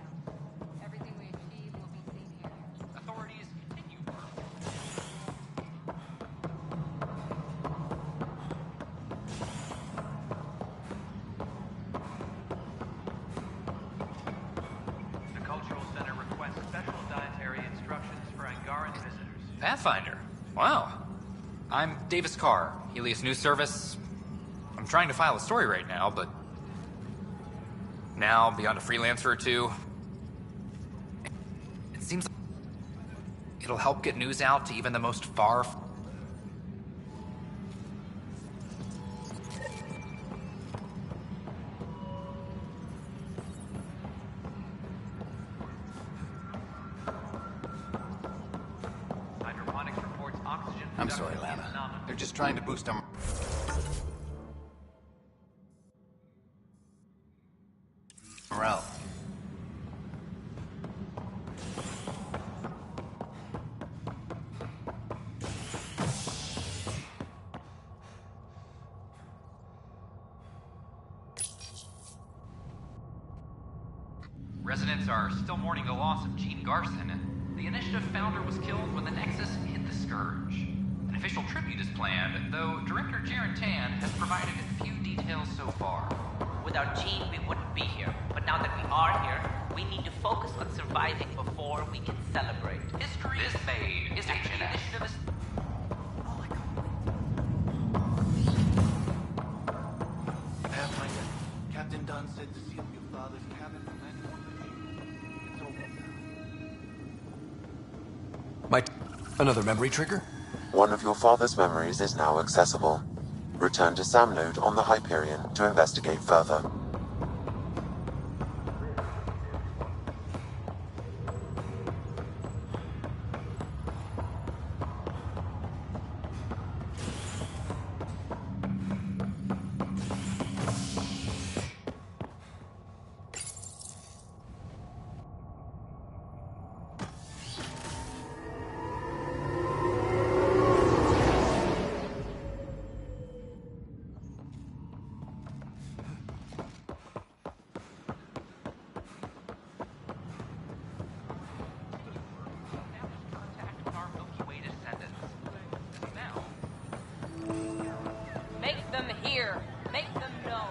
Speaker 16: Everything we achieve will be seen here.
Speaker 22: Authorities continue.
Speaker 20: Pathfinder. Wow. I'm Davis Carr, Helios News Service. I'm trying to file a story right now, but now, beyond a freelancer or two, it seems like it'll help get news out to even the most far...
Speaker 2: I'm sorry, Lana. They're just trying to boost our... morale.
Speaker 22: Residents are still mourning the loss of Gene Garson. The initiative founder was killed when the Nexus hit the Scourge. An official tribute is planned, though Director Jaren Tan has provided few details so far.
Speaker 6: Without Gene, we wouldn't be here. But now that we are here, we need to focus on surviving before we can celebrate.
Speaker 22: History is made. Is ancient. The initiative is...
Speaker 10: Pathfinder, Captain Dunn said to seal your father's cabin from anyone but you. It's over now.
Speaker 17: Another memory trigger?
Speaker 3: One of your father's memories is now accessible. Return to Sam Node on the Hyperion to investigate further.
Speaker 6: Make them hear. Make them know.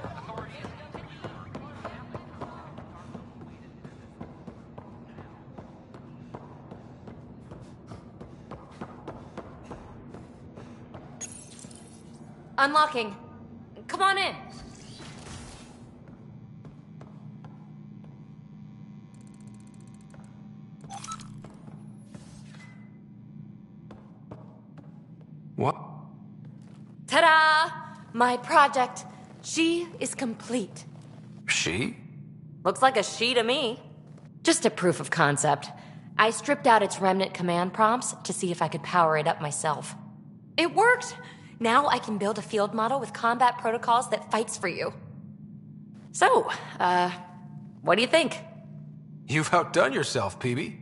Speaker 15: Unlocking. Come on in.
Speaker 17: What?
Speaker 15: Ta-da! My project. She is complete.
Speaker 17: She?
Speaker 15: Looks like a she to me. Just a proof of concept. I stripped out its remnant command prompts to see if I could power it up myself. It worked! Now I can build a field model with combat protocols that fights for you. So, what do you think?
Speaker 17: You've outdone yourself, PB.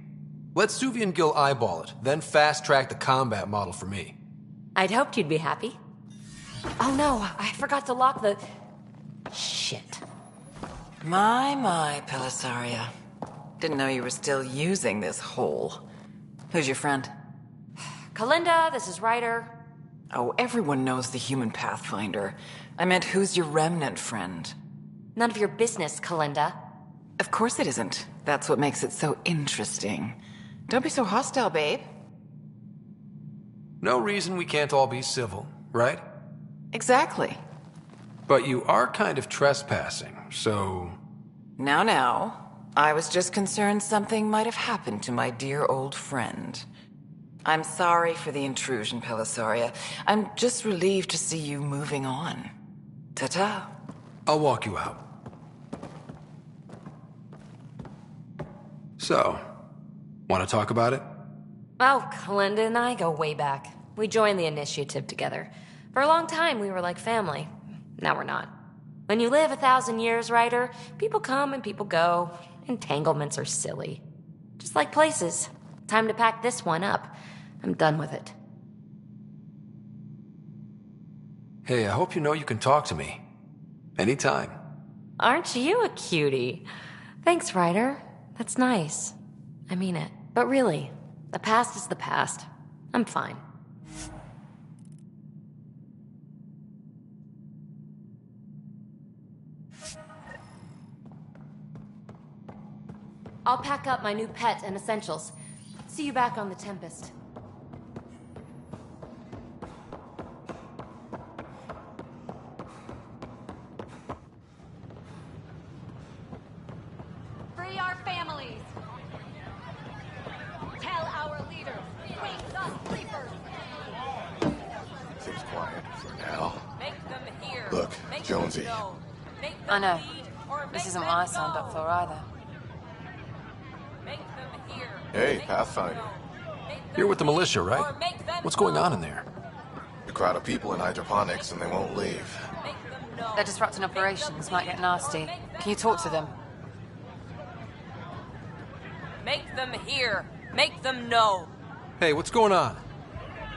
Speaker 17: Let Suvian Gill eyeball it, then fast-track the combat model for me.
Speaker 15: I'd hoped you'd be happy. Oh no, I forgot to lock the... Shit.
Speaker 1: My, Pelisaria. Didn't know you were still using this hole. Who's your friend?
Speaker 15: Kalinda, this is Ryder.
Speaker 1: Oh, everyone knows the human Pathfinder. I meant, who's your remnant friend?
Speaker 15: None of your business, Kalinda.
Speaker 1: Of course it isn't. That's what makes it so interesting. Don't be so hostile, babe.
Speaker 17: No reason we can't all be civil, right?
Speaker 1: Exactly.
Speaker 17: But you are kind of trespassing, so...
Speaker 1: Now. I was just concerned something might have happened to my dear old friend. I'm sorry for the intrusion, Pelisaria. I'm just relieved to see you moving on. Ta-ta.
Speaker 17: I'll walk you out. So, want to talk about it?
Speaker 15: Oh, Kalinda and I go way back. We joined the initiative together. For a long time, we were like family. Now we're not. When you live 1,000 years, Ryder, people come and people go. Entanglements are silly. Just like places. Time to pack this one up. I'm done with it.
Speaker 17: Hey, I hope you know you can talk to me. Anytime.
Speaker 15: Aren't you a cutie? Thanks, Ryder. That's nice. I mean it. But really, the past is the past. I'm fine. I'll pack up my new pet and essentials. See you back on the Tempest.
Speaker 2: Seems quiet for now. Look, Jonesy.
Speaker 16: I know. This isn't what I signed up for either.
Speaker 2: Hey, Pathfinder.
Speaker 17: You're with the militia, right? What's going on in there?
Speaker 2: A crowd of people in hydroponics and they won't leave.
Speaker 16: They're disrupting operations, might get nasty. Can you talk to them?
Speaker 12: Make them hear. Make them know.
Speaker 17: Hey, what's going on?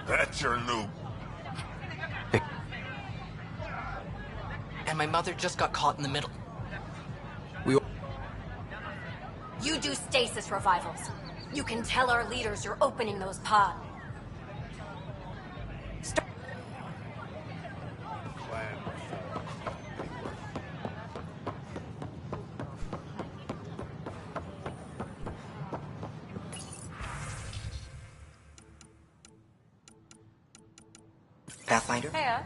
Speaker 4: That's your new...
Speaker 18: And my mother just got caught in the middle.
Speaker 15: You do stasis revivals. You can tell our leaders you're opening those pods.
Speaker 18: Pathfinder?
Speaker 16: Hey,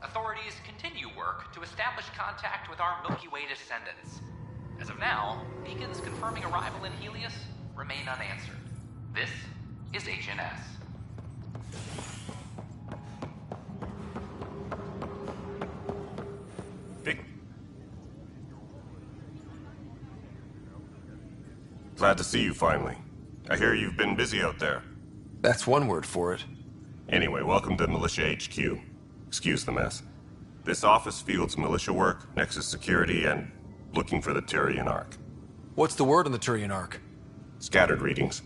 Speaker 22: Authorities continue work to establish contact with our Milky Way descendants. As of now, beacons confirming arrival in Helios remain unanswered. This is HNS.
Speaker 23: Glad to see you finally. I hear you've been busy out there.
Speaker 17: That's one word for it.
Speaker 23: Anyway, welcome to Militia HQ. Excuse the mess. This office fields militia work, Nexus security, and looking for the Tyrian Ark.
Speaker 17: What's the word on the Tyrian Ark?
Speaker 23: Scattered readings.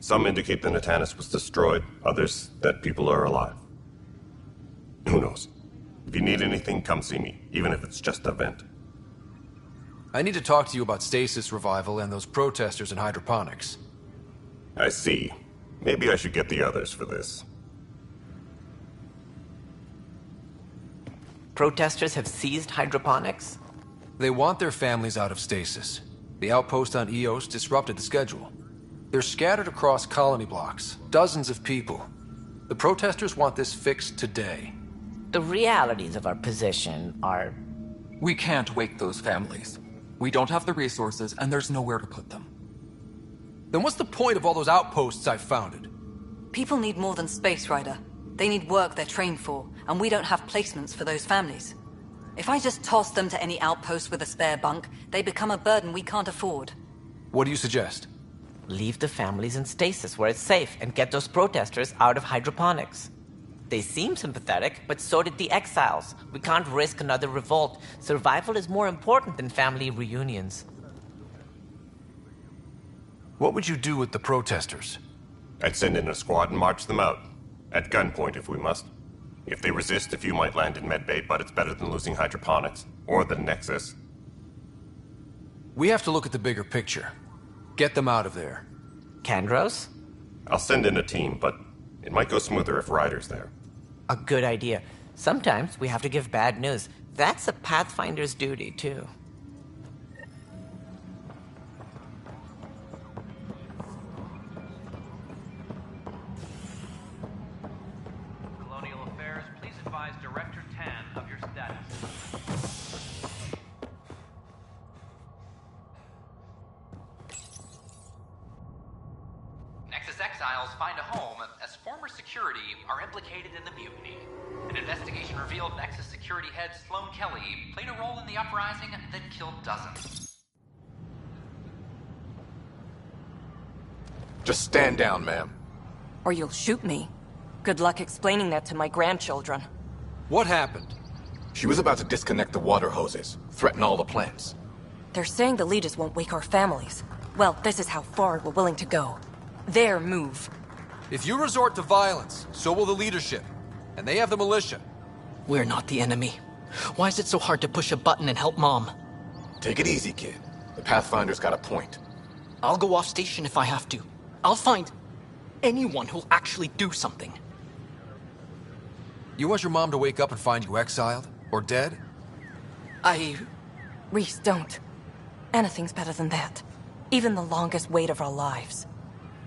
Speaker 23: Some indicate the Natanus was destroyed, others that people are alive. Who knows? If you need anything, come see me, even if it's just a vent.
Speaker 17: I need to talk to you about stasis revival and those protesters in hydroponics.
Speaker 23: I see. Maybe I should get the others for this.
Speaker 14: Protesters have seized hydroponics?
Speaker 17: They want their families out of stasis. The outpost on Eos disrupted the schedule. They're scattered across colony blocks, dozens of people. The protesters want this fixed today.
Speaker 14: The realities of our position are...
Speaker 8: We can't wake those families. We don't have the resources, and there's nowhere to put them.
Speaker 17: Then what's the point of all those outposts I've founded?
Speaker 19: People need more than Space Rider. They need work they're trained for, and we don't have placements for those families. If I just toss them to any outpost with a spare bunk, they become a burden we can't afford.
Speaker 17: What do you suggest?
Speaker 14: Leave the families in stasis where it's safe and get those protesters out of hydroponics. They seem sympathetic, but so did the exiles. We can't risk another revolt. Survival is more important than family reunions.
Speaker 17: What would you do with the protesters?
Speaker 23: I'd send in a squad and march them out. At gunpoint if we must. If they resist, a few might land in medbay, but it's better than losing hydroponics. Or the Nexus.
Speaker 17: We have to look at the bigger picture. Get them out of there.
Speaker 14: Kandros?
Speaker 23: I'll send in a team, but it might go smoother if Ryder's there.
Speaker 14: A good idea. Sometimes we have to give bad news. That's a Pathfinder's duty, too.
Speaker 10: Colonial Affairs, please advise Director Tan of your status.
Speaker 22: Nexus exiles find a home as former security are implicated in the mutiny. An investigation revealed Nexus security head Sloan Kelly played a role in the uprising that killed dozens.
Speaker 2: Just stand down, ma'am.
Speaker 12: Or you'll shoot me. Good luck explaining that to my grandchildren.
Speaker 17: What happened?
Speaker 2: She was about to disconnect the water hoses, threaten all the plants.
Speaker 12: They're saying the leaders won't wake our families. Well, this is how far we're willing to go. Their move.
Speaker 17: If you resort to violence, so will the leadership. And they have the militia.
Speaker 18: We're not the enemy. Why is it so hard to push a button and help Mom?
Speaker 2: Take it easy, kid. The Pathfinder's got a point.
Speaker 18: I'll go off station if I have to. I'll find anyone who'll actually do something.
Speaker 17: You want your mom to wake up and find you exiled? Or dead?
Speaker 12: Reese, don't. Anything's better than that. Even the longest wait of our lives.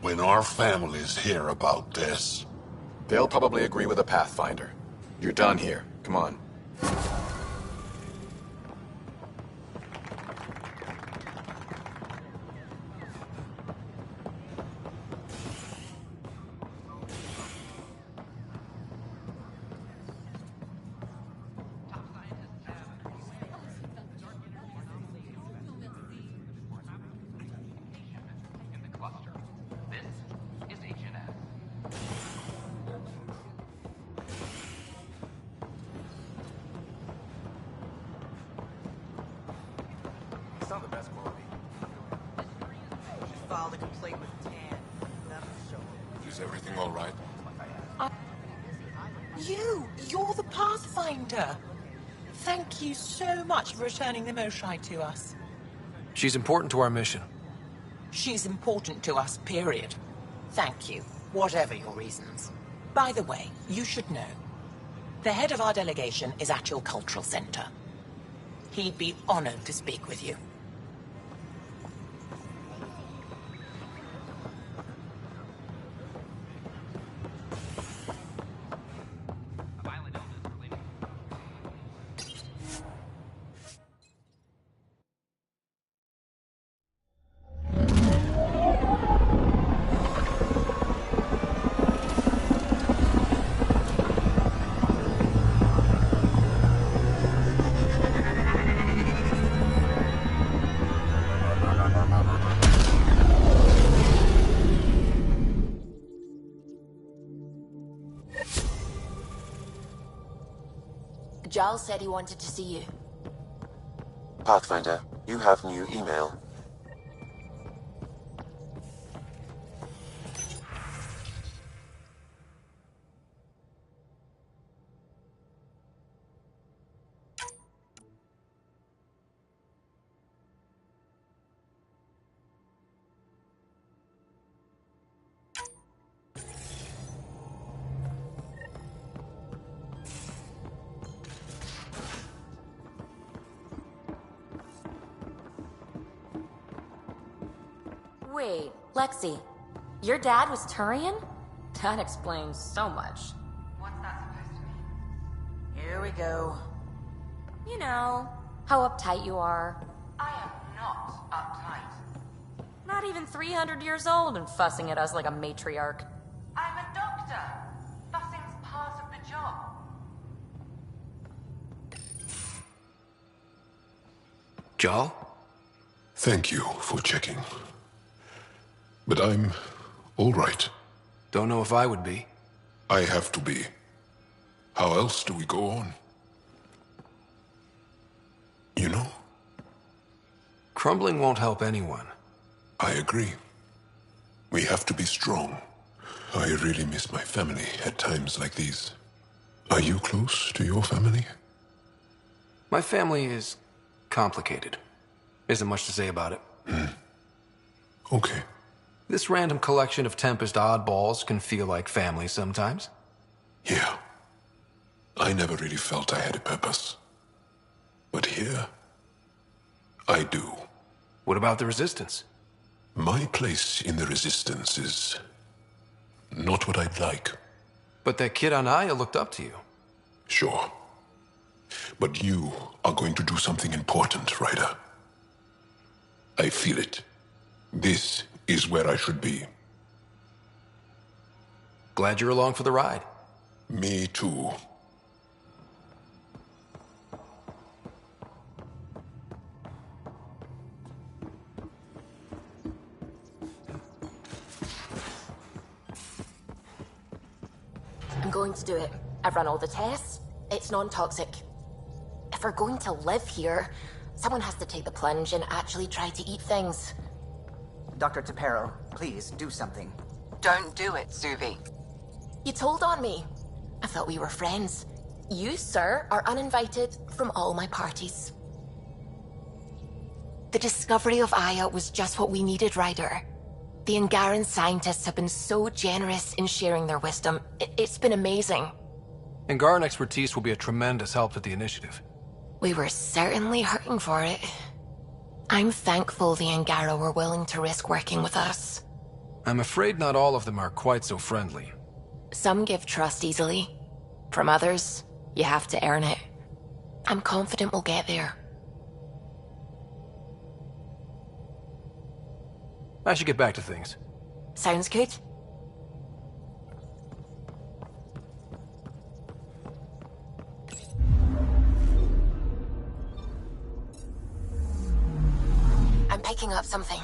Speaker 4: When our families hear about this...
Speaker 2: They'll probably agree with a Pathfinder. You're done here. Come on.
Speaker 1: It's not the best quality. She filed a complaint with Tan. That'll show.
Speaker 4: Is everything all right?
Speaker 5: You're the Pathfinder. Thank you so much for returning the Moshai to us.
Speaker 17: She's important to our mission.
Speaker 5: She's important to us, period. Thank you, whatever your reasons. By the way, you should know. The head of our delegation is at your cultural center. He'd be honored to speak with you.
Speaker 15: Giles said he wanted to see you.
Speaker 3: Pathfinder, you have new email.
Speaker 15: Wait, Lexi, your dad was Turian? That explains so much.
Speaker 19: What's that supposed to mean?
Speaker 5: Here we go.
Speaker 15: You know, how uptight you are.
Speaker 19: I am not uptight.
Speaker 15: Not even 300 years old and fussing at us like a matriarch.
Speaker 19: I'm a doctor. Fussing's part of the job.
Speaker 17: Jal?
Speaker 7: Thank you for checking. But I'm all right.
Speaker 17: Don't know if I would be.
Speaker 7: I have to be. How else do we go on? You know?
Speaker 17: Crumbling won't help anyone.
Speaker 7: I agree. We have to be strong. I really miss my family at times like these. Are you close to your family?
Speaker 17: My family is complicated. Isn't much to say about it.
Speaker 7: Okay.
Speaker 17: This random collection of Tempest oddballs can feel like family sometimes.
Speaker 7: Yeah. I never really felt I had a purpose. But here, I do.
Speaker 17: What about the Resistance?
Speaker 7: My place in the Resistance is not what I'd like.
Speaker 17: But that kid on Aya looked up to you.
Speaker 7: Sure. But you are going to do something important, Ryder. I feel it. This is where I should be.
Speaker 17: Glad you're along for the ride.
Speaker 7: Me too.
Speaker 15: I'm going to do it. I've run all the tests. It's non-toxic. If we're going to live here, someone has to take the plunge and actually try to eat things.
Speaker 9: Dr. Tapero, please do something.
Speaker 13: Don't do it, Suvi.
Speaker 15: You told on me. I thought we were friends. You, sir, are uninvited from all my parties. The discovery of Aya was just what we needed, Ryder. The Angaran scientists have been so generous in sharing their wisdom. It's been amazing.
Speaker 17: Angaran expertise will be a tremendous help to the initiative.
Speaker 15: We were certainly hurting for it. I'm thankful the Angara were willing to risk working with us.
Speaker 17: I'm afraid not all of them are quite so friendly.
Speaker 15: Some give trust easily. From others, you have to earn it. I'm confident we'll get there.
Speaker 17: I should get back to things.
Speaker 15: Sounds good. I'm picking up something.